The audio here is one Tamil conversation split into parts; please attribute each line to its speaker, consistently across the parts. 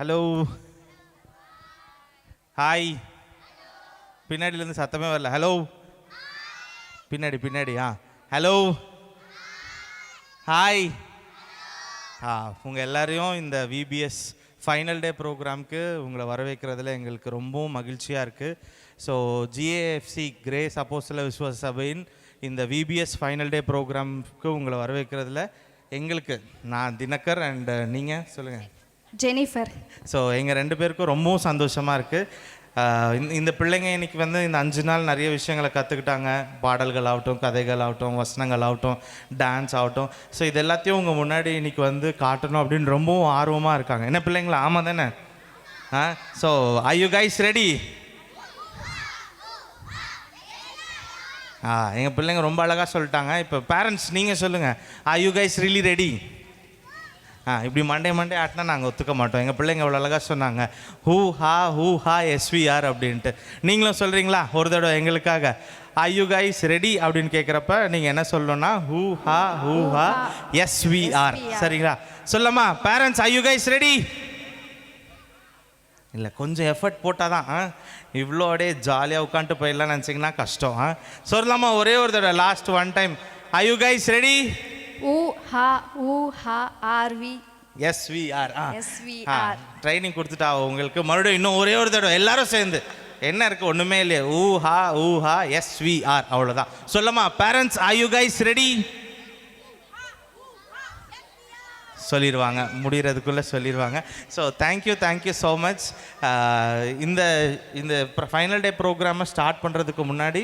Speaker 1: Hello, hi. பின்னாடியிலேருந்து சத்தமே வரல. ஹலோ, பின்னாடி பின்னாடி. Hello, hi. உங்கள் எல்லாரையும் இந்த விபிஎஸ் ஃபைனல் டே ப்ரோக்ராம்க்கு உங்களை வரவேற்கிறதுல எங்களுக்கு ரொம்பவும் மகிழ்ச்சியாக இருக்குது. ஸோ ஜிஏஎஃப்சி கிரேஸ் அப்போஸ்தல விசுவாச சபையின் இந்த விபிஎஸ் ஃபைனல் டே ப்ரோக்ராம்க்கு உங்களை வரவேற்கிறதுல எங்களுக்கு, நான் தினகர் அண்ட் நீங்கள் சொல்லுங்கள்,
Speaker 2: ஜெனிஃபர்.
Speaker 1: ஸோ எங்கள் 2 பேருக்கும் ரொம்பவும் சந்தோஷமாக இருக்குது. இந்த பிள்ளைங்க இன்றைக்கி இந்த 5 நாள் நிறைய விஷயங்களை கற்றுக்கிட்டாங்க. பாடல்கள் ஆகட்டும், கதைகள் ஆகட்டும், வசனங்கள் ஆகட்டும், டான்ஸ் ஆகட்டும். ஸோ இது எல்லாத்தையும் உங்கள் முன்னாடி இன்றைக்கி காட்டணும் அப்படின்னு ரொம்பவும் ஆர்வமாக இருக்காங்க. என்ன பிள்ளைங்களா? ஆமாம் தானே? So R you guys ready? எங்கள் பிள்ளைங்க ரொம்ப அழகாக சொல்லிட்டாங்க. இப்போ பேரண்ட்ஸ் நீங்கள் சொல்லுங்கள், R you guys really ready? இப்படி மண்டே ஆட்டினா நாங்கள் ஒத்துக்க மாட்டோம். எங்கள் பிள்ளைங்க அவ்வளோ அழகாக சொன்னாங்க, ஹூ ஹா எஸ்விஆர் அப்படின்ட்டு. நீங்களும் சொல்கிறீங்களா ஒரு தடவை எங்களுக்காக? ஆர் யூ கைஸ் ரெடி அப்படின்னு கேட்குறப்ப நீங்கள் என்ன சொல்லணும்னா ஹூ ஹா எஸ்விஆர். சரிங்களா? சொல்லமா parents, are you guys ready? இல்லை, கொஞ்சம் எஃபர்ட் போட்டால் தான். இவ்வளோ அப்படியே ஜாலியாக உட்காந்துட்டு போயிடலாம் நினச்சிங்கன்னா கஷ்டம். சொல்லலாமா ஒரே ஒரு தடவை last one time? Are you guys ready?
Speaker 2: ஊ ஹா ஆர்வி
Speaker 1: எஸ்விஆர்.
Speaker 2: எஸ்விஆர்
Speaker 1: ட்ரைனிங் கொடுத்துட்டா உங்களுக்கு. மறுபடியும் இன்னும் ஒரே ஒரு தடவை எல்லாரும் சேர்ந்து. என்ன இருக்குது? ஒன்றுமே இல்லையே. ஊ ஹா எஸ்விஆர், அவ்வளோதான். சொல்லமா parents, are you guys ready? சொல்லிடுவாங்க, முடிகிறதுக்குள்ளே சொல்லிடுவாங்க. So thank you so much. இந்த இந்த ஃபைனல் டே ப்ரோக்ராமை ஸ்டார்ட் பண்ணுறதுக்கு முன்னாடி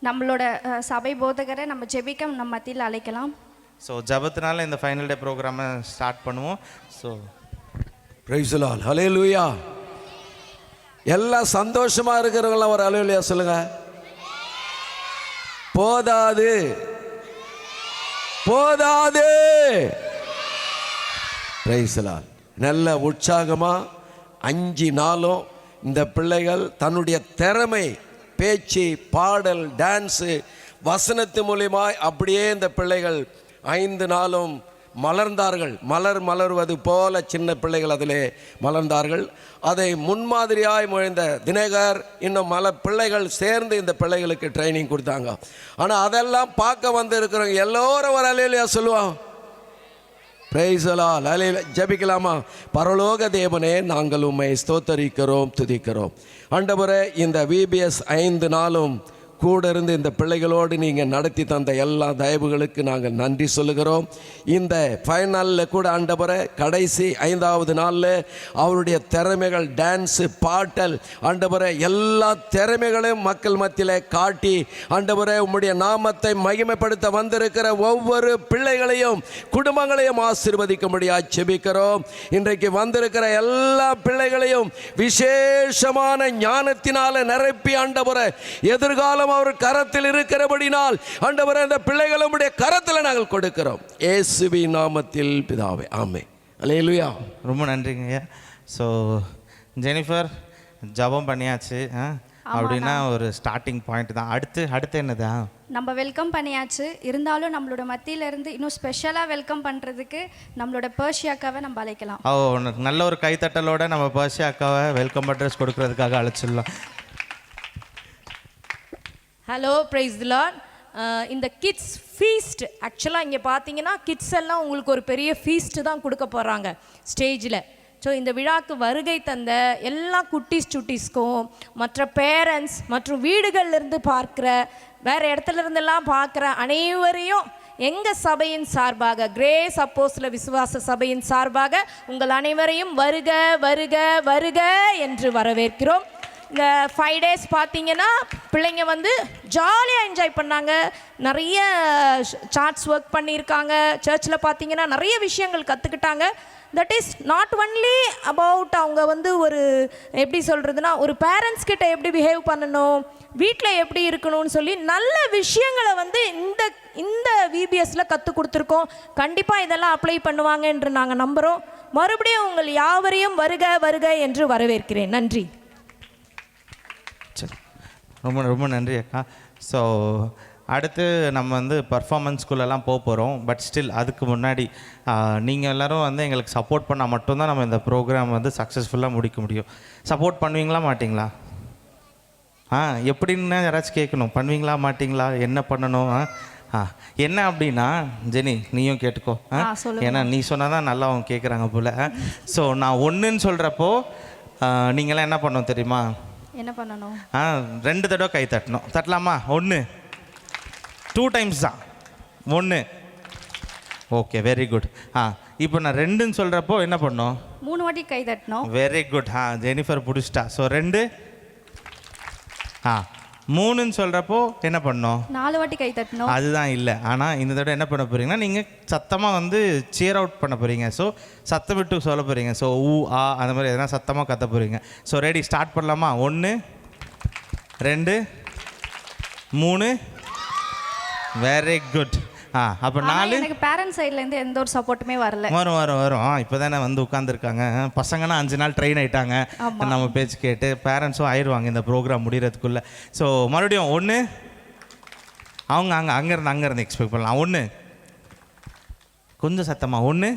Speaker 2: நம்மளோட சபை போதகரை நம்ம ஜெபிக்க நம்ம மத்தியில் அழைக்கலாம்.
Speaker 1: ஸோ ஜபத்தினால இந்த ஃபைனல் டே ப்ரோக்ராமை ஸ்டார்ட் பண்ணுவோம். ஸோ
Speaker 3: பிரைஸ் தி லார்ட், ஹல்லேலூயா. எல்லாம் சந்தோஷமாக இருக்கிறவங்களாம் ஒரு ஹல்லேலூயா சொல்லுங்க. போதாது போதாது. Price the Lord. நல்ல உற்சாகமாக 5 நாளும் இந்த பிள்ளைகள் தன்னுடைய திறமை, பேச்சு, பாடல், டான்ஸு, வசனத்து மூலியமாய் அப்படியே இந்த பிள்ளைகள் 5 நாளும் மலர்ந்தார்கள். மலர்வது போல சின்ன பிள்ளைகள் அதிலே மலர்ந்தார்கள். அதை முன்மாதிரியாய் முயன்ற தினகர் இன்னும் பிள்ளைகள் சேர்ந்து இந்த பிள்ளைகளுக்கு ட்ரைனிங் கொடுத்தாங்க. ஆனால் அதெல்லாம் பார்க்க வந்து இருக்கிறவங்க எல்லோரும் ஒரு அல்லேலூயா சொல்லுவோம். பிரைஸ் தி லார்ட், அல்லேலூயா. ஜெபிக்கலாமா? பரலோக தேவனே, நாங்கள் உம்மை ஸ்தோத்தரிக்கிறோம், துதிக்கிறோம். ஆண்டவரே, இந்த விபிஎஸ் 5 நாளும் கூட இருந்து இந்த பிள்ளைகளோடு நீங்கள் நடத்தி தந்த எல்லா தயவுகளுக்கு நாங்கள் நன்றி சொல்லுகிறோம். இந்த ஃபைனலில் கூட ஆண்டவரே, கடைசி 5வது நாளில் அவருடைய திறமைகள், டான்ஸு, பாட்டல், ஆண்டவரே எல்லா திறமைகளையும் மக்கள் மத்தியில் காட்டி ஆண்டவரே உம்முடைய நாமத்தை மகிமைப்படுத்த வந்திருக்கிற ஒவ்வொரு பிள்ளைகளையும் குடும்பங்களையும் ஆசீர்வதிக்கும்படியாக ஜெபிக்கிறோம். இன்றைக்கு வந்திருக்கிற எல்லா பிள்ளைகளையும் விசேஷமான ஞானத்தினால நிரப்பி ஆண்டவரே எதிர்காலம் அவர் கரத்தில் இருக்கிறபடினால் ஆண்டவரே அந்த பிள்ளைகளுடைய கரத்தில் நாங்கள் கொடுக்கிறோம். இயேசுவின் நாமத்தில் பிதாவே, ஆமென். அல்லேலூயா.
Speaker 1: ரொம்ப நன்றிங்க. ஸோ ஜெனிஃபர், ஜபம் பண்ணியாச்சு அப்படின்னா ஒரு ஸ்டார்டிங் பாயிண்ட் தான். அடுத்து என்னதா?
Speaker 2: நம்ம வெல்கம் பண்ணியாச்சு. இருந்தாலும் நம்மளோட மத்தியிலேருந்து இன்னும் ஸ்பெஷலாக வெல்கம் பண்ணுறதுக்கு நம்மளோட பர்ஷியாக்காவை நம்ம அழைக்கலாம்.
Speaker 1: நல்ல ஒரு கைத்தட்டலோட நம்ம பர்ஷியாக்காவை வெல்கம் அட்ரஸ் கொடுக்கறதுக்காக அழைச்சிடலாம்.
Speaker 4: Hello, praise the lord. இந்த கிட்ஸ் ஃபீஸ்ட், ஆக்சுவலாக இங்கே பார்த்தீங்கன்னா கிட்ஸ் எல்லாம் உங்களுக்கு ஒரு பெரிய ஃபீஸ்ட்டு தான் கொடுக்க போகிறாங்க ஸ்டேஜில். ஸோ இந்த விழாக்கு வருகை தந்த எல்லா சுட்டீஸ்க்கும் மற்ற பேரண்ட்ஸ் மற்றும் வீடுகள்லேருந்து பார்க்குற, வேறு இடத்துல இருந்தெல்லாம் பார்க்குற அனைவரையும் எங்கள் சபையின் சார்பாக, கிரேஸ் அப்போஸ்தல விசுவாச சபையின் சார்பாக உங்கள் அனைவரையும் வருக வருக வருக என்று வரவேற்கிறோம். இந்த 5 days பார்த்தீங்கன்னா பிள்ளைங்க ஜாலியாக என்ஜாய் பண்ணாங்க. நிறைய சார்ட்ஸ் ஒர்க் பண்ணியிருக்காங்க. சர்ச்சில் பார்த்தீங்கன்னா நிறைய விஷயங்கள் கற்றுக்கிட்டாங்க. That is not only about அவங்க ஒரு எப்படி சொல்கிறதுனா, ஒரு பேரண்ட்ஸ் கிட்ட எப்படி பிஹேவ் பண்ணணும், வீட்டில் எப்படி இருக்கணும்னு சொல்லி நல்ல விஷயங்களை இந்த விபிஎஸ்ல கற்றுக் கொடுத்துருக்கோம். கண்டிப்பாக இதெல்லாம் அப்ளை பண்ணுவாங்க என்று நாங்கள் நம்புகிறோம். மறுபடியும் உங்கள் யாவரையும் வருக வருக என்று வரவேற்கிறேன். நன்றி.
Speaker 1: ரொம்ப ரொம்ப நன்றி அக்கா. ஸோ அடுத்து நம்ம வந்து பர்ஃபார்மன்ஸ்குள்ளெல்லாம் போக போகிறோம். பட் ஸ்டில் அதுக்கு முன்னாடி நீங்கள் எல்லோரும் வந்து எங்களுக்கு சப்போர்ட் பண்ணால் மட்டும்தான் நம்ம இந்த ப்ரோக்ராம் வந்து சக்ஸஸ்ஃபுல்லாக முடிக்க முடியும். சப்போர்ட் பண்ணுவீங்களா மாட்டிங்களா? எப்படின்னு யாராச்சும் கேட்கணும். பண்ணுவீங்களா மாட்டிங்களா? என்ன பண்ணணும்? என்ன அப்படின்னா ஜெனி நீயும் கேட்டுக்கோ. ஏன்னா நீ சொன்னால் தான் நல்லா அவங்க கேட்குறாங்க போல். ஸோ நான் ஒன்றுன்னு சொல்கிறப்போ நீங்களாம் என்ன பண்ணணும் தெரியுமா?
Speaker 2: என்ன பண்ணணும்?
Speaker 1: 2 தடவை கை தட்டணும். தட்டலாமா? 1 2 டைம்ஸ் தான். 1 ஓகே, வெரி குட். இப்போ நான் 2ன்னு சொல்கிறப்போ என்ன பண்ணணும்?
Speaker 2: 3 வாட்டி கை தட்டணும்.
Speaker 1: Very good. ஜெனிஃபர் பிடிச்சிட்டா. ஸோ 2 3ன்னு சொல்கிறப்போ என்ன பண்ணணும்?
Speaker 2: 4 வாட்டி கை தட்டணும்.
Speaker 1: அதுதான் இல்லை. ஆனால் இந்த தடவை என்ன பண்ண போகிறீங்கன்னா நீங்கள் சத்தமாக வந்து சியர் அவுட் பண்ண போகிறீங்க. ஸோ சத்தம் விட்டு சொல்ல போகிறீங்க. ஸோ அந்த மாதிரி எதனா சத்தமாக கத்த போகிறீங்க. ஸோ ரெடி, ஸ்டார்ட் பண்ணலாமா? 1 2 3 வெரி குட். அப்போ 4.
Speaker 2: எனக்கு பேரண்ட்ஸ் சைட்லேருந்து எந்த ஒரு சப்போர்ட்டுமே வரல.
Speaker 1: வரும். இப்போ தானே வந்து உட்காந்துருக்காங்க. பசங்கன்னா 5 நாள் ட்ரெயின் ஆகிட்டாங்க நம்ம பேச்சு கேட்டு. பேரண்ட்ஸும் ஆயிடுவாங்க இந்த ப்ரோக்ராம் முடிகிறதுக்குள்ளே. ஸோ மறுபடியும் 1 அவங்க அங்கேருந்து எக்ஸ்பெக்ட் பண்ணலாம். 1 கொஞ்சம் சத்தமாக. 1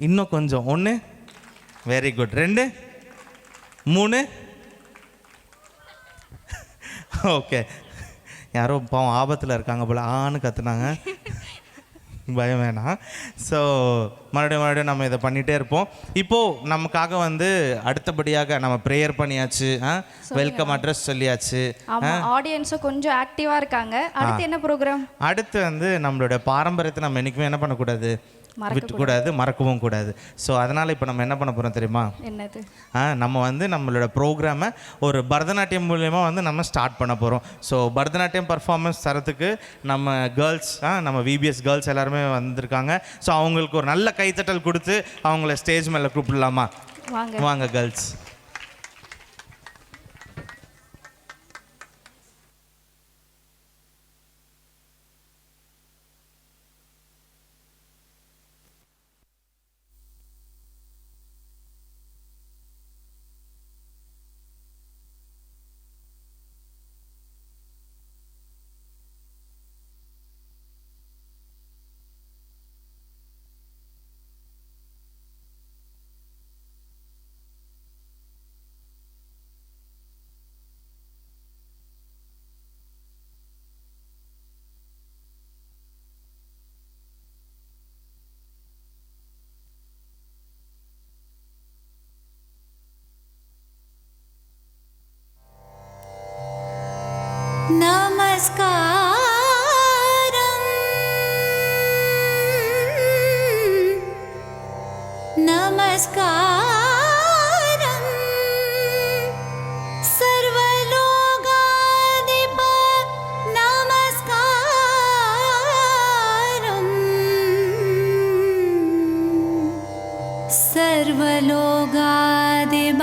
Speaker 1: இன்னும் கொஞ்சம். 1 வெரி குட். 2 3 ஓகே. யாரோ பாவம் ஆபத்தில் இருக்காங்க போல் கற்றுனாங்க. பயம் வேணாம். ஸோ மறுபடியும் நம்ம இதை பண்ணிகிட்டே இருப்போம். இப்போது நமக்காக வந்து அடுத்தபடியாக நம்ம ப்ரேயர் பண்ணியாச்சு, வெல்கம் அட்ரஸ் சொல்லியாச்சு.
Speaker 2: ஆடியன்ஸும் கொஞ்சம் ஆக்டிவாக இருக்காங்க. அடுத்து என்ன ப்ரோக்ராம்? அடுத்து
Speaker 1: வந்து நம்மளோட பாரம்பரியத்தை நம்ம என்றைக்குமே என்ன பண்ணக்கூடாது, விட்டுக்கூடாது, மறக்கவும் கூடாது. ஸோ அதனால் இப்போ நம்ம என்ன பண்ண போகிறோம் தெரியுமா?
Speaker 2: என்னது?
Speaker 1: நம்ம வந்து நம்மளோட ப்ரோக்ராமை ஒரு பரதநாட்டியம் மூலியமாக வந்து நம்ம ஸ்டார்ட் பண்ண போகிறோம். ஸோ பரதநாட்டியம் பர்ஃபார்மன்ஸ் தரத்துக்கு நம்ம கேர்ள்ஸ், நம்ம விபிஎஸ் கேர்ள்ஸ் எல்லாருமே வந்திருக்காங்க. ஸோ அவங்களுக்கு ஒரு நல்ல கைத்தட்டல் கொடுத்து அவங்கள ஸ்டேஜ் மேலே கூப்பிடலாமா? வாங்க கேர்ள்ஸ்.
Speaker 5: நமஸ்காரம் சர்வலோகாதிப நமஸ்காரம் சர்வலோகாதிப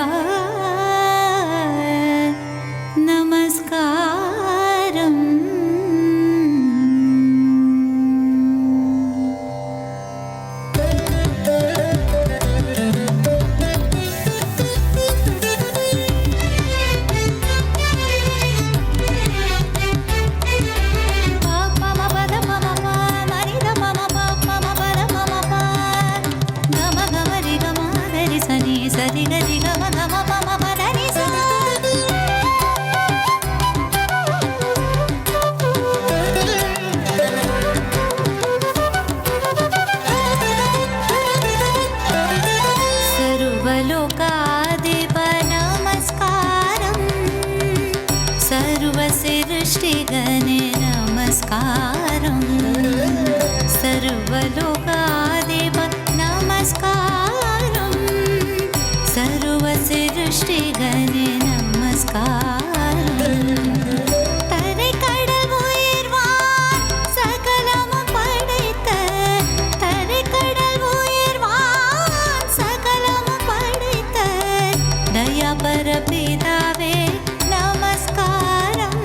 Speaker 5: நமஸ்காரம். सर्वसृष्टिगणे नमस्कारं सर्वलोकाधिप नमस्कारं सर्वसृष्टिगणे नमस्कारं. தரைக்கடல் உயிர்வான் சகலமும் படைத்த தரைக்கடல் உயிர்வான் சகலமும் படைத்த தயாபர பிதாவே நமஸ்காரம்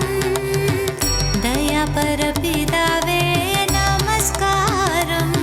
Speaker 5: தயாபர பிதாவே நமஸ்காரம்.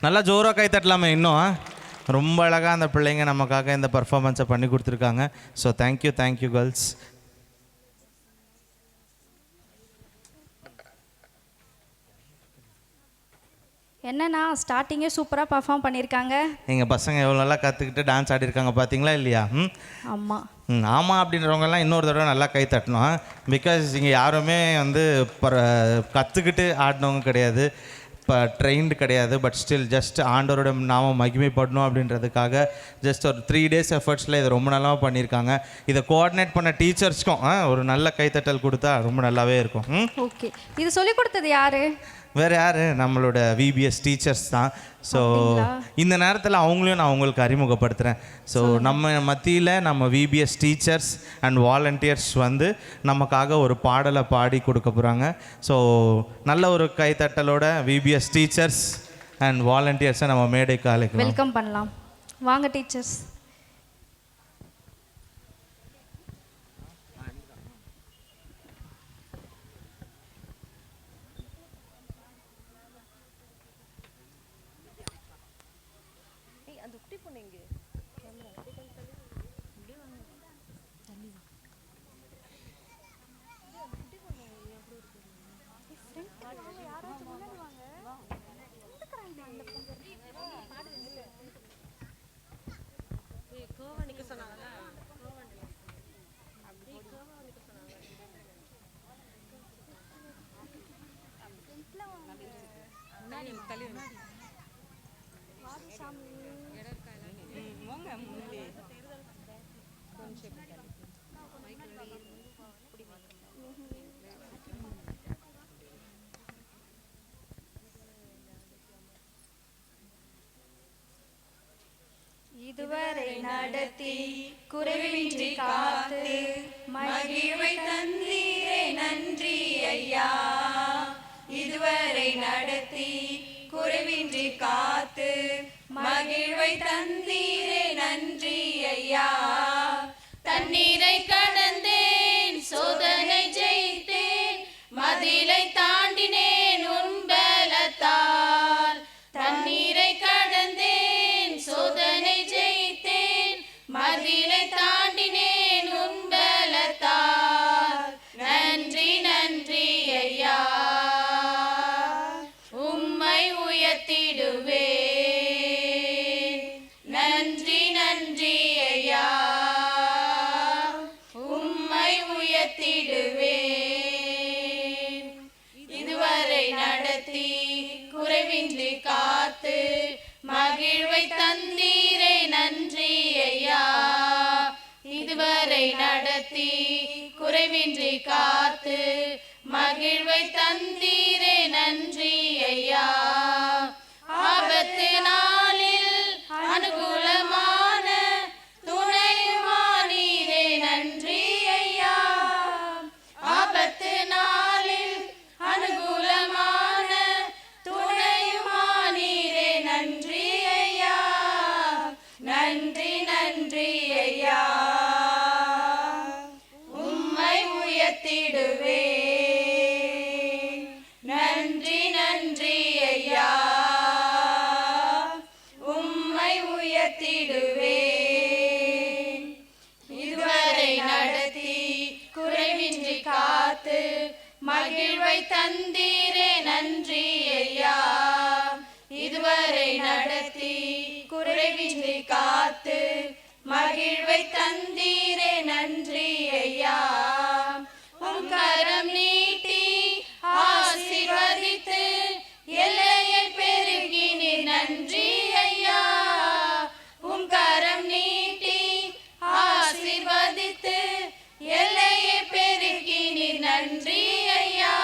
Speaker 1: நல்லா ஜோராக கை தட்டலாமே இன்னும். ரொம்ப அழகாக அந்த பிள்ளைங்க நமக்காக இந்த பர்ஃபார்மன்ஸை பண்ணி கொடுத்துருக்காங்க. So thank you girls.
Speaker 2: என்னன்னா ஸ்டார்டிங்கே சூப்பராக பர்ஃபார்ம் பண்ணியிருக்காங்க.
Speaker 1: எங்கள் பசங்க எவ்வளோ நல்லா கற்றுக்கிட்டு டான்ஸ் ஆடிருக்காங்க பார்த்தீங்களா இல்லையா?
Speaker 2: ஆமாம்.
Speaker 1: ஆமாம் அப்படின்றவங்கெல்லாம் இன்னொரு தடவை நல்லா கை தட்டணும். பிகாஸ் இங்கே யாருமே வந்து கற்றுக்கிட்டு ஆடினவங்க கிடையாது, இப்போ ட்ரெயின்டு கிடையாது. பட் ஸ்டில் ஜஸ்ட் ஆண்டவரோட நாம மகிமைப்படணும் அப்படின்றதுக்காக ஜஸ்ட் ஒரு 3 days எஃபர்ட்ஸில் இதை ரொம்ப நல்லா பண்ணியிருக்காங்க. இதை கோஆர்டினேட் பண்ண டீச்சர்ஸ்க்கும் ஒரு நல்ல கைத்தட்டல் கொடுத்தா ரொம்ப நல்லாவே இருக்கும்.
Speaker 2: ஓகே, இது சொல்லி கொடுத்தது யாரு?
Speaker 1: வேறு யார்? நம்மளோட VBS டீச்சர்ஸ் தான். ஸோ இந்த நேரத்தில் அவங்களையும் நான் உங்களுக்கு அறிமுகப்படுத்துகிறேன். ஸோ நம்ம மத்தியில் நம்ம VBS டீச்சர்ஸ் அண்ட் வாலண்டியர்ஸ் வந்து நமக்காக ஒரு பாடலை பாடி கொடுக்க போகிறாங்க. ஸோ நல்ல ஒரு கைத்தட்டலோட VBS டீச்சர்ஸ் அண்ட் வாலண்டியர்ஸை நம்ம மேடைக்கு அழைக்கலாம்.
Speaker 2: வெல்கம் பண்ணலாம். வாங்க டீச்சர்ஸ். இதுவரை நடத்தி குறைவின்றி காத்து மகிழ்வை தந்தீரே நன்றி ஐயா. இதுவரை நடத்தி குறைவின்றி காத்து மகிழ்வை தந்தீரே நன்றி ஐயா. தண்ணீரை கடந்தேன், சோதனை ஜெயித்தேன், மதிலை தாண்டினேன் உன் பலத்தால். தண்ணீரை கடந்தேன், சோதனை ஜெயித்தேன், மதிலை தாண்டினேன் உன் பலத்தால். நன்றி நன்றி ஐயா, உம்மை உயர்த்திடுவேன். நன்றி நன்றி ஐயா, உம்மை உயர்த்திடுவேன். இதுவரை நடத்தி குறைவின்றி காத்து மகிழ்வை தந்தீரே நன்றி ஐயா. இதுவரை நடத்தி குறைவின்றி காத்து மகிழ்வை தந்தீரே நன்றி ஐயா. ஆபத்து நாளில் அனுகூலமான துணையுமானீரே நன்றி ஐயா. ஆபத்து நாளில் அனுகூலமான துணையுமானீரே நன்றி ஐயா. நன்றி நன்றி ஐயா, உம்மை உயர்த்திடுவேன். நன்றி நன்றி ஐயா, உம்மை உயர்த்திடுவேன். இதுவரை நடத்தி குறைவின்றி காத்து மகிழ்வை தந்தீரே நன்றி ஐயா. இதுவரை நடத்தி குறைவின்றி காத்து மகிழ்வை தந்தீரே நன்றி ஐயா. உம் கரம் நீட்டி ஆசீர்வதித்து எல்லையை பெருகினீர் நன்றி ஐயா. உம் கரம் நீட்டி ஆசீர்வதித்து எல்லையை பெருகினீர் நன்றி ஐயா.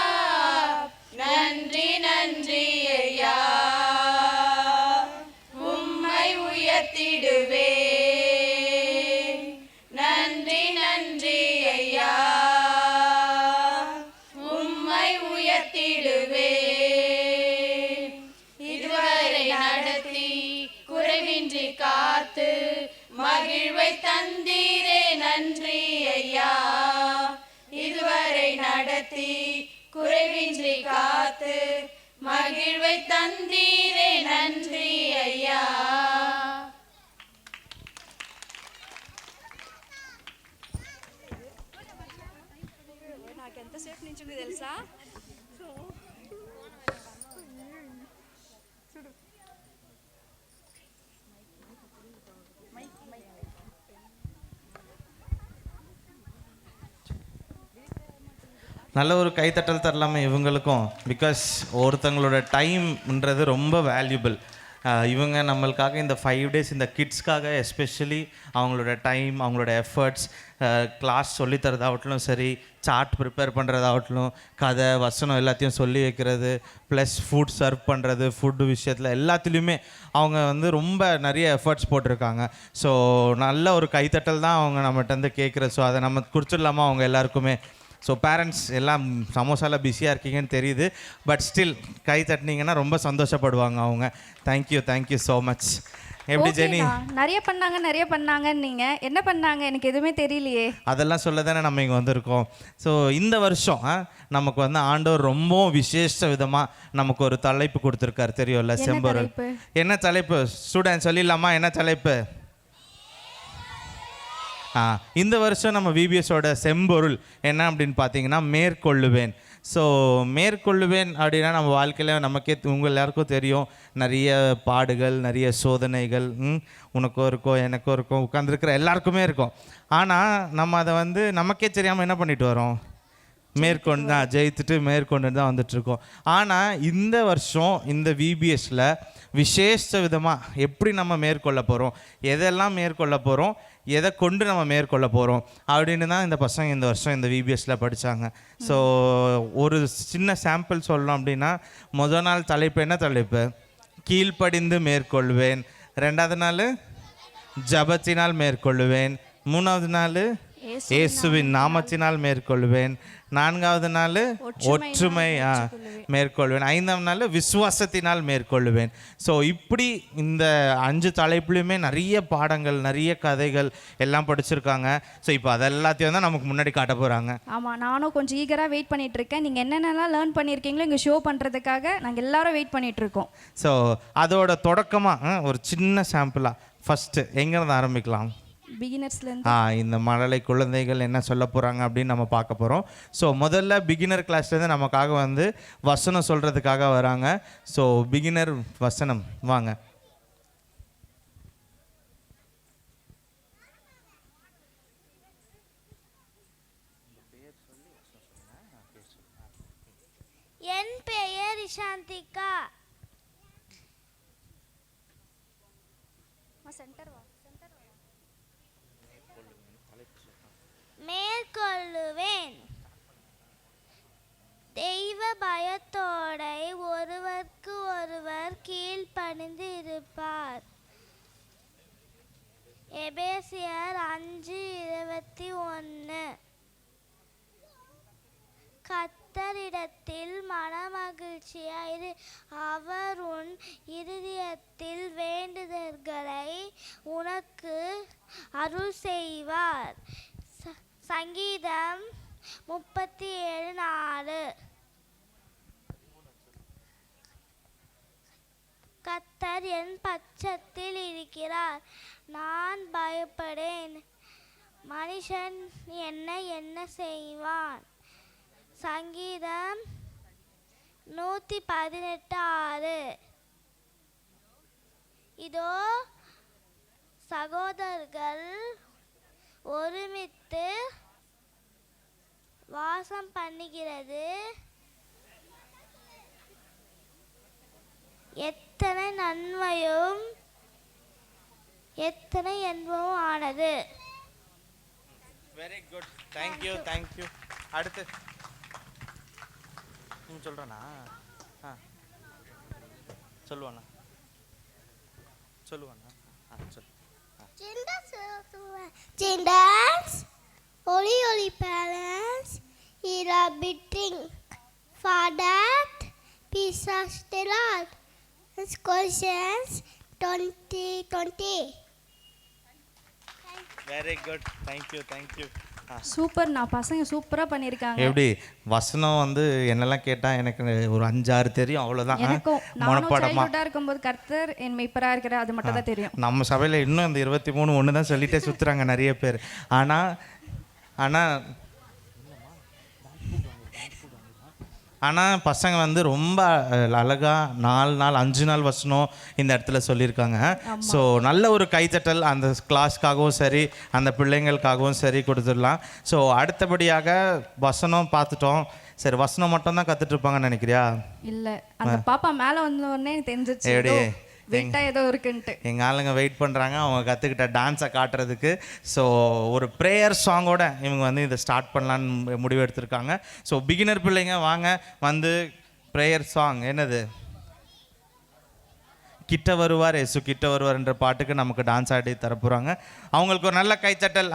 Speaker 2: நன்றி நன்றி ஐயா, உம்மை உயர்த்திடுவேன். நன்றி நன்றி ஐயா, உம்மை உயர்த்திடுவேன். இதுவரை நடத்தி குறைவின்றி காத்து மகிழ்வை தந்தீரே நன்றி ஐயா. இதுவரை நடத்தி குறைவின்றி காத்து
Speaker 6: மகிழ்வை தந்தீரே நன்றி ஐயா.
Speaker 1: நல்ல ஒரு கைத்தட்டல் தரலாமே இவங்களுக்கும். பிகாஸ் ஒருத்தங்களோட டைம்ன்றது ரொம்ப வேல்யூபிள். இவங்க நம்மளுக்காக இந்த 5 டேஸ் இந்த கிட்ஸ்க்காக எஸ்பெஷலி அவங்களோட டைம், அவங்களோட எஃபர்ட்ஸ், கிளாஸ் சொல்லித்தரதாகட்டும் சரி, சார்ட் ப்ரிப்பேர் பண்ணுறதாகட்டும், கதை வசனம் எல்லாத்தையும் சொல்லி வைக்கிறது, ப்ளஸ் ஃபுட் சர்வ் பண்ணுறது, ஃபுட்டு விஷயத்தில் எல்லாத்துலேயுமே அவங்க வந்து ரொம்ப நிறைய எஃபர்ட்ஸ் போட்டிருக்காங்க. ஸோ நல்ல ஒரு கைத்தட்டல் தான் அவங்க நம்மகிட்ட கேட்குறது. ஸோ அதை நம்ம குறிச்சிடலாமா அவங்க எல்லாருக்குமே? ஸோ பேரண்ட்ஸ் எல்லாம் சமோசாவில் பிஸியாக இருக்கீங்கன்னு தெரியுது, பட் ஸ்டில் கை தட்டினீங்கன்னா ரொம்ப சந்தோஷப்படுவாங்க அவங்க. Thank you so much. எப்படி ஜெனி?
Speaker 2: நிறைய பண்ணாங்கன்னு நீங்கள் என்ன பண்ணாங்க? எனக்கு எதுவுமே தெரியலையே.
Speaker 1: அதெல்லாம் சொல்ல தானே நம்ம இங்கே வந்திருக்கோம். ஸோ இந்த வருஷம் நமக்கு வந்து ஆண்டவர் ரொம்ப விசேஷ விதமாக நமக்கு ஒரு தலைப்பு கொடுத்துருக்காரு, தெரியும்ல? செம்பொருள். என்ன தலைப்பு ஸ்டூடெண்ட் சொல்லிடலாமா? என்ன தலைப்பு? இந்த வருஷம் நம்ம விபிஎஸோட செம்பொருள் என்ன அப்படின்னு பார்த்தீங்கன்னா மேற்கொள்ளுவேன். ஸோ மேற்கொள்ளுவேன் அப்படின்னா நம்ம வாழ்க்கையில் நமக்கே உங்கள் எல்லாருக்கும் தெரியும், நிறைய பாடுகள், நிறைய சோதனைகள் உனக்கும் இருக்கும், எனக்கும் இருக்கும், உட்காந்துருக்கிற எல்லாருக்குமே இருக்கும். ஆனால் நம்ம அதை வந்து நமக்கே தெரியாமல் என்ன பண்ணிட்டு வரோம்? ஜெயித்துட்டு மேற்கொண்டு தான் வந்துட்டுருக்கோம். ஆனால் இந்த வருஷம் இந்த விபிஎஸ்ல விசேஷ விதமாக எப்படி நம்ம மேற்கொள்ள போகிறோம், எதெல்லாம் மேற்கொள்ள போகிறோம், எதை கொண்டு நம்ம மேற்கொள்ள போகிறோம் அப்படின்னு தான் இந்த பசங்க இந்த வருஷம் இந்த விபிஎஸ்ல படித்தாங்க. ஸோ ஒரு சின்ன சாம்பிள் சொல்லணும் அப்படின்னா, முதல் நாள் தலைப்பு என்ன தலைப்பு? கீழ்ப்படிந்து மேற்கொள்வேன். 2வது நாள் ஜபத்தினால் மேற்கொள்வேன். 3வது நாள் இயேசுவின் நாமத்தினால் மேற்கொள்வேன். 4வது நாள் ஒற்றுமை மேற்கொள்வேன். 5ஆம் நாள் விசுவாசத்தினால் மேற்கொள்வேன். ஸோ இப்படி இந்த 5 தலைப்புலையுமே நிறைய பாடங்கள், நிறைய கதைகள் எல்லாம் படிச்சிருக்காங்க. ஸோ இப்போ அதெல்லாத்தையும் தான் நமக்கு முன்னாடி காட்ட போகிறாங்க.
Speaker 2: ஆமாம், நானும் கொஞ்சம் ஈகராக வெயிட் பண்ணிட்டு இருக்கேன். நீங்கள் என்னென்னலாம் லேர்ன் பண்ணியிருக்கீங்களோ இங்கே ஷோ பண்ணுறதுக்காக நாங்கள் எல்லாரும் வெயிட் பண்ணிட்டு இருக்கோம்.
Speaker 1: ஸோ அதோட தொடக்கமாக ஒரு சின்ன சாம்பிளாக ஃபஸ்ட்டு எங்கேருந்து ஆரம்பிக்கலாம்?
Speaker 2: பிகினர்ஸ்லேருந்து.
Speaker 1: இந்த மழலை குழந்தைகள் என்ன சொல்ல போகிறாங்க அப்படின்னு நம்ம பார்க்க போகிறோம். ஸோ முதல்ல பிகினர் கிளாஸ்லேருந்து நமக்காக வந்து வசனம் சொல்கிறதுக்காக வராங்க. ஸோ பிகினர் வசனம் வாங்க.
Speaker 7: என் பெயர் இஷாந்திகா. மேற்கொள்ளுவேன். தெய்வ பயத்தோட ஒருவருக்கு ஒருவர் கீழ்ப்பணிந்து இருப்பார். எபேசியர் 5:21. கர்த்தரிடத்தில் மனமகிழ்ச்சியாயிரு, அவர் உன் இருதயத்தில் வேண்டுதல்களை உனக்கு அருள் செய்வார். சங்கீதம் 37:4. கர்த்தர் என் பட்சத்தில் இருக்கிறார், நான் பயப்படேன். மனுஷன் என்ன செய்வான்? சங்கீதம் 118:6. இதோ சகோதரர்கள் ஒருமித்து வாசம் பண்ணுகிறது, எத்தனை நன்மையும் எத்தனை என்பவும் ஆனது.
Speaker 1: Very good, thank you. அடுத்து சொல்கிறேண்ணா சொல்லுவாண்ணா சொல்லு.
Speaker 7: Children's holy parents, here are bidding for that peace of the Lord. Colossians 20:20.
Speaker 1: Very good, thank you.
Speaker 2: Super, நான் பசங்க சூப்பராக பண்ணியிருக்காங்க.
Speaker 1: எப்படி வசனம் வந்து என்னெல்லாம் கேட்டால் எனக்கு ஒரு 5-6 தெரியும், அவ்வளோதான்.
Speaker 2: எனக்கும் நானும்
Speaker 1: மனப்பாடமா.
Speaker 2: சைல்ட்ஹுட்டாக இருக்கும்போது கர்த்தர் என் மெய்ப்பராக இருக்கிற அது மட்டும் தான் தெரியும்.
Speaker 1: நம்ம சபையில் இன்னும் இந்த 23 ஒன்று தான் சொல்லிட்டே சுற்றுறாங்க நிறைய பேர். ஆனால் பசங்க வந்து ரொம்ப அழகாக 4 நாள் 5 நாள் வசனம் இந்த இடத்துல சொல்லியிருக்காங்க. ஸோ நல்ல ஒரு கைத்தட்டல் அந்த கிளாஸ்க்காகவும் சரி அந்த பிள்ளைங்களுக்காகவும் சரி கொடுத்துடலாம். ஸோ அடுத்தபடியாக வசனம் பார்த்துட்டோம். சரி, வசனம் மட்டும் தான் கற்றுட்டு இருப்பாங்கன்னு நினைக்கிறியா?
Speaker 2: இல்லை, அந்த பாப்பா மேலே வந்த உடனே எனக்கு தெரிஞ்சிச்சு
Speaker 1: எப்படி?
Speaker 2: வெயிட்டாக ஏதோ இருக்குன்ட்டு.
Speaker 1: எங்கள் ஆளுங்க வெயிட் பண்ணுறாங்க அவங்க கற்றுக்கிட்ட டான்ஸை காட்டுறதுக்கு. ஸோ ஒரு ப்ரேயர் சாங்கோட இவங்க வந்து இதை ஸ்டார்ட் பண்ணலான்னு முடிவு எடுத்திருக்காங்க. ஸோ பிகினர் பிள்ளைங்க வாங்க வந்து ப்ரேயர் சாங் என்னது, கிட்ட வருவார் இயேசு கிட்ட வருவார்ன்ற பாட்டுக்கு நமக்கு டான்ஸ் ஆடி தரப்போகிறாங்க. அவங்களுக்கு ஒரு நல்ல கைத்தட்டல்.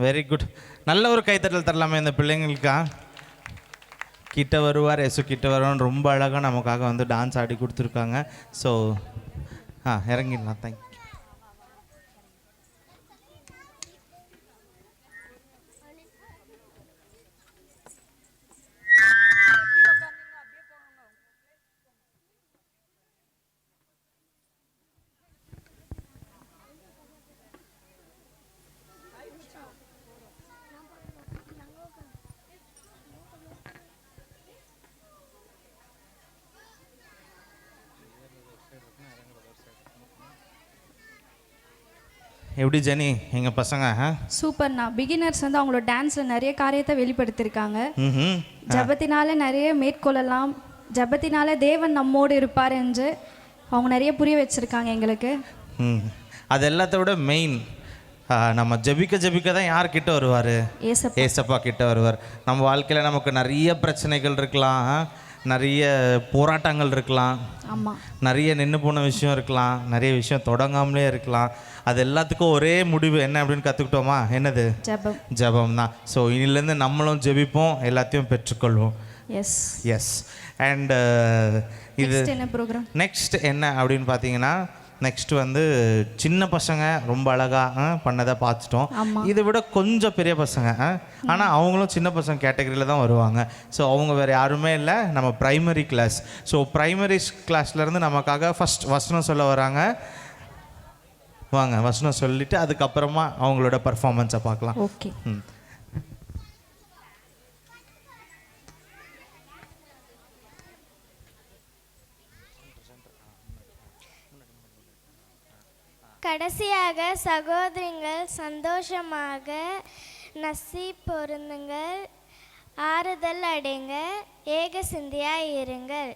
Speaker 1: Very good. நல்ல ஒரு கைத்தட்டல் தரலாமே இந்த பிள்ளைங்களுக்கா. கிட்ட வருவார் எசு கிட்ட வருவான்னு ரொம்ப அழகாக நமக்காக வந்து டான்ஸ் ஆடி கொடுத்துருக்காங்க. ஸோ இறங்கிடலாம். தேங்க்யூ. எப்படி ஜெனி எங்கள் பசங்க?
Speaker 2: சூப்பர்ண்ணா. பிகினர்ஸ் வந்து அவங்களோட டான்ஸில் நிறைய காரியத்தை வெளிப்படுத்தியிருக்காங்க.
Speaker 1: ம்.
Speaker 2: ஜபத்தினால நிறைய மேற்கொள்ளலாம், ஜபத்தினால தேவன் நம்மோடு இருப்பார் என்று அவங்க நிறைய புரிய வச்சுருக்காங்க எங்களுக்கு.
Speaker 1: அது எல்லாத்த விட மெயின், நம்ம ஜபிக்க தான் யார் கிட்ட வருவார்? ஏசப்பா கிட்ட வருவார். நம்ம வாழ்க்கையில் நமக்கு நிறைய பிரச்சனைகள் இருக்கலாம், நிறைய போராட்டங்கள் இருக்கலாம்,
Speaker 2: ஆமாம்,
Speaker 1: நிறைய நின்று போன விஷயம் இருக்கலாம், நிறைய விஷயம் தொடங்காமலே இருக்கலாம். அது எல்லாத்துக்கும் ஒரே முடிவு என்ன அப்படின்னு கற்றுக்கிட்டோமா? என்னது?
Speaker 2: ஜெபம்.
Speaker 1: ஜெபம் தான். ஸோ இனிலேருந்து நம்மளும் ஜெபிப்போம், எல்லாத்தையும் பெற்றுக்கொள்வோம்.
Speaker 2: S
Speaker 1: S. அண்ட் இது
Speaker 2: என்ன ப்ரோக்ராம்
Speaker 1: நெக்ஸ்ட் என்ன அப்படின்னு பார்த்தீங்கன்னா, நெக்ஸ்ட் வந்து சின்ன பசங்க ரொம்ப அழகாக பண்ணதை பார்த்துட்டோம். இதை விட கொஞ்சம் பெரிய பசங்க, ஆனால் அவங்களும் சின்ன பசங்க கேட்டகரியில் தான் வருவாங்க. ஸோ அவங்க வேறு யாருமே இல்லை, நம்ம ப்ரைமரி கிளாஸ். ஸோ ப்ரைமரி கிளாஸ்லேருந்து நமக்காக ஃபஸ்ட் வசனம் சொல்ல வராங்க. வாங்க வசனம் சொல்லிவிட்டு அதுக்கப்புறமா அவங்களோட பர்ஃபார்மன்ஸை பார்க்கலாம்.
Speaker 2: ஓகே.
Speaker 7: கடைசியாக சகோதரிகள் சந்தோஷமாக நசி பொருந்துங்கள், ஆறுதல் அடைங்க, ஏக சிந்தியாய் இருங்கள்.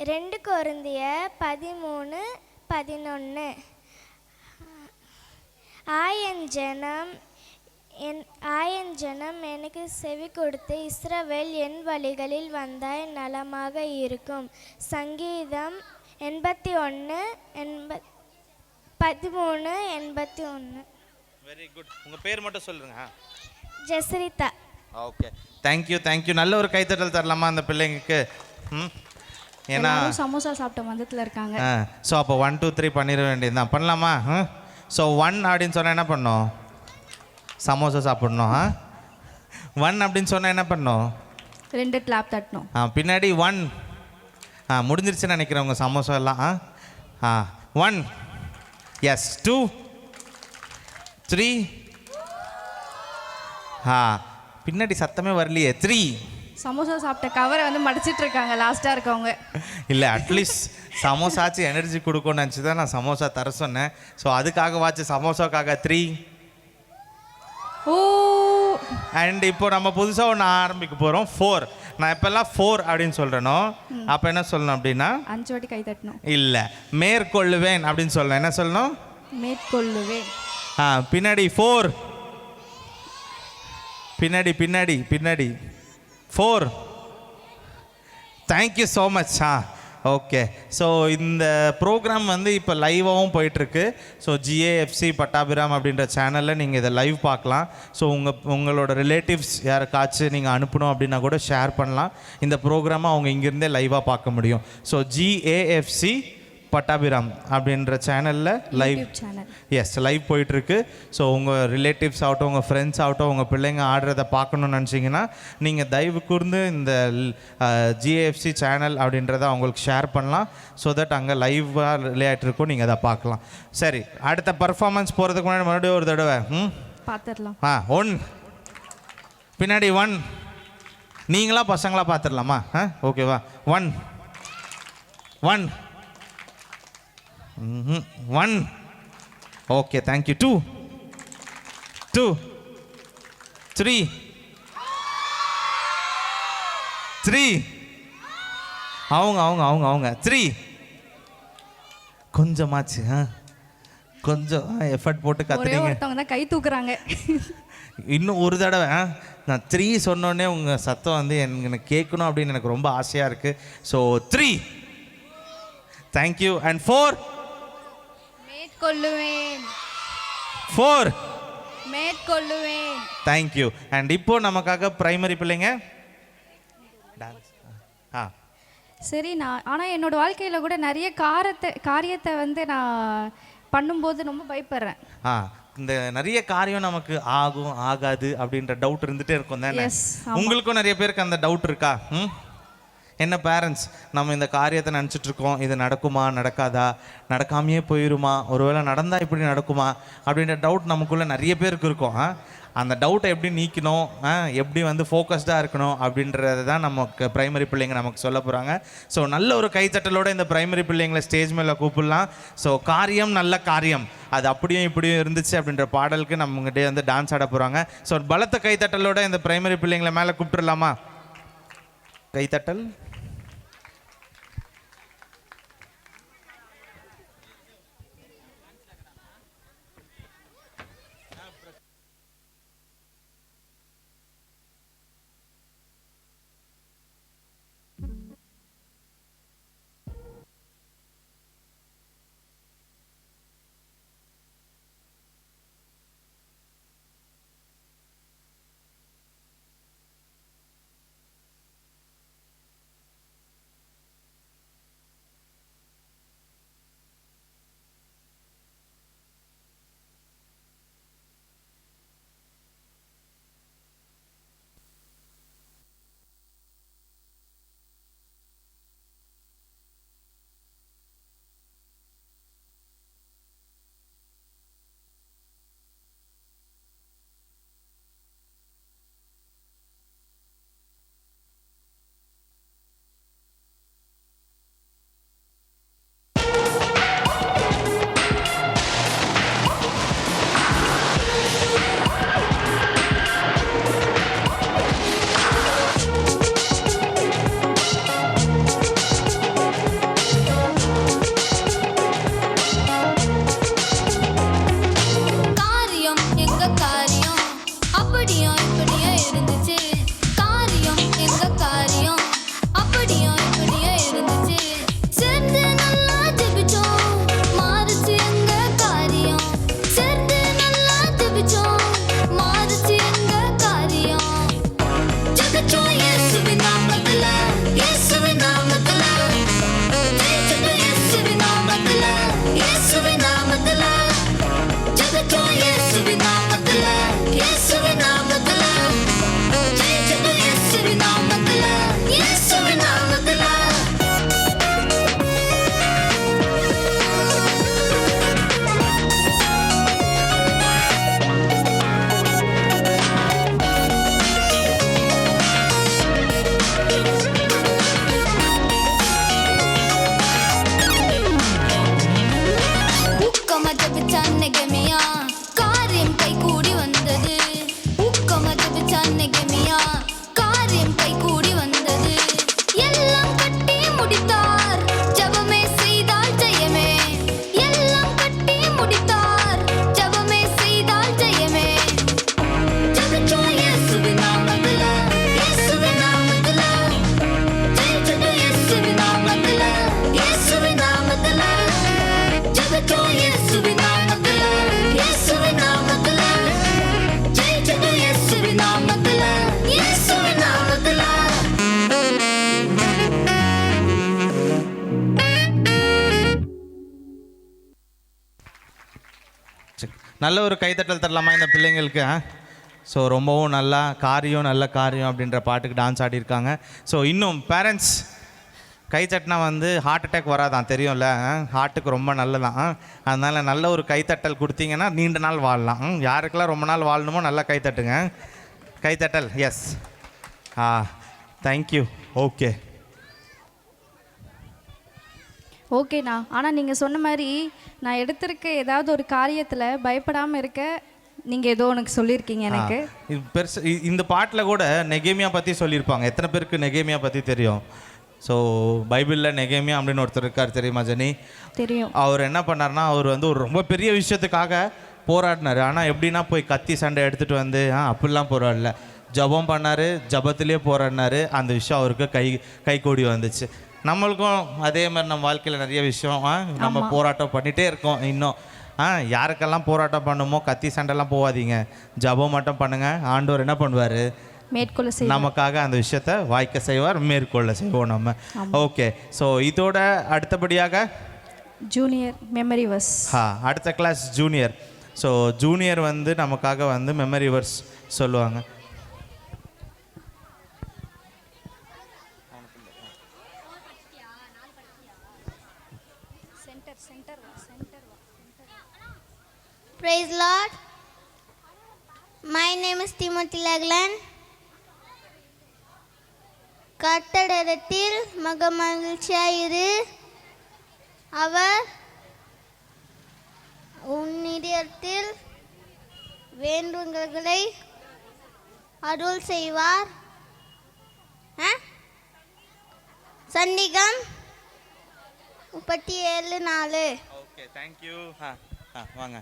Speaker 7: 2 கொரிந்தியர் 13:11. ஆயன் ஜனம் எனக்கு செவி கொடுத்து, இஸ்ரவேல் என் வழிகளில் வந்தாய் நலமாக இருக்கும். சங்கீதம் 13:81.
Speaker 1: Very good. உங்கள் பேர் மட்டும் சொல்லுங்க.
Speaker 7: ஜெஸ்ரிதா.
Speaker 1: Okay, thank you. நல்ல ஒரு கைத்தட்டல் தரலாமா அந்த பிள்ளைங்களுக்கு? ஏன்னா
Speaker 2: சமோசா சாப்பிட்ட மந்தத்தில் இருக்காங்க.
Speaker 1: ஸோ அப்போ 1 2 3 பண்ணிட வேண்டியது தான். பண்ணலாமா? ஸோ 1 அப்படின்னு சொன்னால் என்ன பண்ணோம்? சமோசா சாப்பிட்ணும். 1 அப்படின்னு சொன்னால் என்ன பண்ணோம்?
Speaker 2: 2 கிளாப் தட்டணும்.
Speaker 1: பின்னாடி 1 முடிஞ்சிருச்சுன்னு நினைக்கிறவங்க சமோசா எல்லாம். 1 எஸ், 2 3 பின்னாடி சத்தமே வரலையே. 3
Speaker 2: சமோசா சாப்பிட்ட கவரை வந்து மடிச்சிட்டு இருக்காங்க லாஸ்ட்டாக இருக்கவங்க.
Speaker 1: இல்லை, அட்லீஸ்ட் சமோசாச்சு எனர்ஜி கொடுக்கும்னு நினச்சி தான் நான் சமோசா தர சொன்னேன். ஸோ அதுக்காக வாச்சு சமோசாக்காக 3.
Speaker 2: ஓ.
Speaker 1: அண்ட் இப்போ நம்ம புதுசாக ஒன்று ஆரம்பிக்க போகிறோம். 4. நான் எப்போல்லாம் 4 அப்படின்னு சொல்கிறேனோ அப்போ என்ன சொல்லணும் அப்படின்னா
Speaker 2: 5 வாட்டி கை தட்டணும்.
Speaker 1: இல்லை, மேற்கொள்ளுவேன் அப்படின்னு சொல்லணும். என்ன சொல்லணும்?
Speaker 2: மேற்கொள்ளுவேன்.
Speaker 1: பின்னாடி 4. பின்னாடி 4. Thank you so much. Okay. So இந்த ப்ரோக்ராம் வந்து இப்போ லைவாகவும் போயிட்டுருக்கு. ஸோ ஜிஏஎஃப்சி பட்டாபிராம் அப்படின்ற சேனலில் நீங்கள் இதை லைவ் பார்க்கலாம். ஸோ உங்களோட ரிலேட்டிவ்ஸ் யாருக்காச்சும் நீங்கள் அனுப்பணும் அப்படின்னா கூட ஷேர் பண்ணலாம். இந்த ப்ரோக்ராமை அவங்க இங்கேருந்தே லைவாக பார்க்க முடியும். ஸோ ஜிஏஎஃப்சி பட்டாபிராம் அப்படின்ற சேனலில் லைவ், எஸ், லைவ் போயிட்டுருக்கு. ஸோ உங்கள் ரிலேட்டிவ்ஸ் ஆகட்டும், உங்கள் ஃப்ரெண்ட்ஸ் ஆகட்டும், உங்கள் பிள்ளைங்க ஆடுறதை பார்க்கணுன்னு நினச்சிங்கன்னா நீங்கள் தயவு கூர்ந்து இந்த ஜிஏஎஃப்சி சேனல் அப்படின்றத அவங்களுக்கு ஷேர் பண்ணலாம். ஸோ தட் அங்கே லைவாக விளையாட்டுருக்கும், நீங்கள் அதை பார்க்கலாம். சரி, அடுத்த பர்ஃபார்மன்ஸ் போகிறதுக்கு முன்னாடி மறுபடியும் ஒரு தடவை
Speaker 2: பார்த்துடலாம்.
Speaker 1: 1 பின்னாடி 1. நீங்களா பசங்களா பார்த்துடலாமா? ஓகேவா? 1 ஓகே, தேங்க்யூ. 2 3 அவங்க 3 கொஞ்சமாச்சு கொஞ்சம் எஃபர்ட் போட்டு கத்துறீங்க.
Speaker 2: ஒருத்தவங்க தான் கை தூக்குறாங்க.
Speaker 1: இன்னும் ஒரு தடவை நான் 3 சொன்னோடனே உங்கள் சத்தம் வந்து எனக்கு கேட்கணும் அப்படின்னு எனக்கு ரொம்ப ஆசையாக இருக்குது. ஸோ 3. தேங்க்யூ. அண்ட் 4.
Speaker 2: மேற்கொள்ளுவேன்.
Speaker 1: 4.
Speaker 2: மேற்கொள்ளுவேன்.
Speaker 1: தேங்க்யூ. அண்ட் இப்போ நமக்காக பிரைமரி பிள்ளைங்க டான்ஸ்.
Speaker 2: சரி, ஆனால் என்னோட வாழ்க்கையில் கூட நிறைய காரியத்தை வந்து நான் பண்ணும்போது ரொம்ப பயப்படுறேன்.
Speaker 1: இந்த நிறைய காரியம் நமக்கு ஆகும் ஆகாது அப்படின்ற டவுட் இருந்துகிட்டே இருக்கும் தானே?
Speaker 2: Yes, ஆமா.
Speaker 1: உங்களுக்கும் நிறைய பேருக்கு அந்த டவுட் இருக்கா? என்ன பேரண்ட்ஸ், நம்ம இந்த காரியத்தை நினச்சிட்டு இருக்கோம், இது நடக்குமா நடக்காதா, நடக்காமையே போயிடுமா, ஒருவேளை நடந்தால் இப்படி நடக்குமா அப்படின்ற டவுட் நமக்குள்ளே நிறைய பேருக்கு இருக்கும். அந்த டவுட்டை எப்படி நீக்கணும், எப்படி வந்து ஃபோக்கஸ்டாக இருக்கணும் அப்படின்றது தான் நமக்கு பிரைமரி பிள்ளைங்க நமக்கு சொல்ல போகிறாங்க. ஸோ நல்ல ஒரு கைத்தட்டலோட இந்த பிரைமரி பிள்ளைங்களை ஸ்டேஜ் மேலே கூப்பிடலாம். ஸோ காரியம் நல்ல காரியம், அது அப்படியும் இப்படியும் இருந்துச்சு அப்படின்ற பாடலுக்கு நம்மகிட்டே வந்து டான்ஸ் ஆட போகிறாங்க. ஸோ பலத்த கைத்தட்டலோட இந்த பிரைமரி பிள்ளைங்களை மேலே கூப்பிட்டுடலாமா? கைத்தட்டல். நல்ல ஒரு கைத்தட்டல் தரலாமா இந்த பிள்ளைங்களுக்கு? ஸோ ரொம்பவும் நல்லா காரியம் நல்ல காரியம் அப்படின்ற பாட்டுக்கு டான்ஸ் ஆடியிருக்காங்க. ஸோ இன்னும் பேரண்ட்ஸ் கைத்தட்டினா வந்து ஹார்ட் அட்டாக் வராதான், தெரியும்ல? ஹார்ட்டுக்கு ரொம்ப நல்லதான். அதனால் நல்ல ஒரு கைத்தட்டல் கொடுத்தீங்கன்னா நீண்ட நாள் வாழலாம். யாருக்கெல்லாம் ரொம்ப நாள் வாழணுமோ நல்லா கைத்தட்டுங்க. கைத்தட்டல். எஸ். தேங்க்யூ. ஓகே
Speaker 2: ஓகேண்ணா. ஆனால் நீங்கள் சொன்ன மாதிரி நான் எடுத்திருக்க ஏதாவது ஒரு காரியத்தில் பயப்படாமல் இருக்க நீங்கள் ஏதோ எனக்கு சொல்லியிருக்கீங்க. எனக்கு
Speaker 1: பெருசு இந்த பாட்டில் கூட நெகேமியா பற்றி சொல்லியிருப்பாங்க. எத்தனை பேருக்கு நெகேமியா பற்றி தெரியும்? ஸோ பைபிளில் நெகேமியா அப்படின்னு ஒருத்தர் இருக்கார், தெரியுமா ஜெனி?
Speaker 2: தெரியும்.
Speaker 1: அவர் என்ன பண்ணார்னா, அவர் வந்து ஒரு ரொம்ப பெரிய விஷயத்துக்காக போராடினார். ஆனால் எப்படின்னா போய் கத்தி சண்டை எடுத்துகிட்டு வந்து அப்படிலாம் போராடல, ஜபம் பண்ணார், ஜபத்திலே போராடினார். அந்த விஷயம் அவருக்கு கை கூடி வந்துச்சு. நம்மளுக்கும் அதே மாதிரி நம்ம வாழ்க்கையில் நிறைய விஷயம் நம்ம போராட்டம் பண்ணிகிட்டே இருக்கோம் இன்னும். யாருக்கெல்லாம் போராட்டம் பண்ணுமோ கத்தி சண்டைலாம் போகாதீங்க, ஜபம் மட்டும் பண்ணுங்க. ஆண்டவர் என்ன பண்ணுவார்?
Speaker 2: மேற்கொள்ள செய்ய
Speaker 1: நமக்காக அந்த விஷயத்த வாய்க்க செய்வார், மேற்கொள்ள செய்வோம் நம்ம. ஓகே, ஸோ இதோட அடுத்தபடியாக
Speaker 2: ஜூனியர் மெமரி வர்ஸ்.
Speaker 1: அடுத்த கிளாஸ் ஜூனியர். ஸோ ஜூனியர் வந்து நமக்காக வந்து மெமரி வர்ஸ் சொல்லுவாங்க.
Speaker 7: Praise Lord. My name is Timothy Laglan. கர்த்தரிடத்தில் மகிழ்ச்சியாயிரு, அவர் உன்னிடத்தில் வேண்டுதல்களை அருள் செய்வார். சண்டிகம் 37:4.
Speaker 1: Okay, thank you. வாங்க.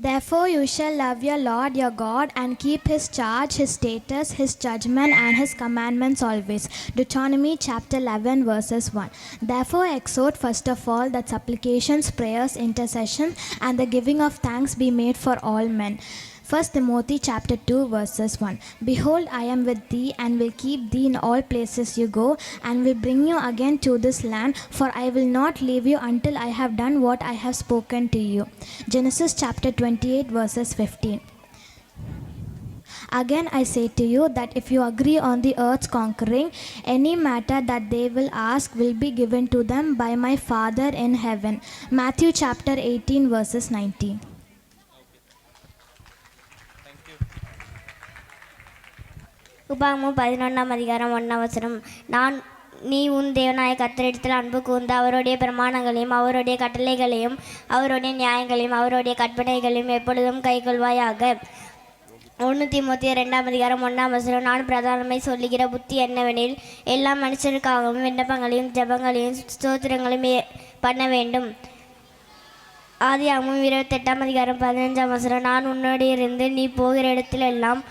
Speaker 8: Therefore you shall love your Lord your God and keep his charge, his statutes, his judgment and his commandments always. Deuteronomy chapter 11 verses 1. Therefore exhort first of all that supplications, prayers, intercession and the giving of thanks be made for all men. 1 Timothy chapter 2 verses 1. Behold, I am with thee and will keep thee in all places you go and will bring you again to this land, for I will not leave you until I have done what I have spoken to you. Genesis chapter 28 verses 15. Again I say to you that if you agree on the earth's conquering, any matter that they will ask will be given to them by my Father in heaven. Matthew chapter 18 verses 19.
Speaker 9: உபாகமம் 11:1 நீ உன் தேவனாய கர்த்தரிடத்தில் அன்பு கூர்ந்து அவருடைய பிரமாணங்களையும் அவருடைய கட்டளைகளையும் அவருடைய நியாயங்களையும் அவருடைய கற்பனைகளையும் எப்பொழுதும் கைக்கொள்வாயாக. 1 தீமோத்தேயு 2:1 நான் பிரதானமாய் சொல்லுகிற புத்தி என்னவெனில், எல்லா மனுஷருக்காகவும் விண்ணப்பங்களையும் ஜெபங்களையும் ஸ்தோத்திரங்களையும் பண்ண வேண்டும். ஆதியாகமம் 28:15 நான் உன்னோடு இருந்து நீ போகிற இடத்திலெல்லாம்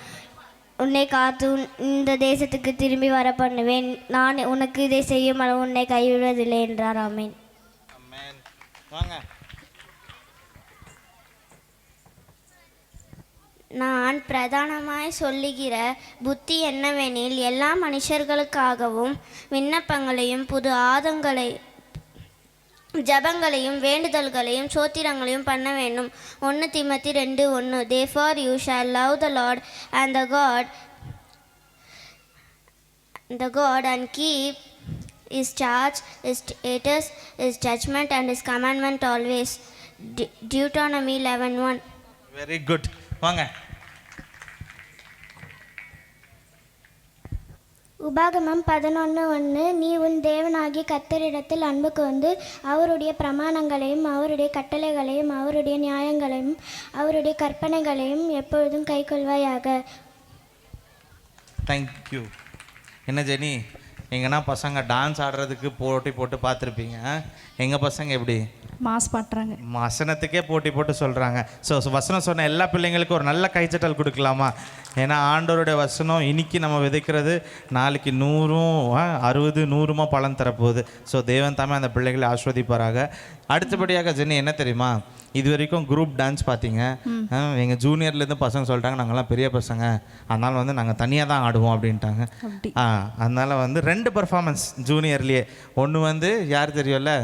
Speaker 9: உன்னை காத்து இந்த தேசத்துக்கு திரும்பி வர பண்ணுவேன். நான் உனக்கு இதை செய்யும் அளவு உன்னை கைவிடுவதில்லை என்றார். ஆமென். நான் பிரதானமாய் சொல்லுகிற புத்தி என்னவெனில், எல்லா மனுஷர்களுக்காகவும் விண்ணப்பங்களையும் புது ஆதங்களை ஜபங்களையும் வேண்டுதல்களையும் சோத்திரங்களையும் பண்ண வேண்டும். 1 Timothy 2:1 Therefore you shall love the Lord and the God and keep his charge, his statutes, his judgment and his commandment always. Deuteronomy 11:1.
Speaker 1: Very good. வாங்க.
Speaker 8: உபாகமம் 11:1 நீ உன் தேவனாகிய கர்த்தரிடத்தில் அன்பு கூர்ந்து அவருடைய பிரமாணங்களையும் அவருடைய கட்டளைகளையும் அவருடைய நியாயங்களையும் அவருடைய கற்பனைகளையும் எப்பொழுதும் கைக்கொள்வாயாக.
Speaker 1: தேங்க்யூ. என்ன ஜெனி, எங்கன்னா பசங்க டான்ஸ் ஆடுறதுக்கு போட்டி போட்டு பார்த்துருப்பீங்க. எங்கள் பசங்க எப்படி
Speaker 2: மாஸ் பாட்டுறாங்க,
Speaker 1: வசனத்துக்கே போட்டி போட்டு சொல்கிறாங்க. ஸோ வசனம் சொன்ன எல்லா பிள்ளைங்களுக்கும் ஒரு நல்ல கைச்சட்டல் கொடுக்கலாமா? ஏன்னா ஆண்டவருடைய வசனம் இன்னைக்கு நம்ம விதைக்கிறது நாளைக்கு 100 பலன் தரப்போகுது. ஸோ தேவன் தாமே அந்த பிள்ளைகளை ஆஸ்வதிப்பாராக. அடுத்தபடியாக ஜெனி என்ன தெரியுமா, இது வரைக்கும் குரூப் டான்ஸ் பார்த்தீங்க. எங்கள் ஜூனியர்லேருந்து பசங்க சொல்லிட்டாங்க, நாங்கள்லாம் பெரிய பசங்க, அதனால் வந்து நாங்கள் தனியாக தான் ஆடுவோம் அப்படின்ட்டாங்க. அதனால் வந்து 2 பர்ஃபார்மன்ஸ் ஜூனியர்லேயே. ஒன்று வந்து யார் தெரியும்ல,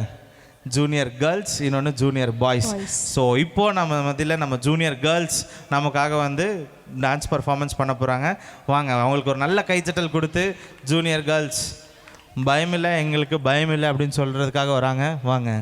Speaker 1: ஜூனியர் கேர்ள்ஸ், இன்னொன்று ஜூனியர் பாய்ஸ். ஸோ இப்போது நம்ம மத்தியில் நம்ம ஜூனியர் கேர்ள்ஸ் நமக்காக வந்து டான்ஸ் பர்ஃபார்மன்ஸ் பண்ண போகிறாங்க. வாங்க, அவங்களுக்கு ஒரு நல்ல கைத்தட்டல் கொடுத்து ஜூனியர் கேர்ள்ஸ் பயமில்லை, எங்களுக்கு பயமில்லை அப்படின்னு சொல்கிறதுக்காக வராங்க. வாங்க.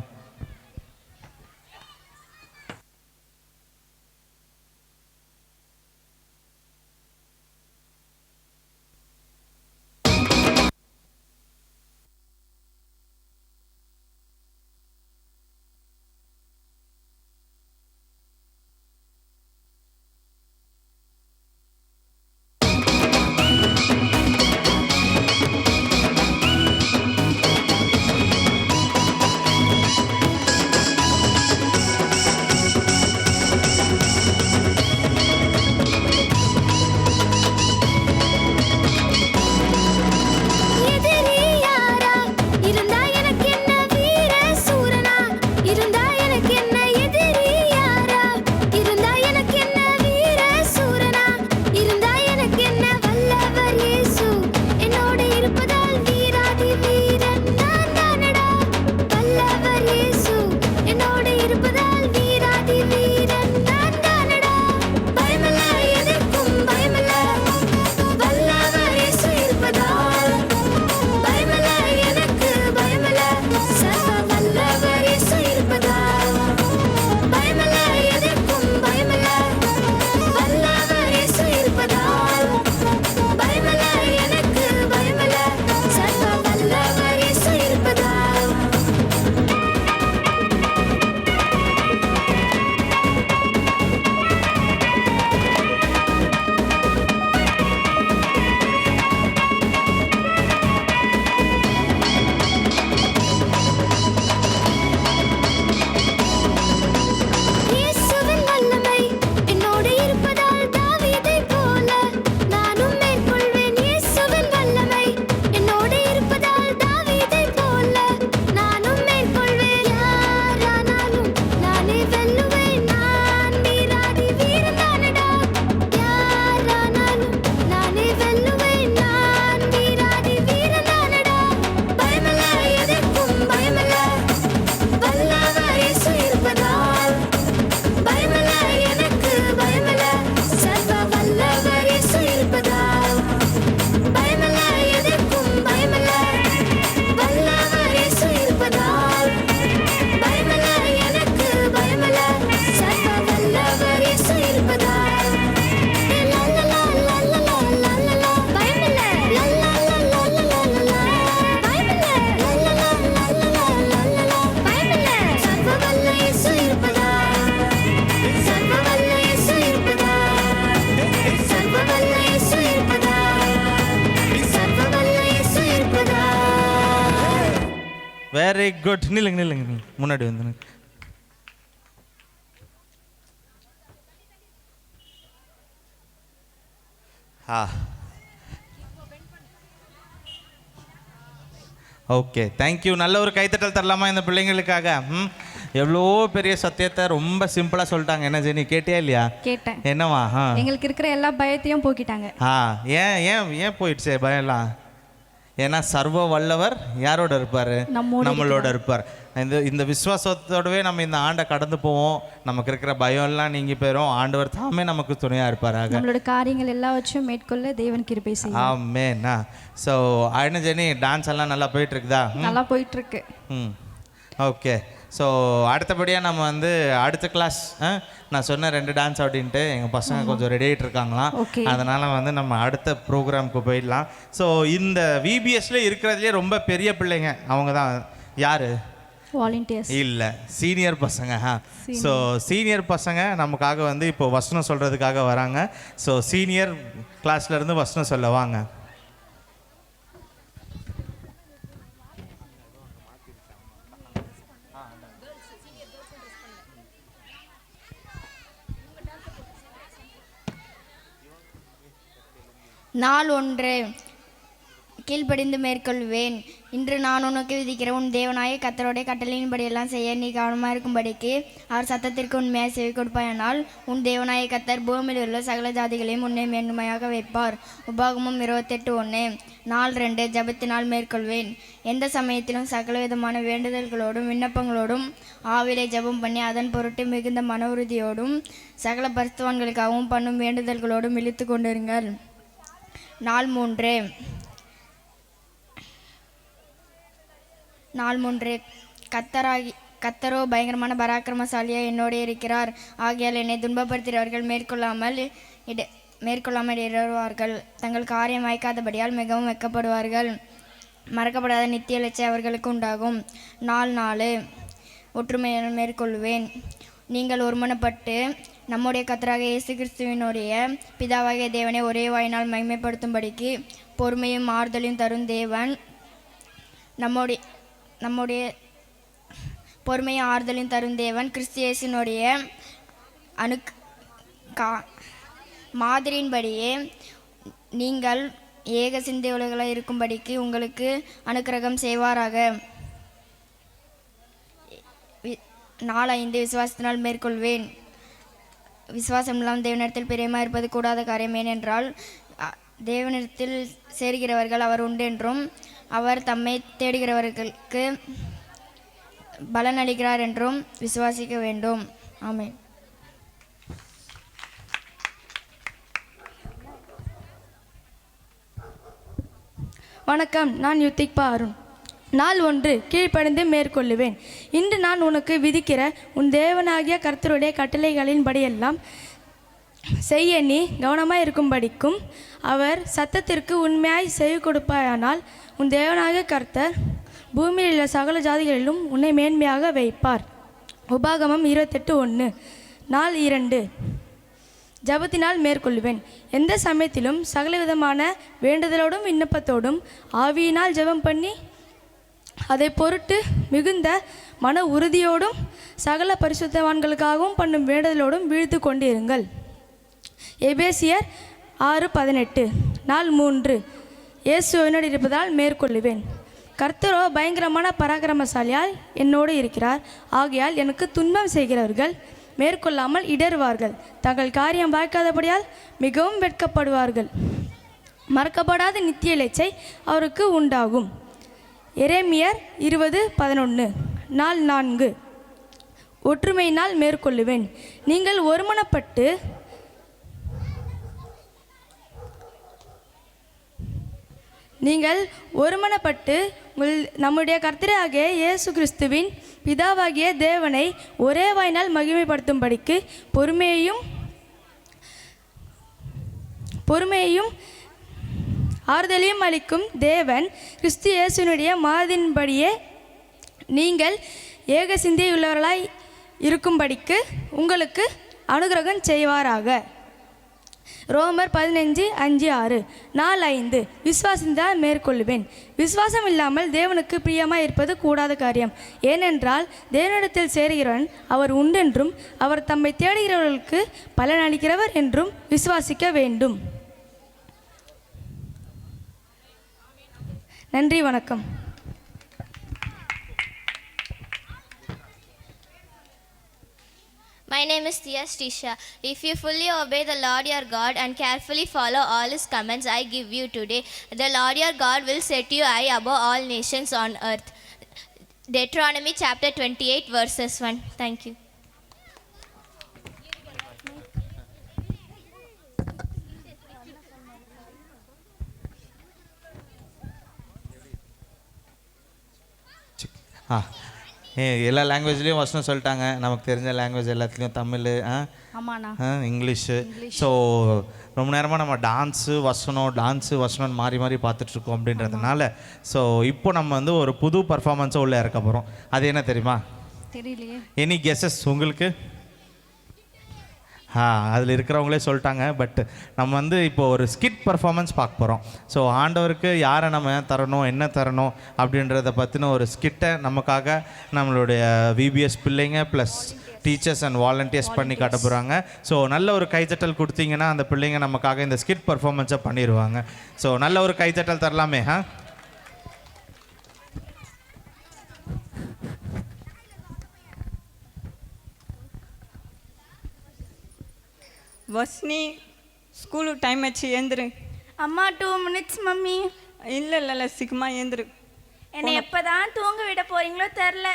Speaker 1: Very good. நில்லுங்க நில்லுங்க, நீ முன்னாடி வந்து. Okay, thank you. நல்ல ஒரு கைத்தட்டல் தரலாமா இந்த பிள்ளைங்களுக்காக? எவ்வளோ பெரிய சத்தியத்தை ரொம்ப சிம்பிளாக சொல்லிட்டாங்க. என்ன ஜெனி, கேட்டியா இல்லையா?
Speaker 2: கேட்டேன்.
Speaker 1: என்னவா?
Speaker 2: எங்களுக்கு இருக்கிற எல்லா பயத்தையும் போக்கிட்டாங்க.
Speaker 1: ஏன் ஏன் ஏன் போயிடுச்சு பயம்லாம்? ஏன்னா சர்வ வல்லவர் யாரோட இருப்பார்? நம்மளோட இருப்பார். இந்த விசுவாசத்தோடவே நம்ம இந்த ஆண்டை கடந்து போவோம். நமக்கு இருக்கிற பயம்லாம் நீங்கி போயிடும். ஆண்டவர் தாமே நமக்கு துணையாக இருப்பாராக.
Speaker 2: நம்மளோட காரியங்கள் எல்லாவற்றையும் மேற்கொள்ள தேவன் கிருபை செய்யும்.
Speaker 1: ஆமென். ஸோ அயன ஜெனி, டான்ஸ் எல்லாம் நல்லா போயிட்டு இருக்குதா?
Speaker 2: நல்லா போயிட்டு இருக்கு.
Speaker 1: ஓகே. ஸோ அடுத்தபடியாக நம்ம வந்து அடுத்த கிளாஸ், நான் சொன்ன 2 டான்ஸ் அப்படின்ட்டு எங்கள் பசங்க கொஞ்சம் ரெடி ஆகிட்டு இருக்காங்களாம். அதனால் வந்து நம்ம அடுத்த ப்ரோக்ராமுக்கு போயிடலாம். ஸோ இந்த விபிஎஸ்ல இருக்கிறதுலே ரொம்ப பெரிய பிள்ளைங்க அவங்க தான். யார்?
Speaker 2: வாலண்டியர்ஸ்
Speaker 1: இல்லை, சீனியர் பசங்க. ஸோ சீனியர் பசங்க நமக்காக வந்து இப்போ வசனம் சொல்கிறதுக்காக வராங்க. ஸோ சீனியர் கிளாஸ்லேருந்து வசனம் சொல்ல வாங்க.
Speaker 9: நாள் ஒன்று கீழ்ப்படிந்து மேற்கொள்வேன். இன்று நான் உனக்கு விதிக்கிற உன் தேவனாய கர்த்தருடைய கட்டளையின்படியெல்லாம் செய்ய நீ கவனமாக இருக்கும்படிக்கு அவர் சத்தத்திற்கு உண்மையாக செவி கொடுப்பாயானால் உன் தேவனாய கர்த்தர் பூமியில் உள்ள சகல ஜாதிகளையும் உன்னை மேன்மையாக வைப்பார். உபாகமம் 28:1. நாள் 2 ஜெபத்தினால் மேற்கொள்வேன். எந்த சமயத்திலும் சகல விதமான வேண்டுதல்களோடும் விண்ணப்பங்களோடும் ஆவிலே ஜெபம் பண்ணி அதன் பொருட்டு மிகுந்த மன உறுதியோடும் சகல பரிசுத்தவான்களுக்காகவும் பண்ணும் வேண்டுதல்களோடும் இழுத்து கொண்டிருங்கள். நாள் 3 கர்த்தரோ பயங்கரமான பராக்கிரமசாலியா என்னோடு இருக்கிறார். ஆகையால் என்னை துன்பப்படுத்துகிறவர்கள் மேற்கொள்ளாமல் இடறுவார்கள். தங்கள் காரியம் வாய்க்காதபடியால் மிகவும் வெட்கப்படுவார்கள். மறக்கப்படாத நித்திய லட்சியம் அவர்களுக்கு உண்டாகும். நாள் 4 ஒற்றுமையை மேற்கொள்வேன். நீங்கள் ஒருமனப்பட்டு நம்முடைய கர்த்தராக இயேசு கிறிஸ்துவினுடைய பிதாவாகிய தேவனை ஒரே வாயினால் மகிமைப்படுத்தும்படிக்கு பொறுமையும் ஆறுதலையும் தரும் தேவன் நம்முடைய பொறுமையும் ஆறுதலையும் தரும் தேவன் கிறிஸ்து இயேசுவினுடைய மாதிரியின்படியே நீங்கள் ஏக சிந்தையுள்ளவர்களாக இருக்கும்படிக்கு உங்களுக்கு அனுக்கிரகம் செய்வாராக. நாள் 5 விசுவாசத்தினால் மேற்கொள்வேன். விசுவாசம் இல்லாமல் தேவனிடத்தில் பிரியமாக இருப்பது கூடாத காரியம். ஏனென்றால் தேவனிடத்தில் சேர்கிறவர்கள் அவர் உண்டென்றும் அவர் தம்மை தேடுகிறவர்களுக்கு பலன் அளிக்கிறார் என்றும் விசுவாசிக்க வேண்டும். ஆமென்.
Speaker 10: வணக்கம், நான் யுத்திக்பா அருண். நாள் 1 கீழ்ப்படிந்து மேற்கொள்ளுவேன். இன்று நான் உனக்கு விதிக்கிற உன் தேவனாகிய கர்த்தருடைய கட்டளைகளின்படியெல்லாம் செய்ய நீ கவனமாக இருக்கும்படிக்கும் அவர் சத்தத்திற்கு உண்மையாய் செவி கொடுப்பாயானால் உன் தேவனாகிய கர்த்தர் பூமியில் உள்ள சகல ஜாதிகளிலும் உன்னை மேன்மையாக வைப்பார். உபாகமம் 28:1. நாள் 2 ஜபத்தினால் மேற்கொள்வேன். எந்த சமயத்திலும் சகலவிதமான வேண்டுதலோடும் விண்ணப்பத்தோடும் ஆவியினால் ஜெபம் பண்ணி அதை பொருட்டு மிகுந்த மன உறுதியோடும் சகல பரிசுத்தவான்களுக்காகவும் பண்ணும் வேண்டுதலோடும் வீழ்த்து கொண்டிருங்கள். எபேசியர் 6:18. நாள் 3 இயேசு என்னோடு இருப்பதால் மேற்கொள்ளுவேன். கர்த்தரோ பயங்கரமான பராக்கிரமசாலியால் என்னோடு இருக்கிறார். ஆகையால் எனக்கு துன்பம் செய்கிறவர்கள் மேற்கொள்ளாமல் இடறுவார்கள். தங்கள் காரியம் வாய்க்காதபடியால் மிகவும் வெட்கப்படுவார்கள். மறக்கப்படாத நித்திய இலைச்சை அவருக்கு உண்டாகும். எரேமியர் 20:11. நாள் 4 ஒற்றுமையினால் மேற்கொள்ளுவேன். நீங்கள் ஒருமனப்பட்டு நம்முடைய கர்த்தராகிய இயேசு கிறிஸ்துவின் பிதாவாகிய தேவனை ஒரே வாயினால் மகிமைப்படுத்தும்படிக்கு பொறுமையையும் ஆறுதலையும் அளிக்கும் தேவன் கிறிஸ்து இயேசுனுடைய மாதின்படியே நீங்கள் ஏக சிந்தையுள்ளவர்களாய் இருக்கும்படிக்கு உங்களுக்கு அனுகிரகம் செய்வாராக. ரோமர் 15:5-6. 4:5. விசுவாசிந்தால் மேற்கொள்ளுவேன். விசுவாசம் இல்லாமல் தேவனுக்கு பிரியமாய் இருப்பது கூடாத காரியம். ஏனென்றால் தேவனிடத்தில் சேருகிறவன் அவர் உண்டென்றும் அவர் தம்மை தேடுகிறவர்களுக்கு பலனளிக்கிறவர் என்றும் விசுவாசிக்க வேண்டும். நன்றி, வணக்கம்.
Speaker 9: My name is Tia Stisha. If you fully obey the Lord your God and carefully follow all his commands I give you today, the Lord your God will set you high above all nations on earth. Deuteronomy chapter 28 verses 1. Thank you.
Speaker 1: எல்லா லாங்குவேஜ்லேயும் வசனம் சொல்லிட்டாங்க. நமக்கு தெரிஞ்ச லாங்குவேஜ் எல்லாத்துலேயும் தமிழ், இங்கிலீஷு. ஸோ ரொம்ப நேரமாக நம்ம டான்ஸு வசனம் மாறி மாறி பார்த்துட்ருக்கோம் அப்படின்றதுனால ஸோ இப்போ நம்ம வந்து ஒரு புது பர்ஃபார்மன்ஸை உள்ளே இறக்க போகிறோம். அது என்ன தெரியுமா?
Speaker 2: தெரியலையே.
Speaker 1: எனி கெஸஸ் உங்களுக்கு? அதில் இருக்கிறவங்களே சொல்லிட்டாங்க. பட் நம்ம வந்து இப்போது ஒரு ஸ்கிட் பர்ஃபார்மன்ஸ் பார்க்க போகிறோம். ஸோ ஆண்டவருக்கு யாரை நம்ம தரணும், என்ன தரணும் அப்படின்றத பற்றின ஒரு ஸ்கிட்டை நமக்காக நம்மளுடைய விபிஎஸ் பிள்ளைங்க ப்ளஸ் டீச்சர்ஸ் அண்ட் வாலண்டியர்ஸ் பண்ணி காட்ட போகிறாங்க. ஸோ நல்ல ஒரு கைத்தட்டல் கொடுத்தீங்கன்னா அந்த பிள்ளைங்க நமக்காக இந்த ஸ்கிட் பர்ஃபார்மன்ஸை பண்ணிடுவாங்க. ஸோ நல்ல ஒரு கைத்தட்டல் தரலாமே?
Speaker 11: வஸ்னி, ஸ்கூலுக்கு டைம் ஆச்சு, ஏந்திரு.
Speaker 6: அம்மா 2 minutes மம்மி.
Speaker 11: இல்லை சீக்கிரமா ஏந்திரு.
Speaker 6: என்னை எப்போ தான் தூங்க விட போறீங்களோ தெரில.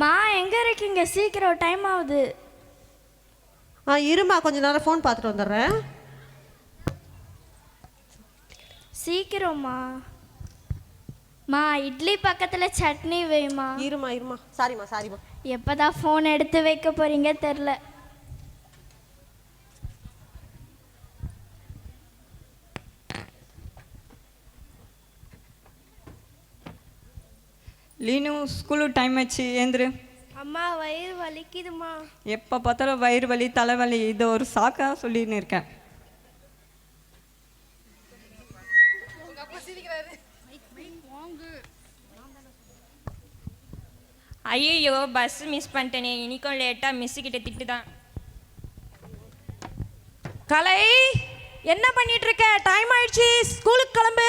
Speaker 6: மா எங்கே இருக்கீங்க? சீக்கிரம் டைம் ஆகுது.
Speaker 12: இருமா, கொஞ்ச நேரம் ஃபோன் பார்த்துட்டு வந்துடுறேன்.
Speaker 6: சீக்கிரம்மா. மா இட்லி பக்கத்தில் சட்னி வைமா.
Speaker 12: இருமா. சாரிம்மா.
Speaker 6: எப்போதான் ஃபோன் எடுத்து வைக்க போறீங்க தெரில.
Speaker 11: லீனு, ஸ்கூலுக்கு டைம் ஆச்சு, ஏந்திரு.
Speaker 6: அம்மா வயிறு வலிக்குதுமா.
Speaker 11: எப்போ பார்த்தாலும் வயிறு வலி, தலைவலி, இது ஒரு சாக்காக சொல்லின்னு இருக்கேன்.
Speaker 13: ஐயோ, பஸ் மிஸ் பண்ணிட்டேனே. இனிக்கும் லேட்டாக மிஸ்ஸுக்கிட்ட திட்டு தான்.
Speaker 4: கலை, என்ன பண்ணிட்டு இருக்க? டைம் ஆயிடுச்சு, ஸ்கூலுக்கு கிளம்பு.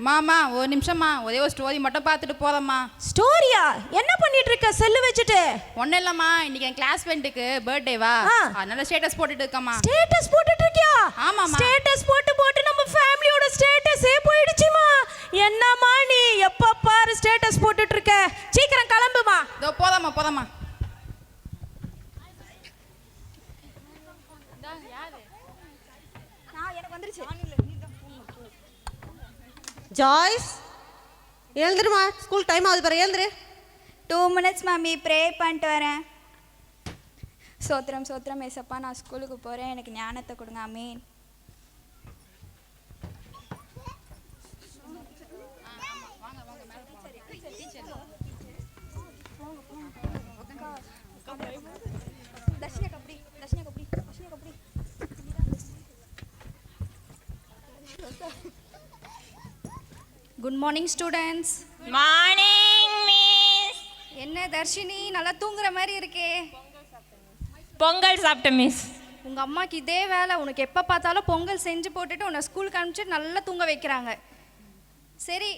Speaker 14: மாமா ஒரு நிமிஷம்மா, ஒரே ஒரு ஸ்டோரி மட்டும் பார்த்துட்டு போதம்மா.
Speaker 4: ஸ்டோரியா? என்ன பண்ணிட்டு இருக்க செல்லு வச்சுட்டு?
Speaker 14: ஒன்றும் இல்லைம்மா, இன்னைக்கு என் கிளாஸ் ஃப்ரெண்டுக்கு பர்த்டேவா, அதனால ஸ்டேட்டஸ் போட்டுட்டு இருக்கம்மா.
Speaker 4: ஸ்டேட்டஸ் போட்டுட்டு இருக்கியா?
Speaker 14: ஆமாம்மா.
Speaker 4: ஸ்டேட்டஸ் போட்டு நம்ம ஃபேமிலியோட ஸ்டேட்டஸே போயிடுச்சுமா. என்னம்மா நீ எப்போ பாரு ஸ்டேட்டஸ் போட்டுட்டு இருக்க? சீக்கிரம் கிளம்புமா.
Speaker 14: இதோ போதம்மா.
Speaker 4: எனக்கு வந்துருச்சு.
Speaker 12: ஜாய்ஸ், எழுந்துருமா, ஸ்கூல் டைம் ஆகுது பாரு, எழுந்துரு.
Speaker 6: 2 minutes மம்மி, ப்ரே பண்ணிட்டு வரேன். சோத்திரம் ஏசப்பா, நான் ஸ்கூலுக்கு போகிறேன், எனக்கு ஞானத்தை கொடுங்க. ஆமீன்.
Speaker 2: Good morning students.
Speaker 13: Morning miss.
Speaker 2: என்ன தர்ஷினி, நல்லா தூங்குற மாதிரி இருக்கே?
Speaker 13: பொங்கல் சாப்பிட்டேன் மிஸ்.
Speaker 2: உங்கள் அம்மாவுக்கு இதே வேலை, உனக்கு எப்போ பார்த்தாலும் பொங்கல் செஞ்சு போட்டுட்டு உன்னை ஸ்கூலுக்கு அனுப்பிச்சிட்டு நல்லா தூங்க வைக்கிறாங்க. சரி,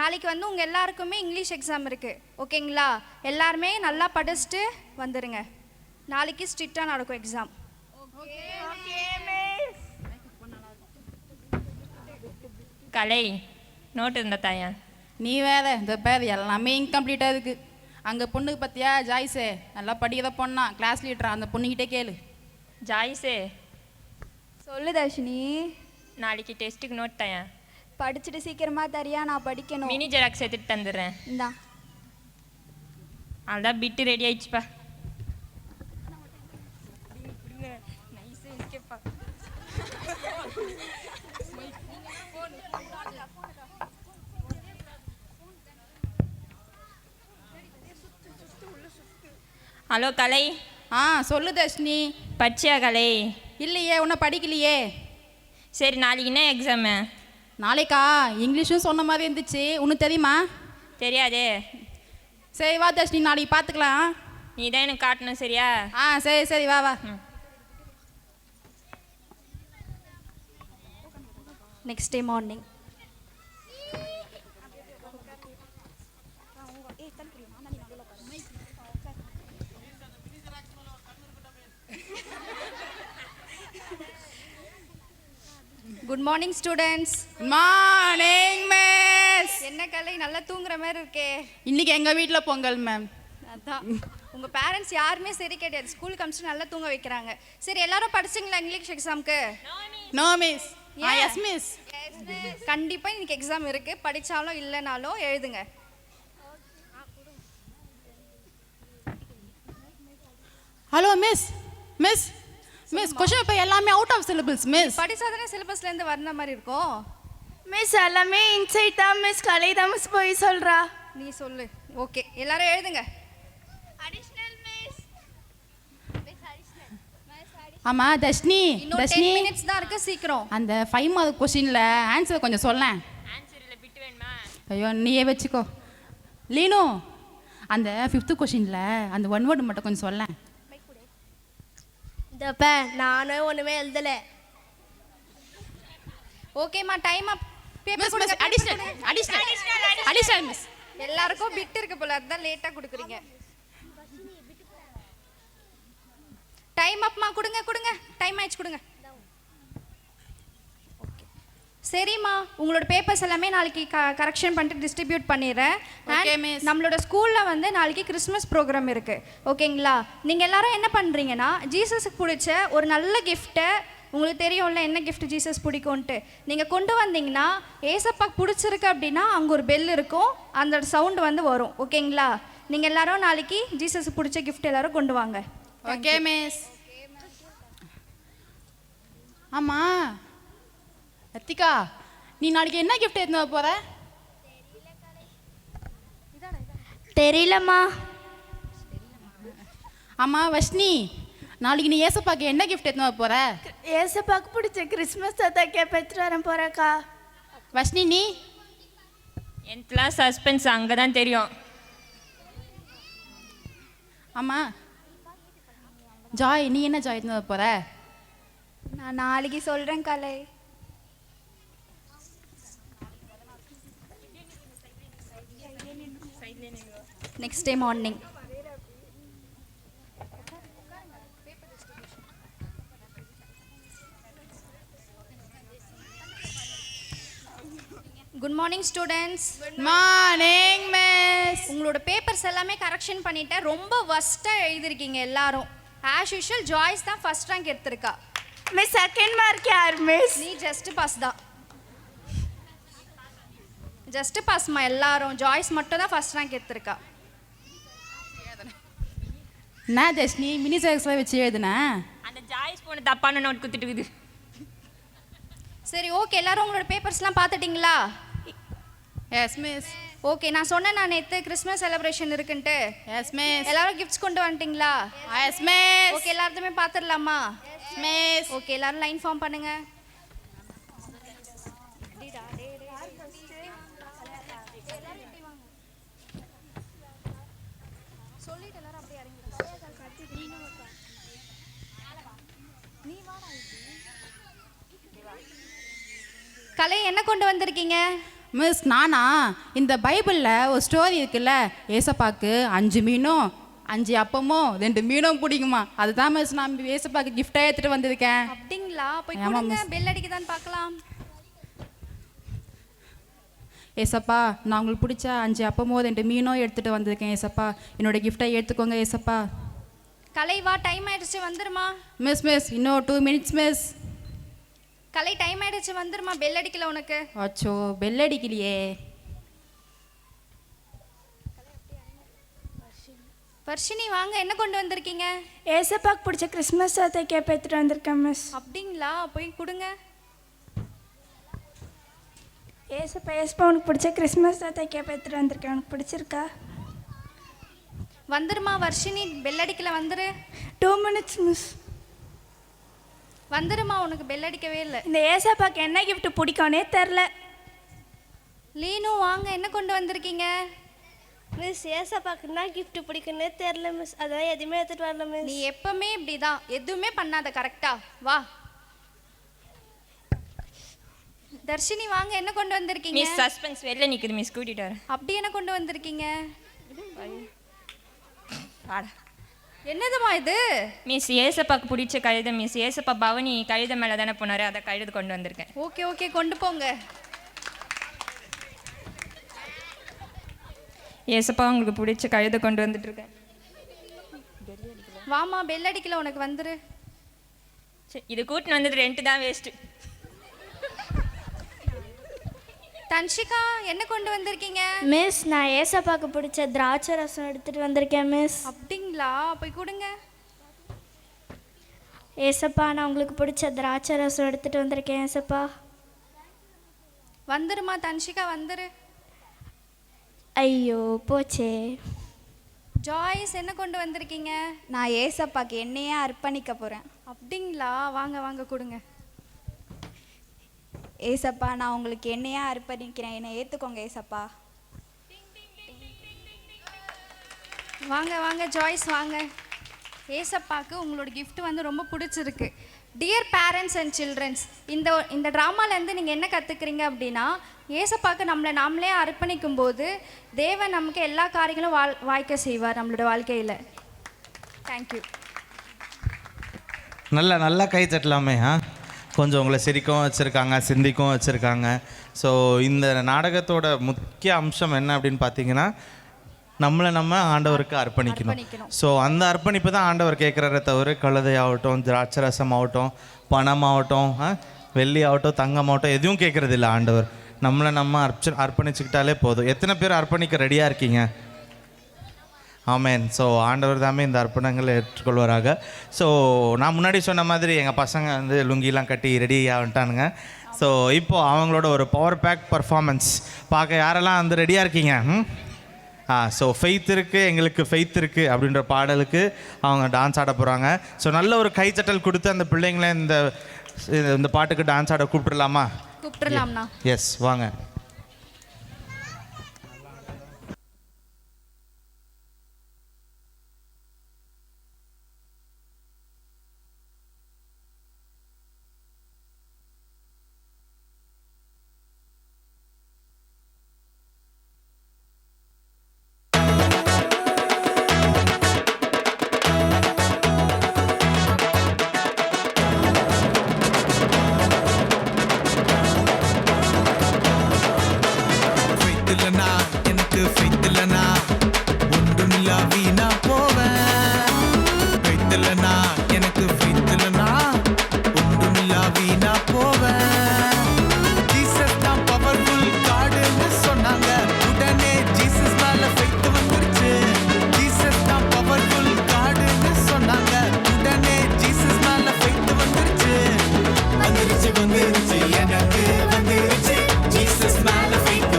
Speaker 2: நாளைக்கு வந்து உங்கள் எல்லாருக்குமே இங்கிலீஷ் எக்ஸாம் இருக்குது, ஓகேங்களா? எல்லாருமே நல்லா படிச்சுட்டு வந்துடுங்க. நாளைக்கு ஸ்ட்ரிக்டாக நடக்கும் எக்ஸாம்.
Speaker 13: கலை, நோட்டு இருந்த தாயா?
Speaker 14: நீ வேற இந்த பேர் எல்லாமே இன்கம்ப்ளீட்டாக இருக்குது. அங்கே பொண்ணுக்கு பார்த்தியா ஜாய்ஸே, நல்லா படிக்கிறத பொண்ணா, கிளாஸ் லீடரா, அந்த பொண்ணுக்கிட்டே கேளு.
Speaker 13: ஜாய்ஸே
Speaker 6: சொல்லு தர்ஷினி.
Speaker 13: நாளைக்கு டெஸ்ட்டுக்கு நோட் தாயா?
Speaker 6: படிச்சுட்டு சீக்கிரமாக தரியா? நான் படிக்கணும்.
Speaker 13: மினி ஜெராக்ஸ் எடுத்துட்டு தந்துடுறேன்.
Speaker 6: இந்தா.
Speaker 13: அதான் பிட்டு ரெடி ஆயிடுச்சுப்பா. ஹலோ கலை.
Speaker 14: சொல்லு தர்ஷினி.
Speaker 13: படிச்சியா கலை?
Speaker 14: இல்லையே, உன்னை படிக்கலையே.
Speaker 13: சரி, நாளைக்கு என்ன எக்ஸாமு?
Speaker 14: நாளைக்கா? இங்கிலீஷும் சொன்ன மாதிரி இருந்துச்சு. உனக்கு தெரியுமா?
Speaker 13: தெரியாதே.
Speaker 14: சரி வா தர்ஷினி, நாளைக்கு பார்த்துக்கலாம்.
Speaker 13: நீ தான் எனக்கு காட்டணும், சரியா?
Speaker 14: சரி சரி, வா வா.
Speaker 2: Next day morning. Good morning students.
Speaker 14: Good morning miss.
Speaker 2: என்ன கலை, நல்லா தூங்குற மாதிரி இருக்கே.
Speaker 14: இன்னைக்கு எங்கள் வீட்டில் பொங்கல் மேம்.
Speaker 2: அதான் உங்கள் பேரண்ட்ஸ் யாருமே சரி கிடையாது, ஸ்கூலுக்கு அமிச்சு நல்லா தூங்க வைக்கிறாங்க. சரி, எல்லாரும் படிச்சிங்களா இங்கிலீஷ் எக்ஸாமுக்கு?
Speaker 14: No miss. Yes miss.
Speaker 2: கண்டிப்பாக இன்னைக்கு எக்ஸாம் இருக்குது, படித்தாலும் இல்லைனாலும் எழுதுங்க.
Speaker 14: Hello miss. Miss miss, question இப்போ எல்லாமே அவுட் ஆஃப் சிலபஸ் மிஸ்.
Speaker 2: படித்தாதானே சிலபஸ்லேருந்து வர்ற மாதிரி இருக்கும்.
Speaker 10: மிஸ் எல்லாமே இன்சைட் தான் மிஸ், கலை தான் மிஸ் போய் சொல்கிறா.
Speaker 2: நீ சொல்லு. ஓகே, எல்லாரும் எழுதுங்க.
Speaker 14: ஆமா தர்ஷினி.
Speaker 2: தர்ஷினி, 10 minutes தான் இருக்கு, சீக்கிரம்.
Speaker 14: அந்த 5 மார்க் கொஸ்டின்ல ஆன்சர் கொஞ்சம் சொல்லேன்.
Speaker 13: ஆன்சர் இல்லை, பிட்டு வேணுமா?
Speaker 14: ஐயோ, நீயே வச்சுக்கோ. லீனு, அந்த 5th கொஸ்டின்ல அந்த 1 வேர்டு மட்டும் கொஞ்சம் சொல்லேன்.
Speaker 10: இதப்ப நானும் ஒன்றுமே எழுதலை.
Speaker 2: ஓகேம்மா, டைம் அப்.
Speaker 14: Miss miss, additional miss.
Speaker 2: எல்லாருக்கும் பிட் இருக்கு போல, அதுதான் லேட்டா கொடுக்குறீங்க. டைம் அப்மா, கொடுங்க கொடுங்க, டைம் ஆயிடுச்சு, கொடுங்க. ஓகே சரிம்மா, உங்களோட பேப்பர்ஸ் எல்லாமே நாளைக்கு கரெக்ஷன் பண்ணிட்டு டிஸ்ட்ரிபியூட் பண்ணிடுறேன். நம்மளோட ஸ்கூலில் வந்து நாளைக்கு கிறிஸ்மஸ் ப்ரோக்ராம் இருக்குது, ஓகேங்களா? நீங்கள் எல்லாரும் என்ன பண்ணுறீங்கன்னா, ஜீசஸுக்கு பிடிச்ச ஒரு நல்ல கிஃப்ட்டை, உங்களுக்கு தெரியும்ல என்ன கிஃப்ட் ஜீசஸ் பிடிக்கும்ன்ட்டு, நீங்கள் கொண்டு வந்தீங்கன்னா ஏசப்பாக்கு பிடிச்சிருக்கு அப்படின்னா அங்கே ஒரு பெல் இருக்கும், அந்த சவுண்டு வந்து வரும், ஓகேங்களா? நீங்கள் எல்லாரும் நாளைக்கு ஜீசஸுக்கு பிடிச்ச கிஃப்ட் எல்லாரும் கொண்டு வாங்க.
Speaker 14: Okay miss. ஆமா லத்திகா, நீ நாளைக்கு என்ன கிஃப்ட் எடுத்து போற?
Speaker 6: தெரியலம்மா.
Speaker 14: ஆமா வஷ்ணி, நாளைக்கு நீ ஏசப்பாக்கு என்ன கிஃப்ட் எடுத்து போற?
Speaker 10: ஏசப்பாக்கு பிடிச்ச கிறிஸ்மஸ் தாத்தாக்கே பெற்று வர போறக்கா.
Speaker 14: வஷ்ணி நீ?
Speaker 13: எனக்குலாம் சஸ்பென்ஸ் அங்கே தான் தெரியும்.
Speaker 14: ஆமா ஜாய், நீ என்ன ஜாய் எடுத்து போற?
Speaker 2: நான் நாளைக்கு சொல்கிறேன் Kalai. Next day morning. Good morning students.
Speaker 14: Good morning miss.
Speaker 2: உங்களோட பேப்பர்ஸ் எல்லாமே கரெக்ஷன் பண்ணிட்டேன். ரொம்ப வஸ்ட்டாக எழுதிருக்கீங்க எல்லாரும். ஆஸ் யூஷுவல் ஜாய்ஸ் தான் ஃபர்ஸ்ட் ரேங்க் எடுத்திருக்கா.
Speaker 10: மிஸ் செகண்ட் மார்க் யார் மிஸ்?
Speaker 2: நீ ஜஸ்ட் பாஸ் தான். ஜஸ்ட் பாஸ்மா எல்லாரும். ஜாய்ஸ் மட்டும் தான் ஃபர்ஸ்ட் ரேங்க் எடுத்திருக்கா.
Speaker 14: நான் தர்ஷினி மினி ஜெராக்ஸ்லாம் வச்சு எழுதுனேன்.
Speaker 13: அந்த ஜாய்ஸ் போன தப்பான நோட் குத்திட்டு இருக்குது.
Speaker 2: சரி ஓகே, எல்லாரும் உங்களோட பேப்பர்ஸ்லாம் பார்த்துட்டிங்களா?
Speaker 14: Yes miss.
Speaker 2: ஓகே, நான் சொன்னேன் நான் நேற்று கிறிஸ்மஸ் செலிப்ரேஷன் இருக்குன்ட்டு.
Speaker 14: Yes miss.
Speaker 2: எல்லாரும் கிஃப்ட்ஸ் கொண்டு வந்துட்டீங்களா?
Speaker 14: Yes miss.
Speaker 2: ஓகே, எல்லாருமே பார்த்துடலாமா?
Speaker 14: மிஸ்.
Speaker 2: ஓகே, எல்லாரும் லைன் ஃபார்ம் பண்ணுங்க. கலை, என்ன கொண்டு வந்திருக்கீங்க?
Speaker 14: மிஸ் நானா, இந்த பைபிளில் ஒரு ஸ்டோரி இருக்குல்ல, ஏசப்பாக்கு 5 மீனும் 5 அப்பமும் 2 மீனும் பிடிக்குமா, அதுதான் மிஸ் நான் ஏசப்பாக்கு கிஃப்டாக எடுத்துகிட்டு வந்திருக்கேன்.
Speaker 2: அப்படிங்களா? போய் கொடுங்க, பெல் அடிக்குதான்னு பார்க்கலாம்.
Speaker 14: ஏசப்பா, நான் உங்களுக்கு பிடிச்ச 5 அப்பமோ 2 மீனும் எடுத்துகிட்டு வந்திருக்கேன் ஏசப்பா, என்னோட கிஃப்டை எடுத்துக்கோங்க ஏசப்பா.
Speaker 2: கலை வா, டைம் ஆயிடுச்சு, வந்துருமா?
Speaker 14: மிஸ் மிஸ் இன்னும் 2 மினிட்ஸ் மிஸ்.
Speaker 2: கலை, டைம் ஆயிடுச்சு, வந்துருமா? பெல் அடிக்கல உனக்கு?
Speaker 14: அச்சோ, பெல் அடிக்கலையே.
Speaker 2: வர்ஷினி வாங்க, என்ன கொண்டு வந்திருக்கீங்க?
Speaker 10: ஏசப்பாக்கு பிடிச்ச கிறிஸ்மஸ் தாத்தாக்கே பெற்று வந்திருக்கேன் மிஸ்.
Speaker 2: அப்படிங்களா? போய் கொடுங்க.
Speaker 10: ஏசப்பா உனக்கு பிடிச்ச கிறிஸ்மஸ் தாத்தாக்கே பெற்று வந்திருக்கேன், உனக்கு பிடிச்சிருக்கா?
Speaker 2: வந்துருமா வர்ஷினி, பெல் அடிக்கல, வந்துரு.
Speaker 6: 2 minutes மிஸ்.
Speaker 2: வந்துருமா, உனக்கு பெல் அடிக்கவே இல்லை.
Speaker 6: இந்த ஏசப்பாக்கு என்ன gift பிடிக்கும்னே தெரில.
Speaker 2: லீனு வாங்க, என்ன கொண்டு வந்திருக்கீங்க?
Speaker 7: மிஸ் ஏசப்பாக்கு என்ன கிஃப்ட் பிடிக்குன்னே தெரில மிஸ், அதான் எதுவுமே எடுத்துட்டு வரல மிஸ்.
Speaker 2: நீ எப்பவுமே இப்படிதான், எதுவுமே பண்ணாத, கரெக்டா? வா. தர்ஷினி வாங்க, என்ன கொண்டு வந்திருக்கீங்க?
Speaker 13: மிஸ் சஸ்பென்ஸ் வெளில நிக்குது மிஸ், கூட்டிட்டு வரேன்.
Speaker 2: அப்படி என்ன கொண்டு வந்திருக்கீங்க?
Speaker 13: வாடா.
Speaker 2: என்னதுமா இது?
Speaker 13: மிஸ் ஏசப்பாக்கு பிடிச்ச கழுதை மிஸ். ஏசப்பா பவனி கழுதை மேலே தானே போனாரு, அதை கழுது கொண்டு வந்திருக்கேன்.
Speaker 2: ஓகே ஓகே, கொண்டு போங்க.
Speaker 13: ஏசப்பா உங்களுக்கு பிடிச்ச கழுதை கொண்டு வந்துட்டு இருக்கேன்.
Speaker 2: வாமா, பெல் அடிக்கல, உனக்கு வந்துரு.
Speaker 13: சரி, இது கூட்டின்னு வந்தது ரெண்ட் தான் வேஸ்ட்டு.
Speaker 2: தன்ஷிகா என்ன கொண்டு வந்திருக்கீங்க?
Speaker 6: மிஸ் நான் ஏசப்பாக்கு பிடிச்ச திராட்சை ரசம் எடுத்துட்டு வந்திருக்கேன் மிஸ்.
Speaker 2: அப்படிங்களா? போய் கொடுங்க.
Speaker 6: ஏசப்பா நான் உங்களுக்கு பிடிச்ச திராட்சை ரசம் எடுத்துட்டு வந்திருக்கேன் ஏசப்பா.
Speaker 2: வந்துருமா தன்ஷிகா, வந்துரு.
Speaker 6: ஐயோ போச்சே.
Speaker 2: ஜாய்ஸ் என்ன கொண்டு வந்திருக்கீங்க?
Speaker 15: நான் ஏசப்பாக்கு என்னையே அர்ப்பணிக்க போகிறேன்.
Speaker 2: அப்படிங்களா? வாங்க வாங்க, கொடுங்க.
Speaker 15: ஏசப்பா நான் உங்களுக்கு என்னையே அர்ப்பணிக்கிறேன், என்னை ஏற்றுக்கோங்க ஏசப்பா.
Speaker 2: வாங்க வாங்க ஜாய்ஸ், வாங்க. ஏசப்பாக்கு உங்களோட gift வந்து ரொம்ப பிடிச்சிருக்கு. டியர் பேரண்ட்ஸ் அண்ட் சில்ட்ரன்ஸ், இந்த ட்ராமாலேருந்து நீங்கள் என்ன கற்றுக்குறீங்க அப்படின்னா, ஏசப்பாக்கு நம்மளை நாமளே அர்ப்பணிக்கும் போது தேவன் நமக்கு எல்லா காரியங்களும் வாய்க்க செய்வார் நம்மளோட வாழ்க்கையில். தேங்க்யூ.
Speaker 1: நல்லா கை தட்டலாமே. கொஞ்சம் உங்களை சிரிக்கவும் வச்சுருக்காங்க, சிந்திக்கவும் வச்சுருக்காங்க. ஸோ இந்த நாடகத்தோட முக்கிய அம்சம் என்ன அப்படின்னு பார்த்தீங்கன்னா, நம்மளை நம்ம ஆண்டவருக்கு அர்ப்பணிக்கணும். ஸோ அந்த அர்ப்பணிப்பு தான் ஆண்டவர் கேட்குறாரே தவிர, கழுதையாகட்டும், திராட்சரசம் ஆகட்டும், பணமாகட்டும், வெள்ளி ஆகட்டும், தங்கமாகட்டும், எதுவும் கேட்குறது இல்லை ஆண்டவர். நம்மளை நம்ம அர்ப்பணிச்சுக்கிட்டாலே போதும். எத்தனை பேர் அர்ப்பணிக்க ரெடியாக இருக்கீங்க? ஆமேன். ஸோ ஆண்டவர் தாமே இந்த அர்ப்பணங்களை ஏற்றுக்கொள்வாராக. ஸோ நான் முன்னாடி சொன்ன மாதிரி எங்கள் பசங்க வந்து லுங்கிலாம் கட்டி ரெடி ஆகிட்டானுங்க. ஸோ இப்போது அவங்களோட ஒரு பவர் பேக் பர்ஃபார்மன்ஸ் பார்க்க யாரெல்லாம் வந்து ரெடியாக இருக்கீங்க? ஸோ ஃபெய்த் இருக்குது, எங்களுக்கு ஃபெய்த் இருக்குது அப்படின்ற பாடலுக்கு அவங்க டான்ஸ் ஆட போகிறாங்க. ஸோ நல்ல ஒரு கைத்தட்டல் கொடுத்து அந்த பிள்ளைங்கள இந்த பாட்டுக்கு டான்ஸ் ஆட கூப்பிட்டுடலாமா?
Speaker 2: கூப்பிட்டுடலாம்ண்ணா.
Speaker 1: எஸ், வாங்க.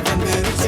Speaker 16: வந்துருச்சு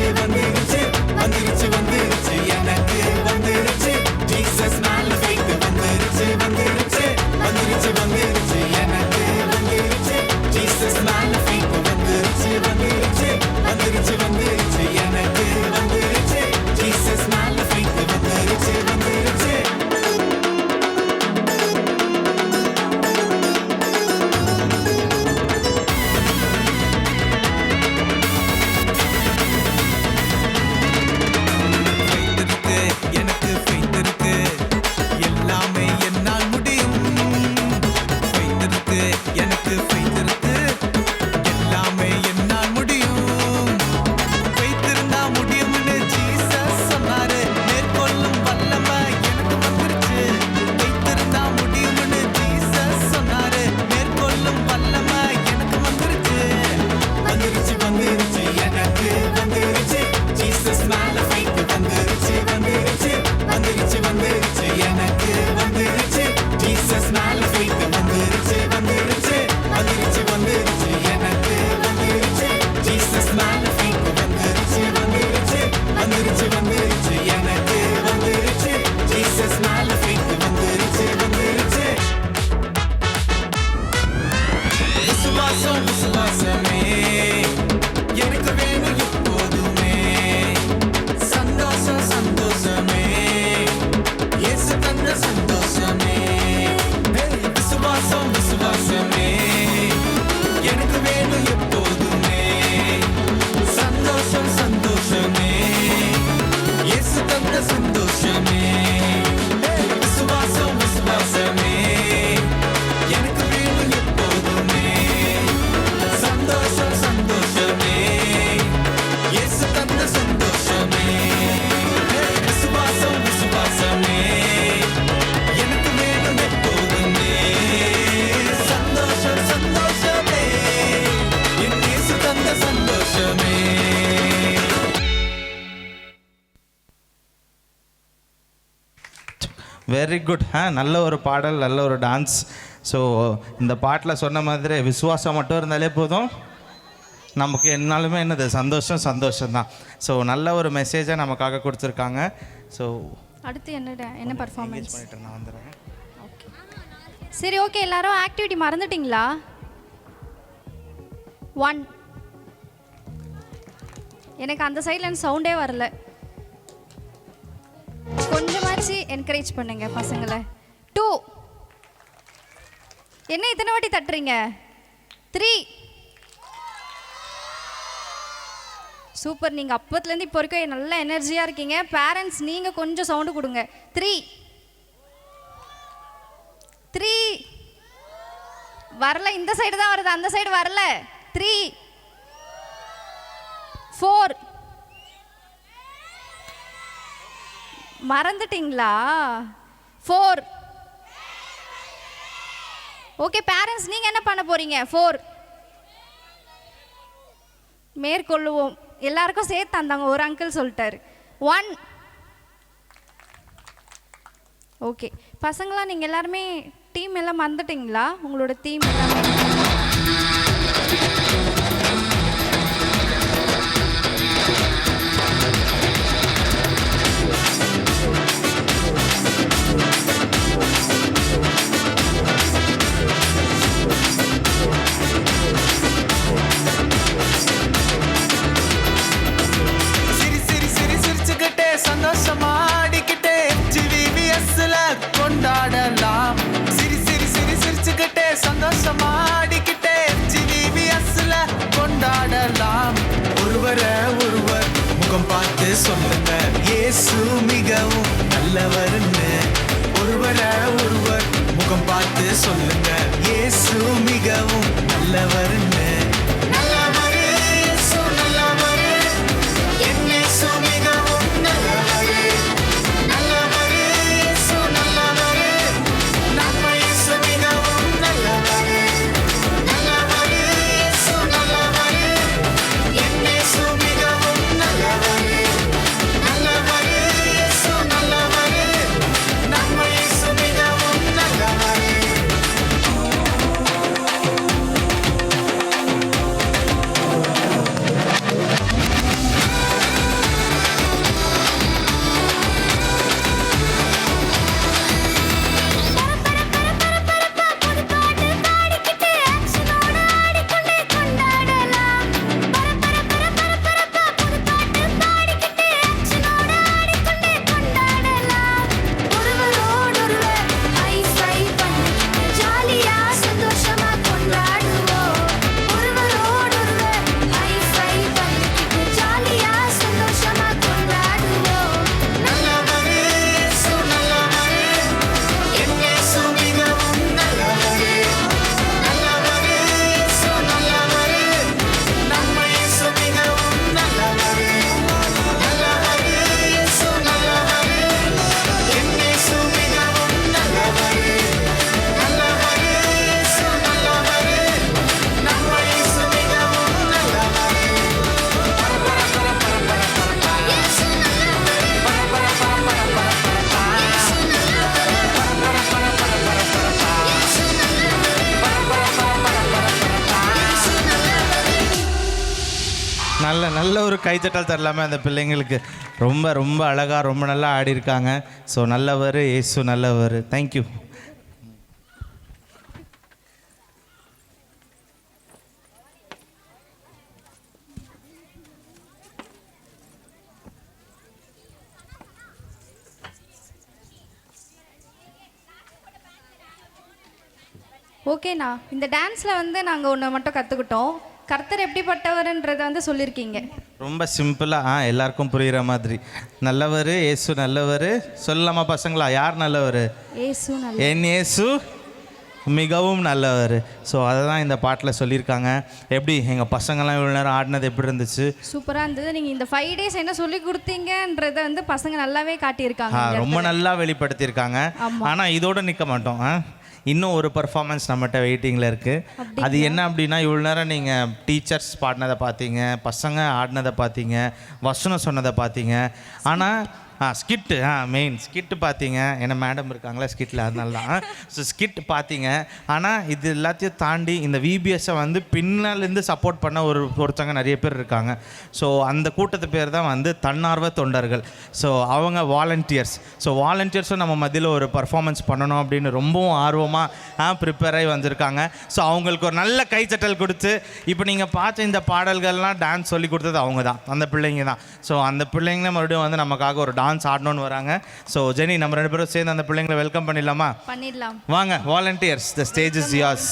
Speaker 1: வெரி குட். நல்ல ஒரு பாடல், நல்ல ஒரு டான்ஸ். ஸோ இந்த பாட்டில் சொன்ன மாதிரி விசுவாசம் மட்டும் இருந்தாலே போதும், நமக்கு என்னாலுமே என்னது சந்தோஷம்தான். ஸோ நல்ல ஒரு மெசேஜை நமக்காக கொடுத்துருக்காங்க. ஸோ
Speaker 2: அடுத்து என்ன பர்ஃபார்மன்ஸ்
Speaker 1: பண்ணிட்டு நான் வந்துடுறேன்.
Speaker 2: ஓகே, சரி, ஓகே. எல்லாரும் ஆக்டிவிட்டி மறந்துட்டீங்களா? 1, எனக்கு அந்த சைடில் சவுண்டே வரல. கொஞ்சமாச்சு என்கரேஜ் பண்ணுங்க பசங்களை. 2, என்ன இத்தனை வாட்டி தட்டுறீங்க? 3, சூப்பர். நீங்கள் அப்பத்துலேருந்து இப்போ வரைக்கும் நல்ல எனர்ஜியாக இருக்கீங்க. பேரண்ட்ஸ் நீங்கள் கொஞ்சம் சவுண்டு கொடுங்க. 3 வரல, இந்த சைடு தான் வருது, அந்த சைடு வரல. 3, 4, மறந்துட்டீங்களா? 4, ஓகே. பேரண்ட்ஸ் நீங்கள் என்ன பண்ண போறீங்க? 4 மேற்கொள்ளுவோம். எல்லாருக்கும் சேர்த்து தந்தாங்க, ஒரு அங்கிள் சொல்லிட்டாரு. 1, ஓகே. பசங்களா நீங்கள் எல்லாருமே டீம் எல்லாம் மறந்துட்டீங்களா? உங்களோட டீம் எல்லாமே
Speaker 16: சந்தோஷமா ஆடிக்கிட்டே GVVSல கொண்டாடலாம். சிரிச்சுக்கிட்டே சந்தோஷமா ஆடிக்கிட்டே GVVSல கொண்டாடலாம். ஒருவர் முகம் பார்த்து சொல்லுங்க, இயேசு மிகவும் நல்லவர்னு. ஒருவர் முகம் பார்த்து சொல்லுங்க, இயேசு மிகவும் நல்லவர்னு.
Speaker 1: நல்ல ஒரு கைத்தட்டல் தரலாமே அந்த பிள்ளைங்களுக்கு. ரொம்ப ரொம்ப அழகாக ரொம்ப நல்லா ஆடி இருக்காங்க. ஸோ நல்லவர், இயேசு நல்லவர். தேங்க்யூ.
Speaker 2: ஓகேண்ணா, இந்த டான்ஸில் வந்து நாங்கள் ஒன்று மட்டும் கற்றுக்கிட்டோம். கர்த்தர் எப்படிப்பட்டவர்ன்றதை சொல்லியிருக்கீங்க.
Speaker 1: ரொம்ப சிம்பிளாக எல்லாருக்கும் புரிகிற மாதிரி. நல்லவர், இயேசு நல்லவர். சொல்லலாமா பசங்களா? யார் நல்லவர்?
Speaker 2: இயேசு நல்லவர்.
Speaker 1: என் இயேசு மிகவும் நல்லவர். ஸோ அதை தான் இந்த பாட்டில் சொல்லியிருக்காங்க. எப்படி எங்கள் பசங்கள்லாம் இவ்வளோ நேரம் ஆடினது எப்படி இருந்துச்சு?
Speaker 2: சூப்பராக இருந்தது. நீங்கள் இந்த 5 days என்ன சொல்லி கொடுத்தீங்கன்றதை பசங்க நல்லாவே காட்டியிருக்காங்க.
Speaker 1: ரொம்ப நல்லா வெளிப்படுத்தியிருக்காங்க. ஆனால் இதோட நிற்க மாட்டோம். இன்னும் ஒரு பர்ஃபார்மன்ஸ் நம்மகிட்ட வெயிட்டிங்கில் இருக்குது. அது என்ன அப்படின்னா, இவ்வளோ நேரம் நீங்கள் டீச்சர்ஸ் பாடினதை பார்த்தீங்க, பசங்க ஆடினதை பார்த்தீங்க, வசனம் சொன்னதை பார்த்தீங்க. ஆனால் ஸ்கிட்டு மெயின் ஸ்கிட்டு பார்த்தீங்க, ஏன்னா மேடம் இருக்காங்களா ஸ்கிட்டில், அதனால தான். ஸோ ஸ்கிட் பார்த்தீங்க. ஆனால் இது எல்லாத்தையும் தாண்டி இந்த விபிஎஸ்ஸை வந்து பின்னாலேருந்து சப்போர்ட் பண்ண ஒருத்தவங்க நிறைய பேர் இருக்காங்க. ஸோ அந்த கூட்டத்து பேர் தான் வந்து தன்னார்வ தொண்டர்கள். ஸோ அவங்க வாலண்டியர்ஸ். ஸோ வாலண்டியர்ஸும் நம்ம மத்தியில் ஒரு பர்ஃபார்மன்ஸ் பண்ணணும் அப்படின்னு ரொம்பவும் ஆர்வமாக ப்ரிப்பேர் ஆகி வந்திருக்காங்க. ஸோ அவங்களுக்கு ஒரு நல்ல கைச்சட்டல் கொடுத்து, இப்போ நீங்கள் பார்த்த இந்த பாடல்கள்லாம் டான்ஸ் சொல்லி கொடுத்தது அவங்க தான், அந்த பிள்ளைங்க தான். ஸோ அந்த பிள்ளைங்கள மறுபடியும் வந்து நமக்காக ஒரு டான்ஸ் ஆடணும்னு வராங்க. ஸோ ஜெனி, நம்ம 2 பேரும் சேர்ந்து அந்த பிள்ளைங்களை வெல்கம் பண்ணிடலாமா?
Speaker 2: பண்ணிடலாம்.
Speaker 1: வாங்க volunteers, the stage is yours.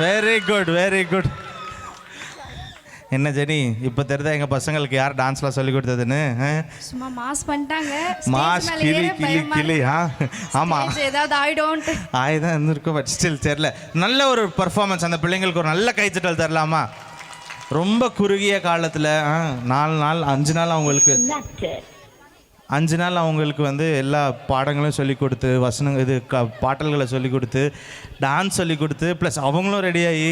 Speaker 1: Very good, very good. என்ன ஜெனி இப்போ தெரியுதா எங்கள் பசங்களுக்கு யார் டான்ஸ்லாம் சொல்லி கொடுத்ததுன்னு?
Speaker 2: சும்மா மாஸ் பண்ணிட்டாங்க.
Speaker 1: மாஸ் கிளி கிளி கிளி. ஆமாம்,
Speaker 2: ஏதாவது ஆயிடும்ட்டு
Speaker 1: ஆயுதான் இருந்திருக்கும். பட் ஸ்டில் தெரில. நல்ல ஒரு பர்ஃபார்மன்ஸ். அந்த பிள்ளைங்களுக்கு ஒரு நல்ல கைத்தட்டல் தரலாமா? ரொம்ப குறுகிய காலத்தில் 4 நாள் 5 நாள் அவங்களுக்கு 5 நாள் அவங்களுக்கு வந்து எல்லா பாடங்களும் சொல்லி கொடுத்து, பாடல்களை சொல்லி கொடுத்து, டான்ஸ் சொல்லி கொடுத்து, ப்ளஸ் அவங்களும் ரெடியாகி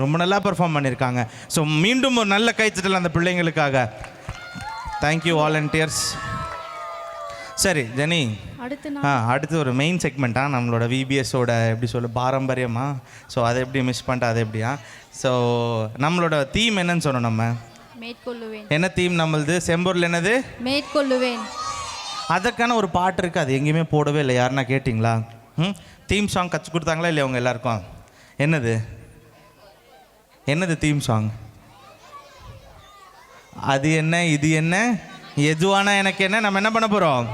Speaker 1: ரொம்ப நல்லா பெர்ஃபார்ம் பண்ணியிருக்காங்க. ஸோ மீண்டும் ஒரு நல்ல கைத்தட்டல் அந்த பிள்ளைங்களுக்காக. Thank you volunteers. சரி ஜெனி, அடுத்து ஒரு மெயின் செக்மெண்ட்டாக நம்மளோட விபிஎஸோட எப்படி சொல்ல பாரம்பரியமா. ஸோ அதை எப்படி மிஸ் பண்ணிட்டு அதை எப்படியா. ஸோ நம்மளோட தீம் என்னன்னு சொன்னோம் நம்ம?
Speaker 4: மேற்கொள்ளுவேன்.
Speaker 1: என்ன தீம் நம்மளது? செம்பூரில் என்னது?
Speaker 4: மேற்கொள்ளுவேன்.
Speaker 1: அதற்கான ஒரு பாட்டு இருக்குது, அது எங்கேயுமே போடவே இல்லை. யாருன்னா கேட்டிங்களா? தீம் சாங் கற்றுக் கொடுத்தாங்களா இல்லையா அவங்க எல்லாருக்கும்? என்னது தீம் சாங்? அது என்ன இது என்ன எதுவானா எனக்கு என்ன? நம்ம என்ன பண்ண போகிறோம்?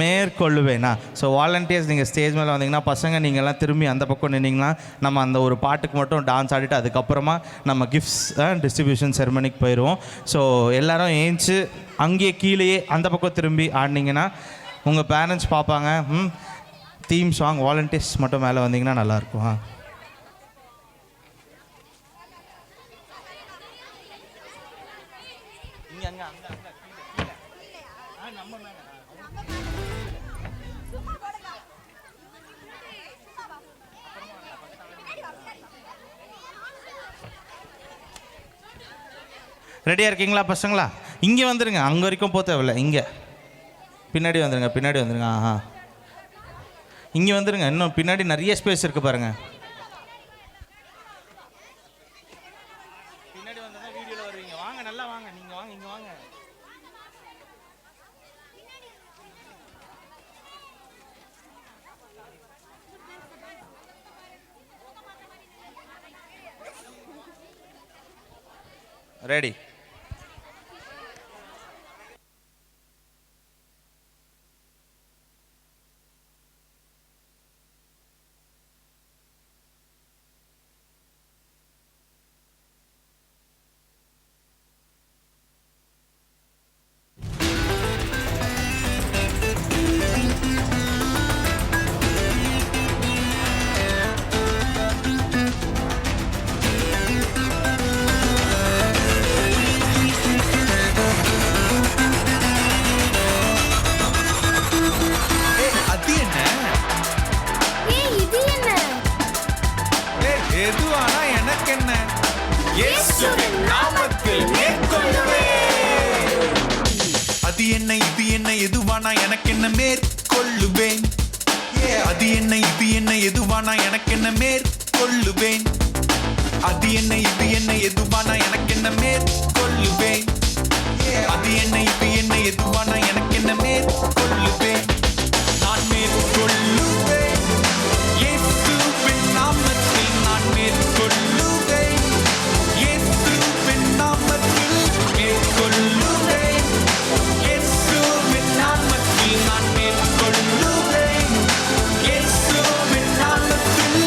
Speaker 1: மேற்கொள்ளுவேனா. ஸோ வாலண்டியர்ஸ் நீங்கள் ஸ்டேஜ் மேலே வந்தீங்கன்னா, பசங்க நீங்கள்லாம் திரும்பி அந்த பக்கம் நின்னீங்கன்னா நம்ம அந்த ஒரு பாட்டுக்கு மட்டும் டான்ஸ் ஆடிட்டு அதுக்கப்புறமா நம்ம கிஃப்ட்ஸ் டிஸ்ட்ரிபியூஷன் செரமனிக்கு போயிடுவோம். ஸோ எல்லோரும் ஏஞ்சி அங்கேயே கீழேயே அந்த பக்கம் திரும்பி ஆடினீங்கன்னா உங்கள் பேரண்ட்ஸ் பார்ப்பாங்க. தீம் சாங் வாலண்டியர்ஸ் மட்டும் மேலே வந்தீங்கன்னா நல்லாயிருக்கும். ரெடியாக இருக்கீங்களா பசங்களா? இங்கே வந்துடுங்க, அங்கே வரைக்கும் போக தேவையில்ல. இங்கே பின்னாடி வந்துடுங்க. இங்கே வந்துடுங்க. இன்னும் பின்னாடி நிறைய ஸ்பேஸ் இருக்குது பாருங்கள். பின்னாடி வந்தா வீடியோவில் வருவீங்க. வாங்க, நல்லா வாங்க. நீங்கள் வாங்க, இங்கே வாங்க. ரெடி?
Speaker 16: அது என்ன இது என்ன எதுவானா எனக்கு என்ன மேற்கொள்ளுவேன். அது என்ன இது என்ன எதுவானா எனக்கு என்ன மேற்கொள்ளுவேன். அது என்ன இது என்ன எதுவானா எனக்கு என்ன மேற்கொள்ளுவேன். அது என்ன இது என்ன எதுவானா எனக்கு என்ன மேற்கொள்ளுவேன். நான் மேற்கொள்ளுவேன். இயேசுவின் நாமத்தில் நான் மேற்கொள்ளுவேன். இயேசுவின் நாமத்தில் மேற்கொள்ளுவேன். இயேசுவின் நாமத்தில் நான் மேற்கொள்ளுவேன். இயேசுவின் நாமத்தில்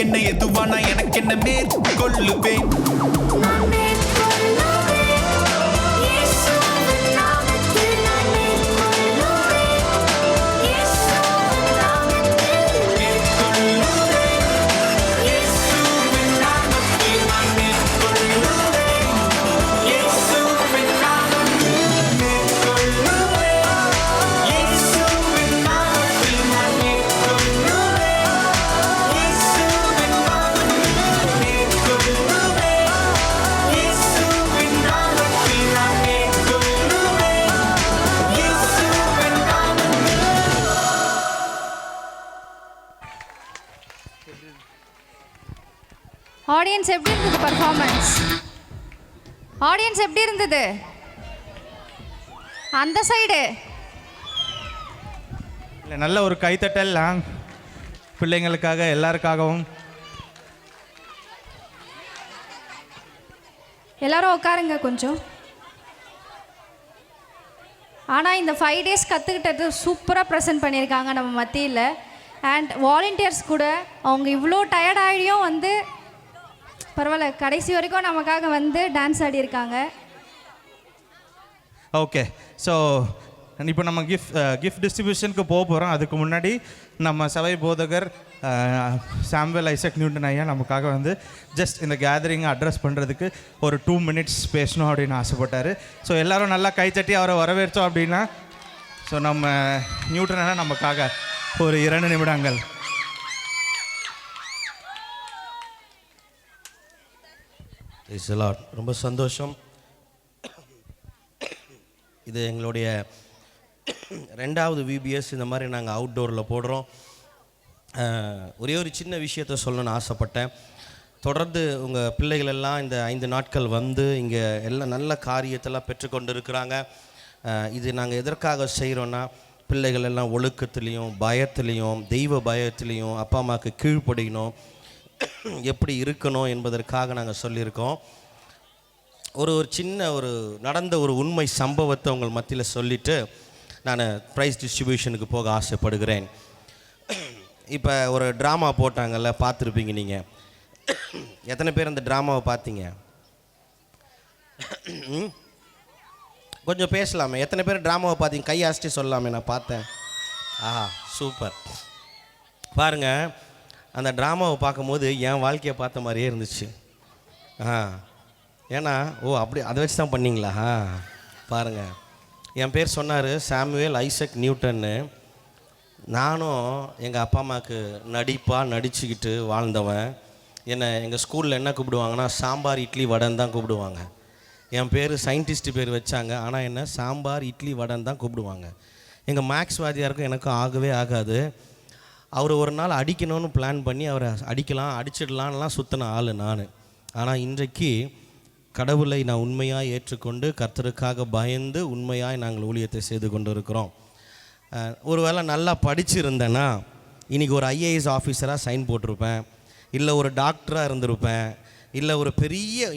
Speaker 16: என்ன எதுவானா எனக்கு என்ன மேற்கொள்ளுவேன்.
Speaker 2: ஆடியன்ஸ் எப்படி இருந்தது பர்ஃபார்மன்ஸ்? ஆடியன்ஸ் எப்படி இருந்தது? அந்த சைடு
Speaker 1: இல்லை, நல்ல ஒரு கைத்தட்டல் பிள்ளைங்களுக்காக, எல்லாருக்காகவும்.
Speaker 2: எல்லாரும் உட்காருங்க கொஞ்சம். ஆனால் இந்த 5 days கற்றுக்கிட்டது சூப்பராக ப்ரெசென்ட் பண்ணியிருக்காங்க நம்ம மத்தியில். அண்ட் வாலண்டியர்ஸ் கூட அவங்க இவ்வளோ டயர்டாகியும் வந்து பரவாயில்ல, கடைசி வரைக்கும் நமக்காக வந்து டான்ஸ் ஆடியிருக்காங்க.
Speaker 1: ஓகே, ஸோ இப்போ நம்ம கிஃப்ட் டிஸ்ட்ரிபியூஷனுக்கு போக போகிறோம். அதுக்கு முன்னாடி நம்ம சபை போதகர் சாமுவேல் ஐசக் நியூட்டன் ஐயா நமக்காக வந்து ஜஸ்ட் இந்த கேதரிங்கை அட்ரஸ் பண்ணுறதுக்கு ஒரு 2 minutes பேசணும் அப்படின்னு ஆசைப்பட்டார். ஸோ எல்லோரும் நல்லா கைத்தட்டி அவரை வரவேற்றோம் அப்படின்னா, ஸோ நம்ம நியூட்டன் ஐயா நமக்காக ஒரு 2 நிமிடங்கள்.
Speaker 17: ரொம்ப சந்தோஷம். இது எங்களுடைய 2வது VBS. இந்த மாதிரி நாங்கள் அவுட்டோரில் போடுறோம். ஒரே ஒரு சின்ன விஷயத்த சொல்லணும்னு ஆசைப்பட்டேன். தொடர்ந்து உங்கள் பிள்ளைகள் எல்லாம் இந்த 5 நாட்கள் வந்து இங்கே எல்லாம் நல்ல காரியத்தெல்லாம் பெற்றுக்கொண்டு இருக்கிறாங்க. இது நாங்கள் எதற்காக செய்கிறோன்னா, பிள்ளைகள் எல்லாம் ஒழுக்கத்துலேயும் பயத்துலேயும் தெய்வ பயத்துலேயும் அப்பா அம்மாவுக்கு கீழ்ப்படியணும், எப்படி இருக்கணும் என்பதற்காக நாங்கள் சொல்லியிருக்கோம். ஒரு சின்ன நடந்த ஒரு உண்மை சம்பவத்தை உங்கள் மத்தியில் சொல்லிவிட்டு நான் ப்ரைஸ் டிஸ்ட்ரிபியூஷனுக்கு போக ஆசைப்படுகிறேன். இப்போ ஒரு ட்ராமா போட்டாங்கல்ல, பார்த்துருப்பீங்க நீங்கள். எத்தனை பேர் அந்த ட்ராமாவை பார்த்தீங்க? கொஞ்சம் பேசலாமே. எத்தனை பேர் ட்ராமாவை பார்த்தீங்க? கை ஆசிட்டு சொல்லலாமே. நான் பார்த்தேன். ஆஹா, சூப்பர். பாருங்கள், அந்த ட்ராமாவை பார்க்கும்போது என் வாழ்க்கையை பார்த்த மாதிரியே இருந்துச்சு. ஏன்னா அப்படி அதை வச்சு தான் பண்ணிங்களா? பாருங்கள், என் பேர் சொன்னார் சாமுவேல் ஐசக் நியூட்டன்னு. நானும் எங்கள் அப்பா அம்மாவுக்கு நடிச்சுக்கிட்டு வாழ்ந்தவன். என்னை எங்கள் ஸ்கூலில் என்ன கூப்பிடுவாங்கன்னா, சாம்பார் இட்லி வடைன்னு தான் கூப்பிடுவாங்க. என் பேர் சயின்டிஸ்ட்டு பேர் வச்சாங்க, ஆனால் என்ன சாம்பார் இட்லி வடைன்னு தான் கூப்பிடுவாங்க. எங்கள் மேக்ஸ் வாத்தியாருக்கும் எனக்கும் ஆகவே ஆகாது. அவர் ஒரு நாள் அடிக்கணும்னு பிளான் பண்ணி அவரை அடிச்சிடலான்லாம் சுற்றின ஆள் நான். ஆனால் இன்றைக்கு கடவுளை நான் உண்மையாக ஏற்றுக்கொண்டு கர்த்தருக்காக பயந்து உண்மையாக நாங்கள் ஊழியத்தை செய்து கொண்டு இருக்கிறோம். ஒரு வேளை நல்லா படிச்சிருந்தேன்னா இன்றைக்கி ஒரு IAS ஆஃபீஸராக சைன் போட்டிருப்பேன், இல்லை ஒரு டாக்டராக இருந்திருப்பேன், இல்லை ஒரு பெரிய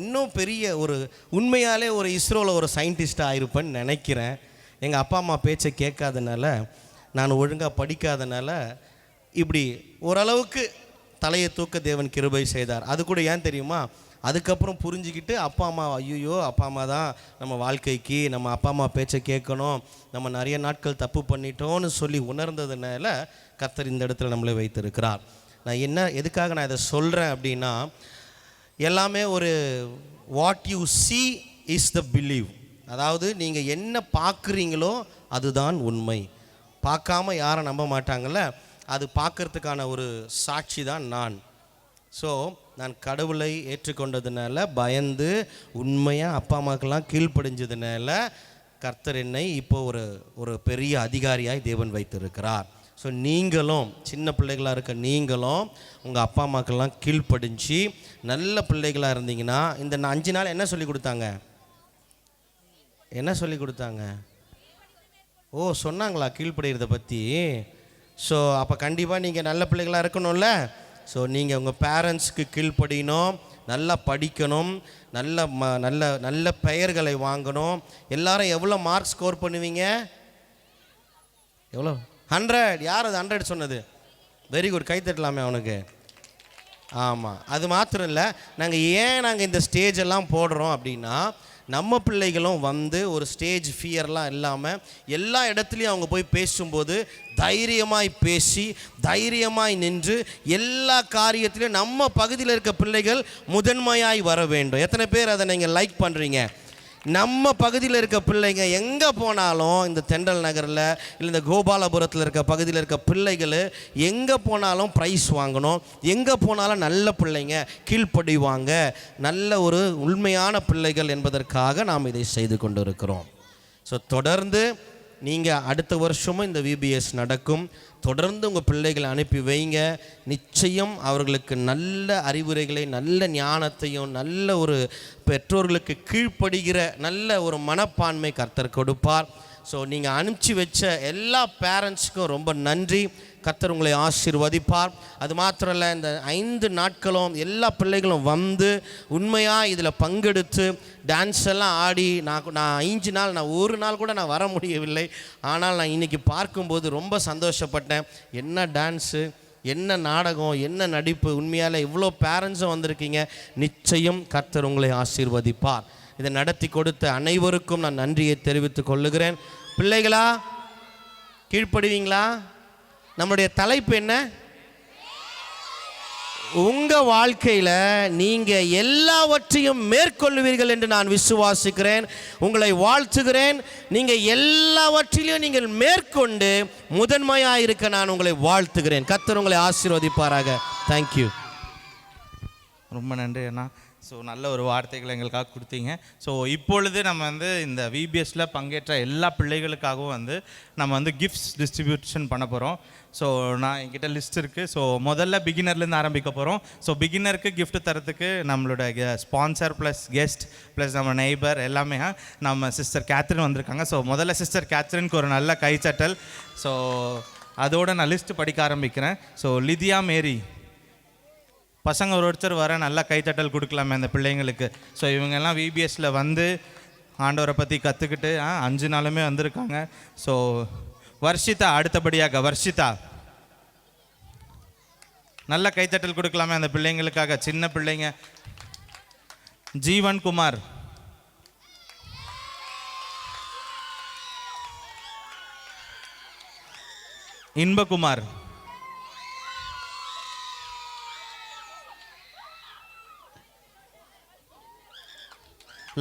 Speaker 17: இன்னும் பெரிய ஒரு உண்மையாலே ஒரு இஸ்ரோவில் ஒரு சயின்டிஸ்டாக ஆகிருப்பேன்னு நினைக்கிறேன். எங்கள் அப்பா அம்மா பேச்சை கேட்காதனால, நான் ஒழுங்காக படிக்காதனால இப்படி ஓரளவுக்கு தலையை தூக்க தேவன் கிருபை செய்தார். அது கூட ஏன் தெரியுமா? அதுக்கப்புறம் புரிஞ்சுக்கிட்டு அப்பா அம்மா, ஐயோ அப்பா அம்மா தான் நம்ம வாழ்க்கைக்கு, நம்ம அப்பா அம்மா பேச்சை கேட்கணும், நம்ம நிறைய நாட்கள் தப்பு பண்ணிட்டோன்னு சொல்லி உணர்ந்ததுனால கர்த்தர் இந்த இடத்துல நம்மளை வைத்திருக்கிறார். நான் எதுக்காக நான் இதை சொல்கிறேன் அப்படின்னா, எல்லாமே ஒரு what you see is the believe. அதாவது நீங்கள் என்ன பார்க்குறீங்களோ அதுதான் உண்மை. பார்க்காம யாரும் நம்ப மாட்டாங்கள்ல, அது பார்க்கறதுக்கான ஒரு சாட்சி தான் நான். ஸோ நான் கடவுளை ஏற்றுக்கொண்டதுனால, பயந்து உண்மையாக அப்பா அம்மாக்கெல்லாம் கீழ்ப்படிஞ்சதுனால கர்த்தர் என்னை இப்போ ஒரு பெரிய அதிகாரியாய் தேவன் வைத்திருக்கிறார். ஸோ நீங்களும் சின்ன பிள்ளைகளாக இருக்க நீங்களும் உங்கள் அப்பா அம்மாக்கெல்லாம் கீழ்ப்படிஞ்சு நல்ல பிள்ளைகளாக இருந்தீங்கன்னா, இந்த 5 நாள் என்ன சொல்லி கொடுத்தாங்க? என்ன சொல்லி கொடுத்தாங்க? சொன்னாங்களா கீழ்ப்படிகிறத பற்றி? ஸோ அப்போ கண்டிப்பாக நீங்கள் நல்ல பிள்ளைகளாக இருக்கணும்ல. ஸோ நீங்கள் உங்கள் பேரண்ட்ஸ்க்கு கீழ்ப்படியணும், நல்லா படிக்கணும், நல்ல பெயர்களை வாங்கணும். எல்லாரும் எவ்வளோ மார்க் ஸ்கோர் பண்ணுவீங்க? எவ்வளோ? 100. யார் அது 100 சொன்னது? வெரி குட், கை தட்டலாமே அவனுக்கு. ஆமாம், அது மாத்திரம் இல்லை, நாங்கள் இந்த ஸ்டேஜ் எல்லாம் போடுறோம் அப்படின்னா, நம்ம பிள்ளைகளும் வந்து ஒரு ஸ்டேஜ் ஃபியர்லாம் இல்லாமல் எல்லா இடத்துலையும் அவங்க போய் பேசும்போது தைரியமாய் பேசி தைரியமாய் நின்று எல்லா காரியத்திலையும் நம்ம பகுதியில் இருக்க பிள்ளைகள் முதன்மையாய் வர வேண்டும். எத்தனை பேர் அதை நீங்கள் லைக் பண்ணுறீங்க? நம்ம பகுதியில் இருக்க பிள்ளைங்க எங்கே போனாலும், இந்த தெண்டல் நகரில் இல்லை இந்த கோபாலபுரத்தில் இருக்க பகுதியில் இருக்க பிள்ளைகள் எங்கே போனாலும் ப்ரைஸ் வாங்கணும், எங்கே போனாலும் நல்ல பிள்ளைங்க கீழ்ப்படிவாங்க, நல்ல ஒரு உண்மையான பிள்ளைகள் என்பதற்காக நாம் இதை செய்து கொண்டு இருக்கிறோம். ஸோ தொடர்ந்து நீங்கள் அடுத்த வருஷமும் இந்த VBS நடக்கும். தொடர்ந்து உங்கள் பிள்ளைகளை அனுப்பி வைங்க. நிச்சயம் அவர்களுக்கு நல்ல அறிவுரைகளை, நல்ல ஞானத்தையும், நல்ல ஒரு பெற்றோர்களுக்கு கீழ்ப்படுகிற நல்ல ஒரு மனப்பான்மை கர்த்தர் கொடுப்பார். ஸோ நீங்கள் அனுப்பிச்சி வச்ச எல்லா பேரண்ட்ஸுக்கும் ரொம்ப நன்றி. கர்த்தர் உங்களை ஆசீர்வதிப்பார். அது மாத்திரம் இல்லை, இந்த 5 நாட்களும் எல்லா பிள்ளைகளும் வந்து உண்மையாக இதில் பங்கெடுத்து டான்ஸ் எல்லாம் ஆடி, நான் 5 நாள், நான் ஒரு நாள் கூட நான் வர முடியவில்லை. ஆனால் நான் இன்றைக்கி பார்க்கும்போது ரொம்ப சந்தோஷப்பட்டேன். என்ன டான்ஸு, என்ன நாடகம், என்ன நடிப்பு. உண்மையால் இவ்வளோ பேரண்ட்ஸும் வந்திருக்கீங்க. நிச்சயம் கர்த்தர் உங்களை ஆசீர்வதிப்பார். இதை நடத்தி கொடுத்த அனைவருக்கும் நான் நன்றியை தெரிவித்துக் கொள்ளுகிறேன். பிள்ளைகளா, கீழ்ப்படுவீங்களா? நம்முடைய தலைப்பு என்ன? உங்கள் வாழ்க்கையில் நீங்கள் எல்லாவற்றையும் மேற்கொள்ளுவீர்கள் என்று நான் விசுவாசிக்கிறேன். உங்களை வாழ்த்துகிறேன். நீங்கள் எல்லாவற்றிலையும் நீங்கள் மேற்கொண்டு முதன்மையாக இருக்க நான் உங்களை வாழ்த்துகிறேன். கர்த்தர் உங்களை ஆசீர்வதிப்பாராக. தேங்க்யூ.
Speaker 1: ரொம்ப நன்றி அண்ணா. ஸோ நல்ல ஒரு வார்த்தைகளை எங்களுக்காக கொடுத்தீங்க. ஸோ இப்பொழுது நம்ம வந்து இந்த VBSல பங்கேற்ற எல்லா பிள்ளைகளுக்காகவும் வந்து நம்ம வந்து கிஃப்ட்ஸ் டிஸ்ட்ரிபியூஷன் பண்ண போகிறோம். ஸோ என்கிட்ட லிஸ்ட் இருக்குது. ஸோ முதல்ல பிகினர்லேருந்து ஆரம்பிக்க போகிறோம். ஸோ பிகினருக்கு gift தரத்துக்கு நம்மளோட ஸ்பான்சர் ப்ளஸ் கெஸ்ட் ப்ளஸ் நம்ம நெய்பர் எல்லாமே நம்ம சிஸ்டர் கேத்ரின் வந்திருக்காங்க. ஸோ முதல்ல சிஸ்டர் கேத்ரினுக்கு ஒரு நல்ல கைச்சட்டல். ஸோ அதோடு நான் லிஸ்ட்டு படிக்க ஆரம்பிக்கிறேன். ஸோ லிதியா மேரி, பசங்க ஒருத்தர் வர நல்லா கைத்தட்டல் கொடுக்கலாமே அந்த பிள்ளைங்களுக்கு. ஸோ இவங்கெல்லாம் VBSல வந்து ஆண்டவரை பற்றி கற்றுக்கிட்டு 5 நாளுமே வந்திருக்காங்க. ஸோ வர்ஷிதா, அடுத்தபடியாக வர்ஷிதா, நல்ல கைத்தட்டல் கொடுக்கலாமே அந்த பிள்ளைங்களுக்காக, சின்ன பிள்ளைங்க. ஜீவன் குமார், இன்பகுமார்,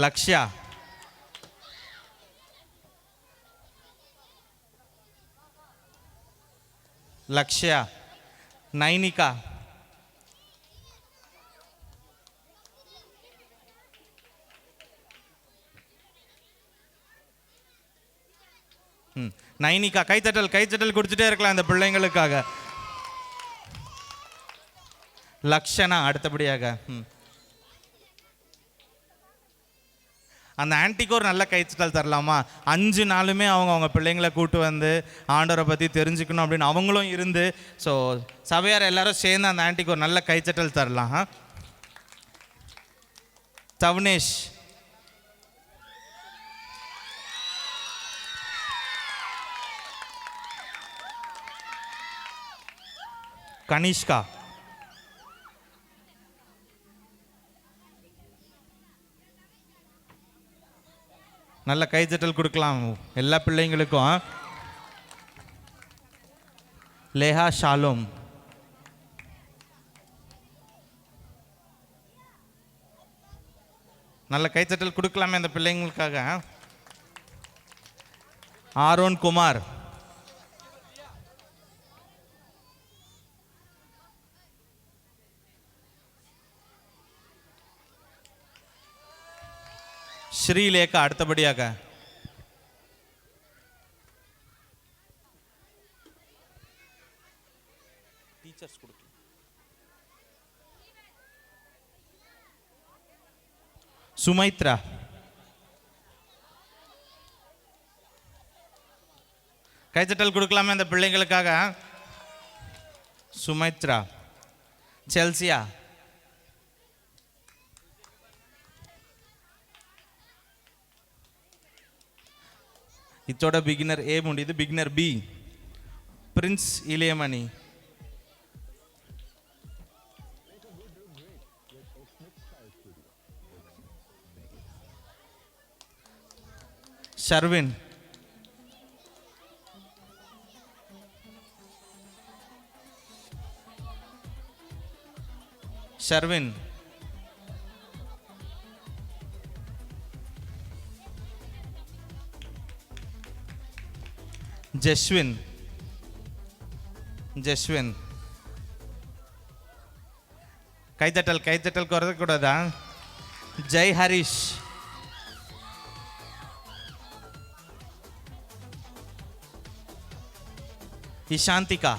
Speaker 1: லக்ஷ்யா, நைனிகா, நைனிகா. கைத்தட்டல் கொடுத்துட்டே இருக்கலாம் இந்த பிள்ளைங்களுக்காக. லக்ஷனா, அடுத்தபடியாக அந்த ஆன்ட்டிக்கு ஒரு நல்ல கைத்தட்டல் தரலாமா? 5 நாளுமே அவங்க பிள்ளைங்களை கூட்டு வந்து ஆண்டவரை பற்றி தெரிஞ்சுக்கணும் அப்படின்னு அவங்களும் இருந்து, ஸோ சபையார் எல்லாரும் சேர்ந்து அந்த ஆன்ட்டிக்கு ஒரு நல்ல கைத்தட்டல் தரலாம். தவனேஷ், கனிஷ்கா, நல்ல கைத்தட்டல் கொடுக்கலாம் எல்லா பிள்ளைங்களுக்கும். லேஹா ஷாலோம், நல்ல கைத்தட்டல் கொடுக்கலாமே அந்த பிள்ளைங்களுக்காக. ஆரோன் குமார், ஸ்ரீலேகா, அடுத்தபடியாக டீச்சர்ஸ் கொடுக்கலாம். சுமைத்ரா, கைத்தட்டல் கொடுக்கலாமே அந்த பிள்ளைங்களுக்காக. சுமைத்ரா. செல்சியா, இதோட பிகினர் ஏ முடியுது. Beginner B. Prince Ilayamani, Sharvin. Sharvin. Jaswin. Jaswin. கைத்தட்டல் குறைக்கூடாதா? ஜெய் ஹரிஷ். இஷாந்திகா.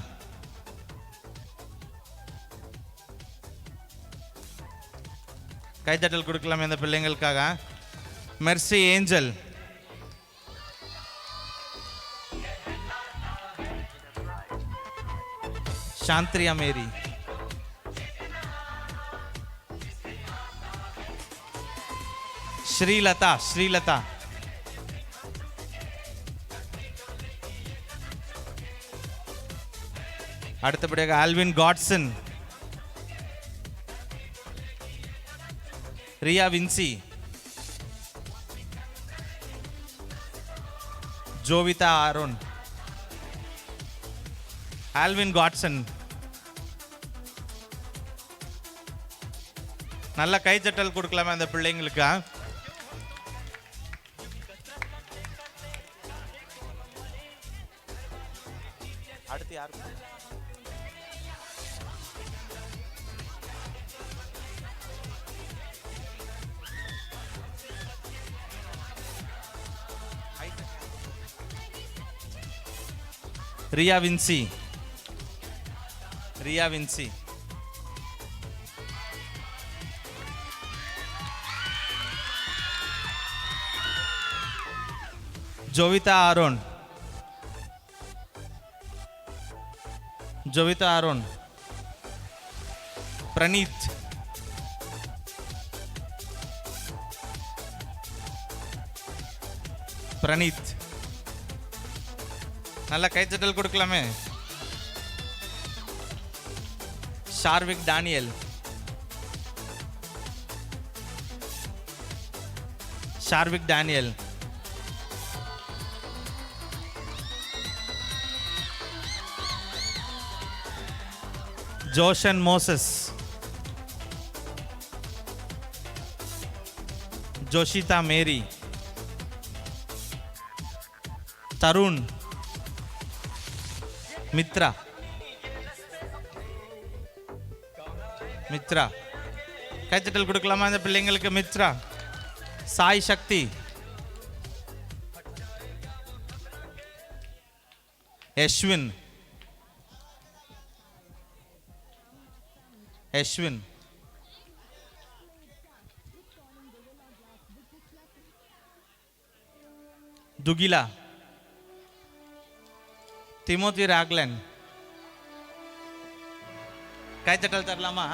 Speaker 1: கைத்தட்டல் கொடுக்கலாம் இந்த பிள்ளைங்களுக்காக. Mercy Angel. Santhriya Mary. Srilatha. அடுத்தபடியாக Alvin Godson. Riya Vinci. Jovitha Aaron. Alvin Godson. நல்ல கைத்தட்டல் கொடுக்கலாமா அந்த பிள்ளைங்களுக்கு? அடுத்து யாரு? ரியா வின்சி. ஜோவிதா ஆரோன். பிரணீத். நல்ல கைத்தட்டல் கொடுக்கலாமே. Sharvik Daniel. Joshan Moses. Joshitha Mary. Tharun. Mithra. கைத்தட்டல் கொடுக்கலாமா இந்த பிள்ளைங்களுக்கு? மித்ரா. சாய் சக்தி. யஷ்வின். துகிலா. Timothy Raglan. கைத்தட்டல் தரலாமா?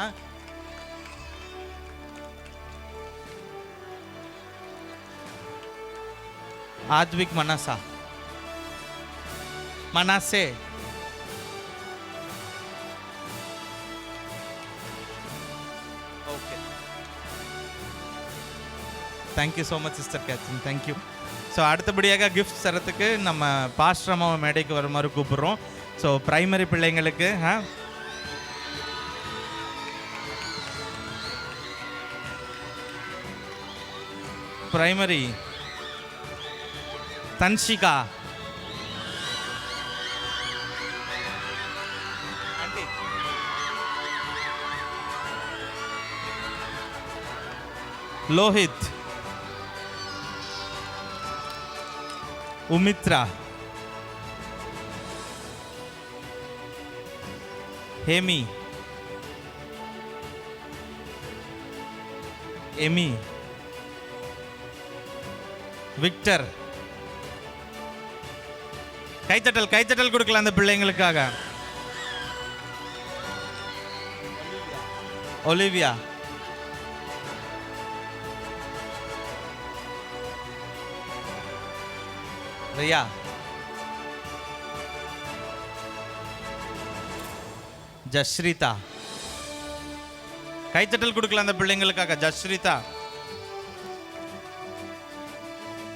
Speaker 1: Aadvik Manasseh. Okay, thank you so much sister Catherine, thank you. So அடுத்தபடியாக கிஃப்ட் தரத்துக்கு நம்ம பாஸ்டர் அம்மாவை மேடைக்கு வருமாறு கூப்பிடுறோம். ஸோ பிரைமரி பிள்ளைங்களுக்கு primary Dhanshika. Lohith. Umithra. Hemi. Amy. Victor. கைத்தட்டல் கொடுக்கலாம் அந்த பிள்ளைங்களுக்காக. ஒலிவியா. ரியா. ஜஸ்ரிதா. கைத்தட்டல் கொடுக்கலாம் அந்த பிள்ளைங்களுக்காக. ஜஸ்ரிதா.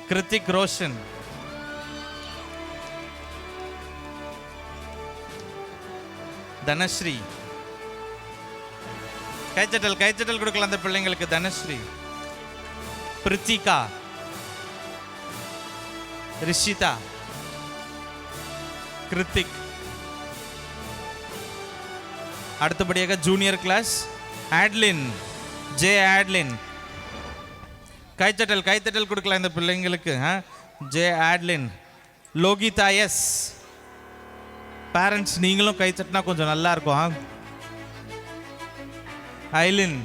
Speaker 1: கிருத்திக் ரோஷன். தனஸ்ரீ. கைச்சட்டல் கொடுக்கலாம் அந்த பிள்ளைங்களுக்கு. தனஸ்ரீ. பிரித்திகா. ரிஷிதா. கிருத்திக். அடுத்தபடியாக junior class Adlin. J Adlin. கைத்தட்டல் கொடுக்கலாம் இந்த பிள்ளைங்களுக்கு. J Adlin. Lokitha S. Parents நீங்களும் கை தட்டினா கொஞ்சம் நல்லா இருக்கும். ஐலின்.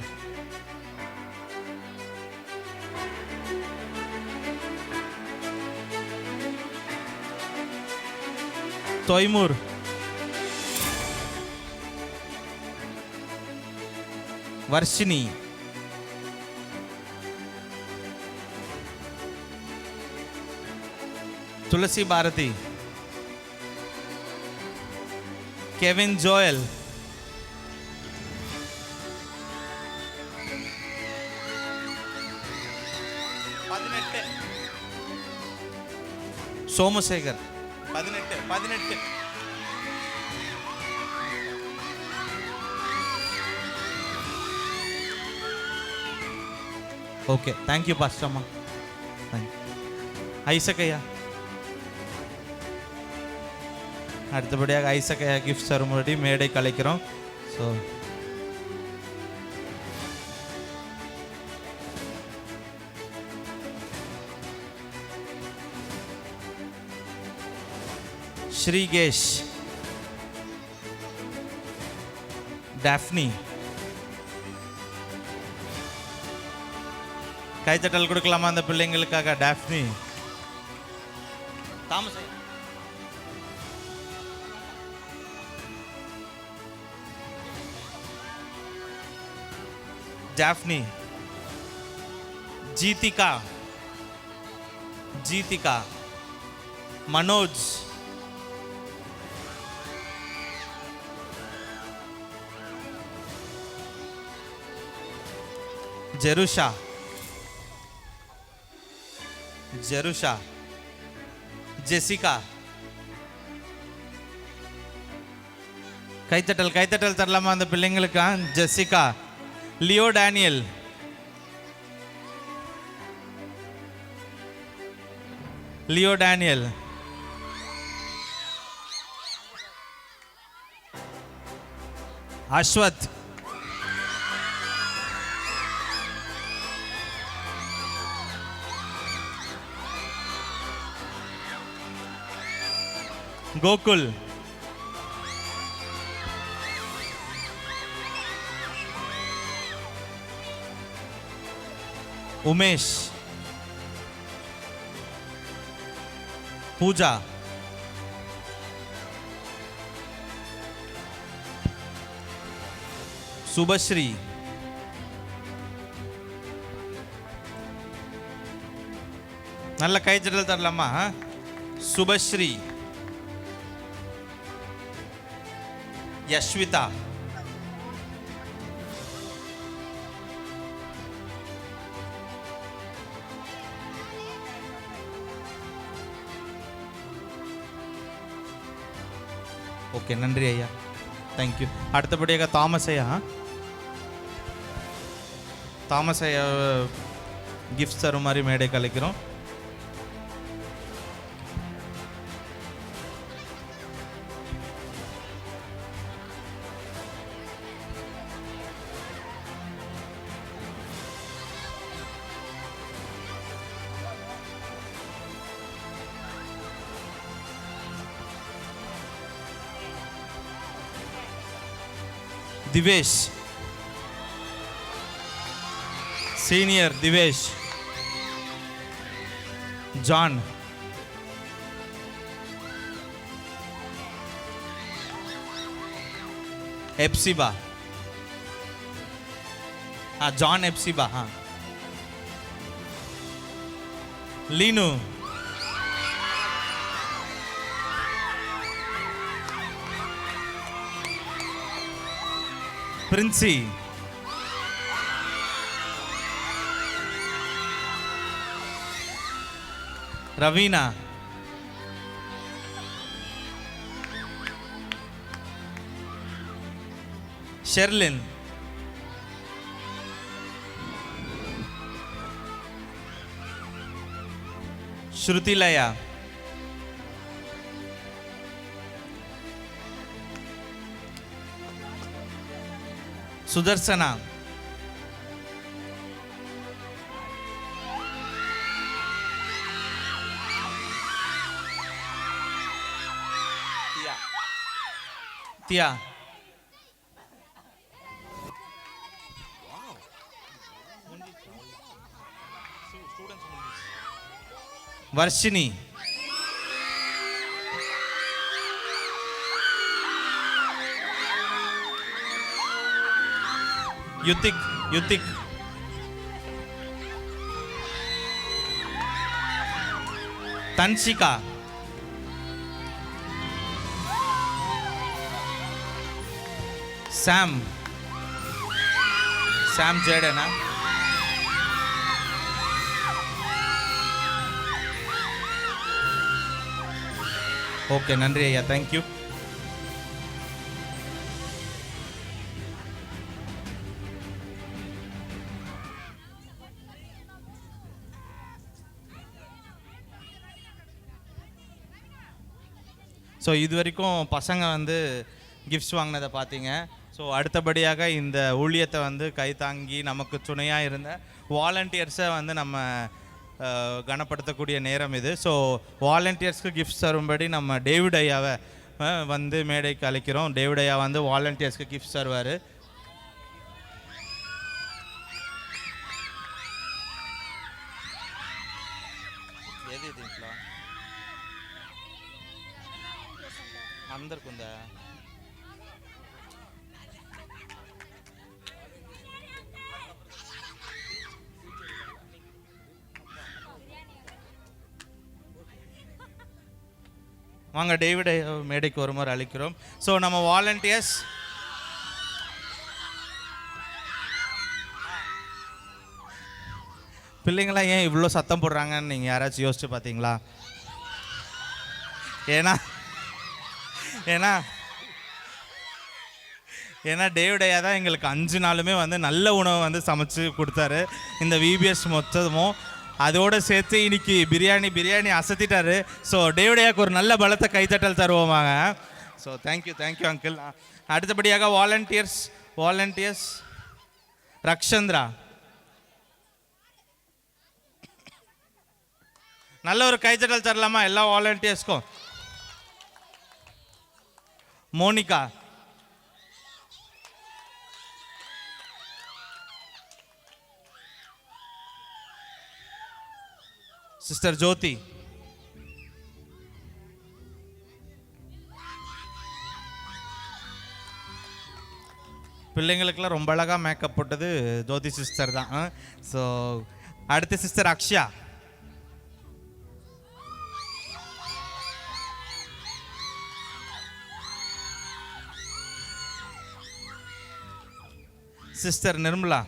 Speaker 1: தொய்மூர். Varshini. Thulasi Bharathi. Kevin Joel. Somasekhar. 18. Okay, thank you பாஸ்டம்மா. ஐசக்கையா. அடுத்தபடியாக ஐசக்கையா கிஃப்ட் செரமனி மேடை கலைக்கிறோம். ஸோ ஸ்ரீகேஷ். டாஃப்னி. கைத்தட்டல் கொடுக்கலாமா அந்த பிள்ளைங்களுக்காக? Daphne. Thomas. Daphne. Jeethika. Manoj. Jerusha. Jessica. கைத்தட்டல் தரலாமா அந்த பிள்ளைங்களுக்கு? Jessica. Leo Daniel. Ashwath. Gokul. Umesh. Pooja. Subhashree. நல்ல கைத்தட்டல் தரலாமா? சுபஸ்ரீ. யஷ்விதா. ஓகே, நன்றி ஐயா, தேங்க்யூ. அடுத்தபடியாக தாமஸ் ஐயா கிஃப்ட் தரும் மாதிரி மேடை கலைக்கிறோம். Divesh. Senior Divesh. John. Hephzibah. John Hephzibah. Linu. Princy. Raveena, Sherlin, Shruthilaya, Sudarshana, Diya, Varshini, Yuthik, Dhanshika, Sam ஜேடனா, ஓகே, நன்றி ஐயா, தேங்க்யூ. ஸோ இது வரைக்கும் பசங்க வந்து கிஃப்ட்ஸ் வாங்கினதை பார்த்தீங்க. ஸோ அடுத்தபடியாக இந்த ஊழியத்தை வந்து கைத்தாங்கி நமக்கு துணையாக இருந்த வாலண்டியர்ஸை வந்து நம்ம கனப்படுத்தக்கூடிய நேரம் இது. ஸோ வாலண்டியர்ஸ்க்கு கிஃப்ட்ஸ் தரும்படி நம்ம டேவிட் ஐயாவை வந்து மேடைக்கு அழைக்கிறோம். டேவிட் ஐயா வந்து வாலண்டியர்ஸ்க்கு கிஃப்ட்ஸ் தருவார். எது இதுங்களா అందరికుందా? வாங்க, டேவிட் மேடைக்கு வருமாறு அழைக்கிறோம். ஸோ நம்ம வாலண்டியர்ஸ் பிள்ளைங்களாம் ஏன் இவ்வளோ சத்தம் போடுறாங்கன்னு நீங்கள் யாராச்சும் யோசிச்சு பார்த்தீங்களா? ஏன்னா டேவிட் ஐயா தான் எங்களுக்கு 5 நாளுமே வந்து நல்ல உணவை வந்து சமைச்சு கொடுத்தாரு இந்த விபிஎஸ் மொத்தமும். அதோடு சேர்த்து இன்னைக்கு பிரியாணி அசத்திட்டாரு. ஸோ டேவிட் ஐயாவுக்கு ஒரு நல்ல பலத்தை கைத்தட்டல் தருவோமாங்க. So thank you uncle. அடுத்தபடியாக வாலண்டியர்ஸ் ரக்ஷந்திரா, நல்ல ஒரு கைத்தட்டல் தரலாமா எல்லா வாலண்டியர்ஸ்க்கும்? மோனிகா, சிஸ்டர் ஜோதி, பிள்ளைங்களுக்கெல்லாம் ரொம்ப அழகாக மேக்கப் போட்டது ஜோதி சிஸ்டர் தான். ஸோ அடுத்து சிஸ்டர் அக்ஷயா, சிஸ்டர் நிர்மலா,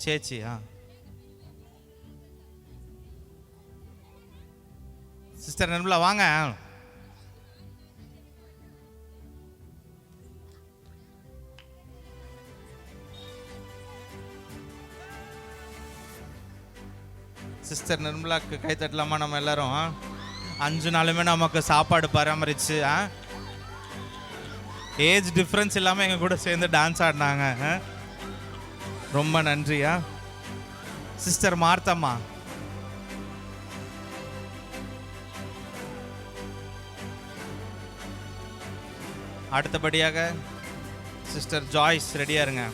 Speaker 1: சேச்சி, சிஸ்டர் நிர்மலா வாங்க. சிஸ்டர் நிர்மலாக்கு கை தட்டலாமா நம்ம எல்லாரும்? 5 நாளுமே நமக்கு சாப்பாடு பராமரிச்சு ஏஜ் டிஃப்ரென்ஸ் இல்லாமல் எங்கள் கூட சேர்ந்து டான்ஸ் ஆடினாங்க. ரொம்ப நன்றியா. சிஸ்டர் மார்த்தம்மா, அடுத்தபடியாக சிஸ்டர் ஜாய்ஸ், ரெடியா இருங்க.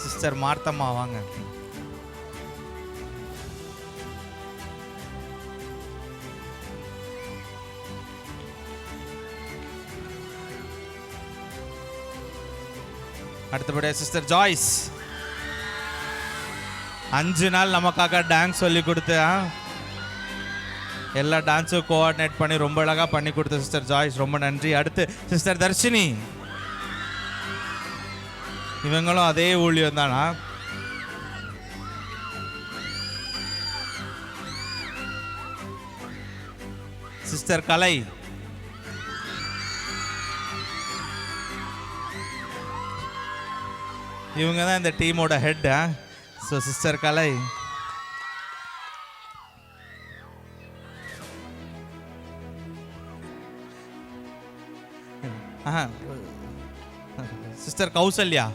Speaker 1: சிஸ்டர் மார்த்தம்மா வாங்க. அடுத்தபடியாக சிஸ்டர் ஜாய்ஸ், 5 நாள் நமக்காக டான்ஸ் சொல்லி கொடுத்து எல்லா டான்ஸும் கோஆர்டினேட் பண்ணி ரொம்ப அழகாக பண்ணி கொடுத்த சிஸ்டர் ஜாய்ஸ், ரொம்ப நன்றி. அடுத்து சிஸ்டர் தர்ஷினி, இவங்களும் அதே ஊழியம் தானா? சிஸ்டர் கலை, இவங்க தான் இந்த டீமோட ஹெட். ஸோ சிஸ்டர் கலை, சிஸ்டர் கௌசல்யா,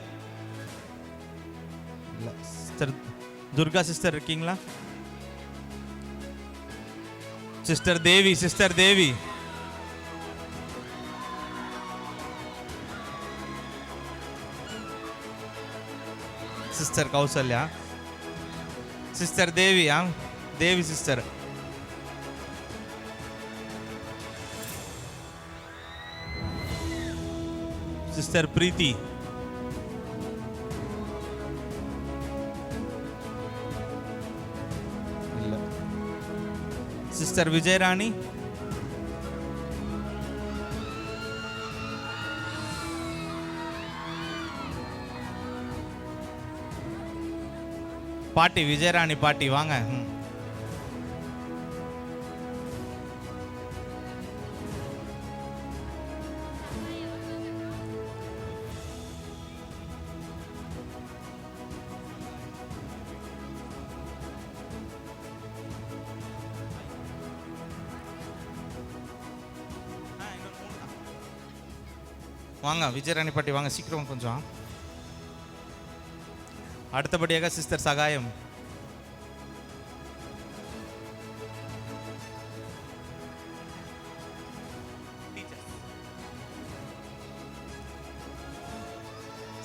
Speaker 1: இல்லை சிஸ்டர் துர்கா சிஸ்டர் இருக்கீங்களா? சிஸ்டர் தேவி, சிஸ்டர் தேவி, சிஸ்டர் கௌசல்யா, சிஸ்டர் தேவி, தேவி சிஸ்டர், சிஸ்டர் பிரீத்தி, இல்ல சிஸ்டர் விஜயராணி, பாட்டி விஜயராணி பாட்டி வாங்க. வாங்க விஜயராணி பாட்டி வாங்க, சீக்கிரம் கொஞ்சம். அடுத்தபடியாக சிஸ்டர் சகாயம்,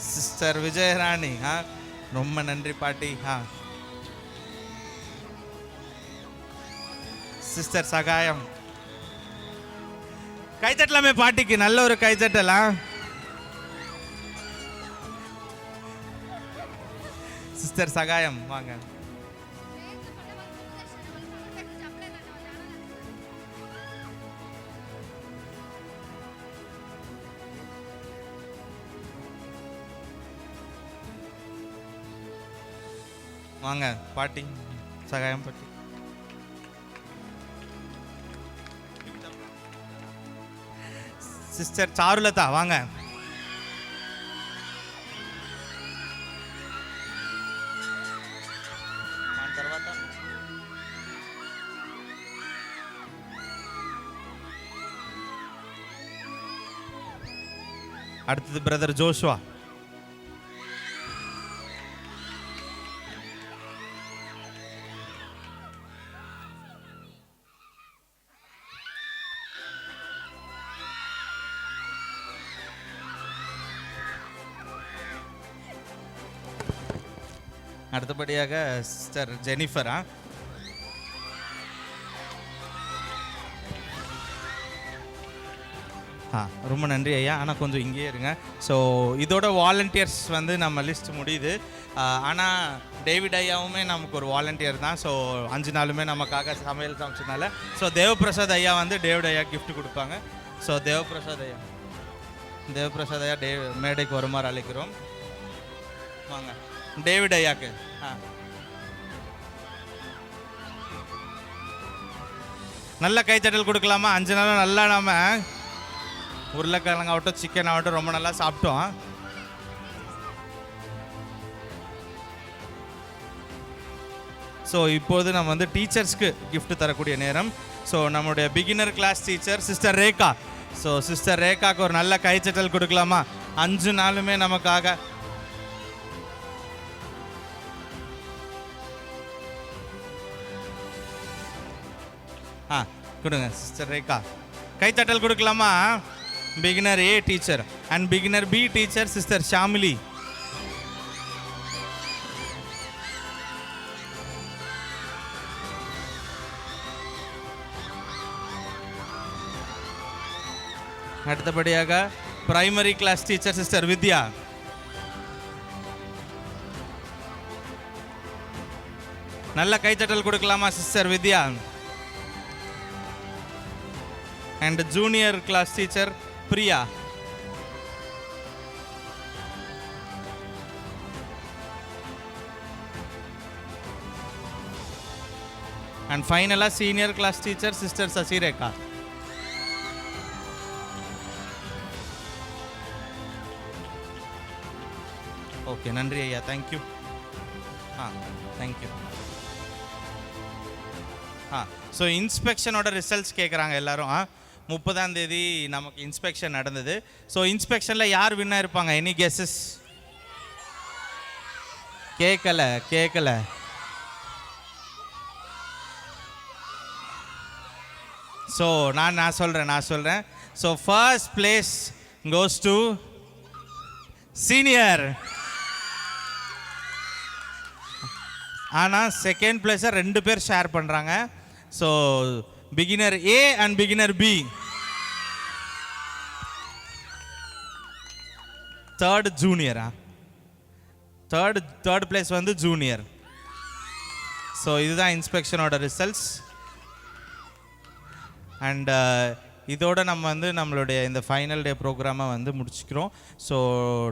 Speaker 1: சிஸ்டர் விஜயராணி, ரொம்ப நன்றி பாட்டி. சிஸ்டர் சகாயம், கைத்தட்டலாமே பாட்டிக்கு, நல்ல ஒரு கைத்தட்டலாம். சிஸ்டர் சகாயம் வாங்க. வாங்க பாட்டி, சகாயம் பாட்டி. சிஸ்டர் சாருலதா வாங்க. அடுத்தது பிரதர் ஜோஷுவா. அடுத்தபடியாக சிஸ்டர் ஜெனிஃபரா. ரொம்ப நன்றி ஐயா. ஆனால் கொஞ்சம் இங்கேயே இருங்க. ஸோ இதோட வாலண்டியர்ஸ் வந்து நம்ம லிஸ்ட் முடியுது. ஆனால் டேவிட் ஐயாவுமே நமக்கு ஒரு வாலண்டியர் தான். ஸோ 5 நாளுமே நமக்காக சமையல் சமைச்சதுனால ஸோ தேவபிரசாத் ஐயா வந்து டேவிட் ஐயா கிஃப்ட் கொடுப்பாங்க. ஸோ தேவபிரசாத் ஐயா மேடைக்கு வருமாறு அழைக்கிறோம். வாங்க டேவிட் ஐயாக்கு. நல்ல கைத்தட்டல் கொடுக்கலாமா? 5 நாளும் நல்லா நாம உருளைக்கிழங்கு ஆகட்டும், சிக்கன் ஆகட்டும் ரொம்ப நல்லா சாப்பிட்டோம். ஸோ இப்போது நம்ம வந்து டீச்சர்ஸ்க்கு கிஃப்ட் தரக்கூடிய நேரம். ஸோ நம்முடைய beginner class teacher sister Rekha. So sister ரேகாவுக்கு ஒரு நல்ல கைச்சட்டல் கொடுக்கலாமா? 5 நாளுமே நமக்காக கொடுங்க சிஸ்டர் ரேகா. கைத்தட்டல் கொடுக்கலாமா? Beginner A teacher and beginner B teacher sister Shamili. அடுத்தபடியாக primary class teacher sister Vidya. நல்ல கைத்தட்டல் கொடுக்கலாமா sister Vidya? And junior class teacher Priya. And ஃபைனலாக senior class teacher sister Sasirekha. Okay, நன்றி ஐயா, தேங்க்யூ. தேங்க்யூ. ஸோ இன்ஸ்பெக்ஷனோட ரிசல்ட்ஸ் கேட்குறாங்க எல்லாரும். 30ஆம் தேதி நமக்கு இன்ஸ்பெக்ஷன் நடந்தது. ஸோ இன்ஸ்பெக்ஷனில் யார் வின்னாக இருப்பாங்க? Any guesses? கேட்கல. ஸோ நான் சொல்கிறேன். So first place goes to senior. ஆனால் செகண்ட் பிளேஸை 2 பேர் ஷேர் பண்ணுறாங்க. So beginner A and beginner B. Third ஜூனியரா? தேர்ட் பிளேஸ் வந்து ஜூனியர். ஸோ இதுதான் இன்ஸ்பெக்ஷனோட ரிசல்ட்ஸ். அண்ட் இதோட நம்ம வந்து நம்மளுடைய இந்த ஃபைனல் டே ப்ரோக்ராமை வந்து முடிச்சுக்கிறோம். ஸோ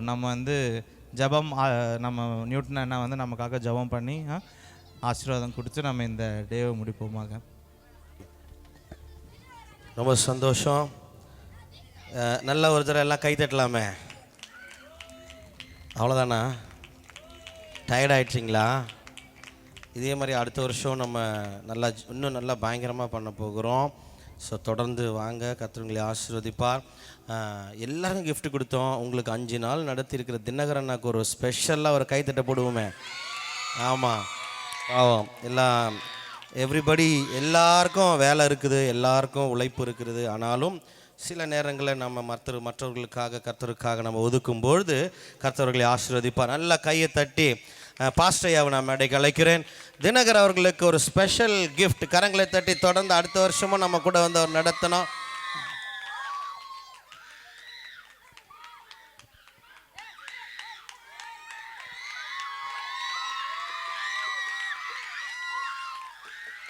Speaker 1: நம்ம வந்து ஜபம், நம்ம நியூட்டன் அண்ணா வந்து நமக்காக ஜபம் பண்ணி ஆசீர்வாதம் கொடுத்து நம்ம இந்த டேவை முடிப்போமாக.
Speaker 17: ரொம்ப சந்தோஷம். நல்ல ஒரு தடவை எல்லாம் கை தட்டலாமே. அவ்வளோதானா? டயர்ட் ஆகிடுச்சிங்களா? இதே மாதிரி அடுத்த வருஷம் நம்ம இன்னும் நல்லா பயங்கரமாக பண்ண போகிறோம். ஸோ தொடர்ந்து வாங்க, கர்த்தர் உங்களை ஆசீர்வதிப்பார். எல்லாருக்கும் கிஃப்ட் கொடுத்தோம். உங்களுக்கு 5 நாள் நடத்தியிருக்கிற தினகரனாக்கு ஒரு ஸ்பெஷலாக ஒரு கைத்தட்ட போடுவோமே. ஆமாம், பாவம் எல்லாம் எவ்ரிபடி, எல்லாருக்கும் வேலை இருக்குது, எல்லாருக்கும் உழைப்பு இருக்குது. ஆனாலும் சில நேரங்களில் நம்ம மற்றவர்களுக்காக கர்த்தருக்காக நம்ம ஒதுக்கும்பொழுது கர்த்தர்களை ஆசீர்வதிப்பார். நல்லா கையை தட்டி பாஸ்டையாவை நான் மேடைக்கு அழைக்கிறேன். தினகர் அவர்களுக்கு ஒரு ஸ்பெஷல் கிஃப்ட். கரங்களை தட்டி தொடர்ந்து அடுத்த வருஷமும் நம்ம கூட வந்து அவர் நடத்தணும்.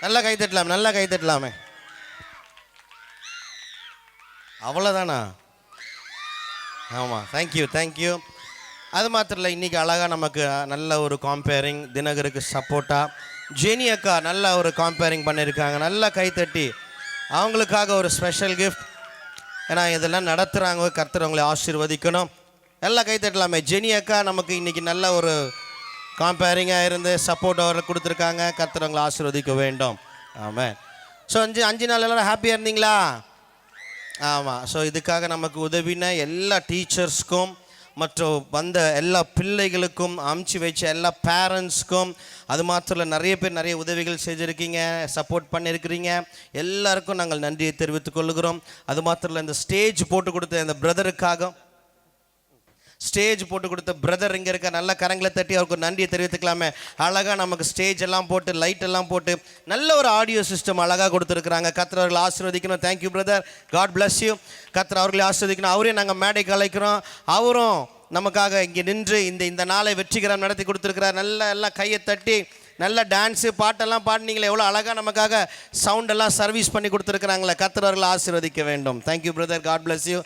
Speaker 17: நல்லா கை தட்டலாமே. அவ்வளோதானா? ஆமாம், தேங்க்யூ. அது மாத்திரம் இல்லை, இன்றைக்கி அழகாக நமக்கு நல்ல ஒரு காம்பேரிங், தினகருக்கு சப்போர்ட்டாக ஜெனி அக்கா நல்ல ஒரு காம்பேரிங் பண்ணியிருக்காங்க. நல்லா கைத்தட்டி அவங்களுக்காக ஒரு ஸ்பெஷல் கிஃப்ட். ஏன்னா இதெல்லாம் நடத்துகிறாங்க, கர்த்தர் அவங்களை ஆசீர்வதிக்கணும். நல்லா கைத்தட்டலாமே. ஜெனி அக்கா நமக்கு இன்றைக்கி நல்ல ஒரு காம்பேரிங்காக இருந்து சப்போர்ட் அவர்கள் கொடுத்துருக்காங்க. கர்த்தர் அவங்களை ஆசீர்வதிக்க வேண்டும். ஆமாம். ஸோ 5 நாள் எல்லோரும் ஹாப்பியாக இருந்தீங்களா? ஆமாம். ஸோ இதுக்காக நமக்கு உதவின எல்லா டீச்சர்ஸ்க்கும் மற்றும் வந்த எல்லா பிள்ளைகளுக்கும், அமுச்சு வச்ச எல்லா பேரண்ட்ஸ்க்கும், அது மாத்திரம் இல்லை நிறைய பேர் நிறைய உதவிகள் செய்திருக்கீங்க, சப்போர்ட் பண்ணியிருக்கிறீங்க. எல்லாருக்கும் நாங்கள் நன்றியை தெரிவித்துக் கொள்கிறோம். அது மாத்திரம் இல்லை, இந்த ஸ்டேஜ் போட்டு கொடுத்த இந்த பிரதருக்காக, ஸ்டேஜ் போட்டு கொடுத்த பிரதர் இங்கே இருக்க, நல்ல கரங்களை தட்டி அவருக்கு நன்றியை தெரிவித்துக்கலாமே. அழகாக நமக்கு ஸ்டேஜ் எல்லாம் போட்டு, லைட் எல்லாம் போட்டு, நல்ல ஒரு ஆடியோ சிஸ்டம் அழகாக கொடுத்துருக்குறாங்க. கர்த்தர் அவர்களை ஆசீர்வதிக்கணும். Thank you brother, God bless you. கர்த்தர் அவர்களை ஆசீர்வதிக்கணும். அவரையும் நாங்கள் மேடைக்கு அழைக்கிறோம். அவரும் நமக்காக இங்கே நின்று இந்த நாளை வெற்றிகரம் நடத்தி கொடுத்துருக்கிறார். நல்ல எல்லாம் கையை தட்டி நல்ல டான்ஸு பாட்டெல்லாம் பாடினீங்களே, எவ்வளோ அழகாக நமக்காக சவுண்டெல்லாம் சர்வீஸ் பண்ணி கொடுத்துருக்குறாங்களே. கர்த்தர் அவர்களை ஆசீர்வதிக்க வேண்டும். Thank you brother, God bless you.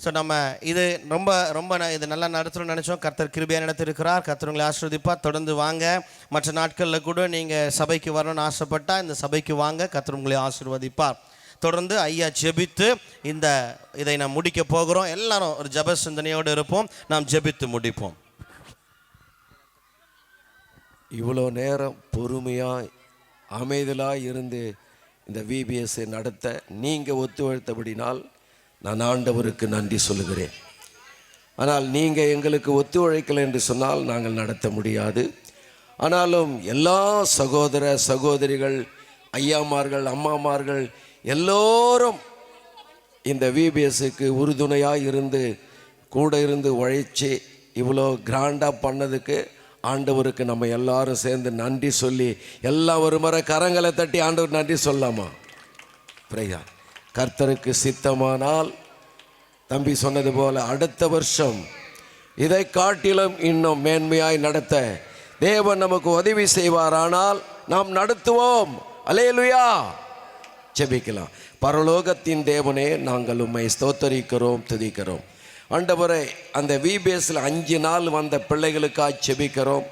Speaker 17: So நம்ம இது ரொம்ப இது நல்லா நடத்தணும்னு நினச்சோம். கர்த்தர் கிருபையாக நடத்திருக்கிறார். கர்த்தர் உங்களை ஆசீர்வதிப்பார். தொடர்ந்து வாங்க. மற்ற நாட்களில் கூட நீங்கள் சபைக்கு வரணும்னு ஆசைப்பட்டால் இந்த சபைக்கு வாங்க. கர்த்தர் உங்களை ஆசீர்வதிப்பார். தொடர்ந்து ஐயா ஜெபித்து இதை நாம் முடிக்க போகிறோம். எல்லாரும் ஒரு ஜெப சிந்தனையோடு இருப்போம். நாம் ஜெபித்து முடிப்போம்.
Speaker 3: இவ்வளோ நேரம் பொறுமையாக அமைதலாக இருந்து இந்த விபிஎஸ்ஸை நடத்த நீங்கள் ஒத்துழைத்தபடினால் நான் ஆண்டவருக்கு நன்றி சொல்லுகிறேன். ஆனால் நீங்கள் எங்களுக்கு ஒத்துழைக்கலை என்று சொன்னால் நாங்கள் நடத்த முடியாது. ஆனாலும் எல்லா சகோதர சகோதரிகள், ஐயாமார்கள், அம்மாமார்கள் எல்லோரும் இந்த விபிஎஸ்ஸுக்கு உறுதுணையாக இருந்து கூட இருந்து உழைச்சி இவ்வளோ கிராண்டாக பண்ணதுக்கு ஆண்டவருக்கு நம்ம எல்லாரும் சேர்ந்து நன்றி சொல்லி எல்லாம் ஒரு முறை கரங்களை தட்டி ஆண்டவர் நன்றி சொல்லாமா? பிரையா. கர்த்தருக்கு சித்தமானால் தம்பி சொன்னது போல அடுத்த வருஷம் இதை காட்டிலும் இன்னும் மேன்மையாய் நடத்த தேவன் நமக்கு உதவி செய்வாரானால் நாம் நடத்துவோம். அல்லேலூயா. ஜெபிக்கலாம். பரலோகத்தின் தேவனே, நாங்கள் உம்மை ஸ்தோத்தரிக்கிறோம், துதிக்கிறோம். ஆண்டவரே, அந்த விபிஎஸ்ல 5 நாள் வந்த பிள்ளைகளுக்காக ஜெபிக்கிறோம்.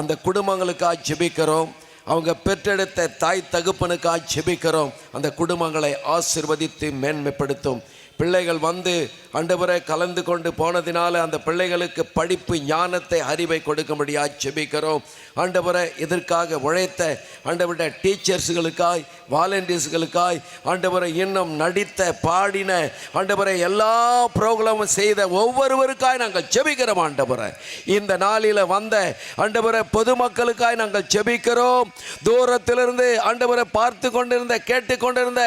Speaker 3: அந்த குடும்பங்களுக்காக ஜெபிக்கிறோம். அவங்க பெற்றெடுத்த தாய் தகப்பனுக்காக ஜெபிக்கிறோம். அந்த குடும்பங்களை ஆசீர்வதித்து மேன்மைப்படுத்தும். பிள்ளைகள் வந்து ஆண்டவரை கலந்து கொண்டு போனதினால அந்த பிள்ளைகளுக்கு படிப்பு ஞானத்தை அறிவை கொடுக்கும்படியாக ஜெபிக்கிறோம். ஆண்டவரை இதற்காக உழைத்த ஆண்டவருடைய டீச்சர்ஸுகளுக்காய், வாலண்டியர்ஸ்களுக்காய், ஆண்டவரை இன்னும் நடித்த பாடின ஆண்டவரை எல்லா ப்ரோக்ராமும் செய்த ஒவ்வொருவருக்காய் நாங்கள் ஜெபிக்கிறோம். ஆண்டவரை இந்த நாளில் வந்த ஆண்டவரை பொதுமக்களுக்காய் நாங்கள் ஜெபிக்கிறோம். தூரத்திலிருந்து ஆண்டவரை பார்த்து கொண்டிருந்த கேட்டு கொண்டிருந்த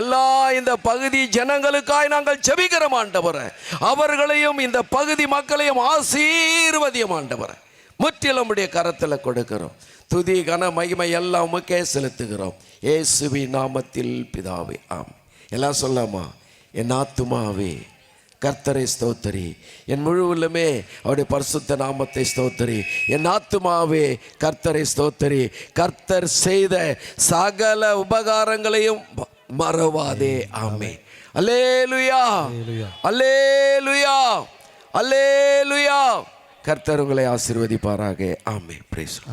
Speaker 3: எல்லா இந்த பகுதி ஜனங்களுக்காய் நாங்கள் ஜெபிக்கிறோம். ஆண்டவரை அவர்களையும் இந்த பகுதி மக்களையும் ஆசீர்வதியும். ஆண்டவரை முற்றிலும் உடைய கரத்தில் கொடுக்கிறோம். துதி கன மகிமை எல்லாம் உமக்கே செலுத்துகிறோம். இயேசுவின் நாமத்தில் பிதாவே, ஆம். எல்லாம் சொல்லாமா? என் ஆத்துமாவே கர்த்தரை ஸ்தோத்தரி, என் முழு உள்ளமே அவருடைய பரிசுத்த நாமத்தை ஸ்தோத்தரி. என் ஆத்துமாவே கர்த்தரை ஸ்தோத்தரி, கர்த்தர் செய்த சகல உபகாரங்களையும் மறவாதே. ஆமே. அல்லேலூயா, அல்லேலூயா, அல்லேலூயா. கர்த்தர் உங்களை ஆசீர்வதிப்பாராக. ஆமே. பிரைஸ்.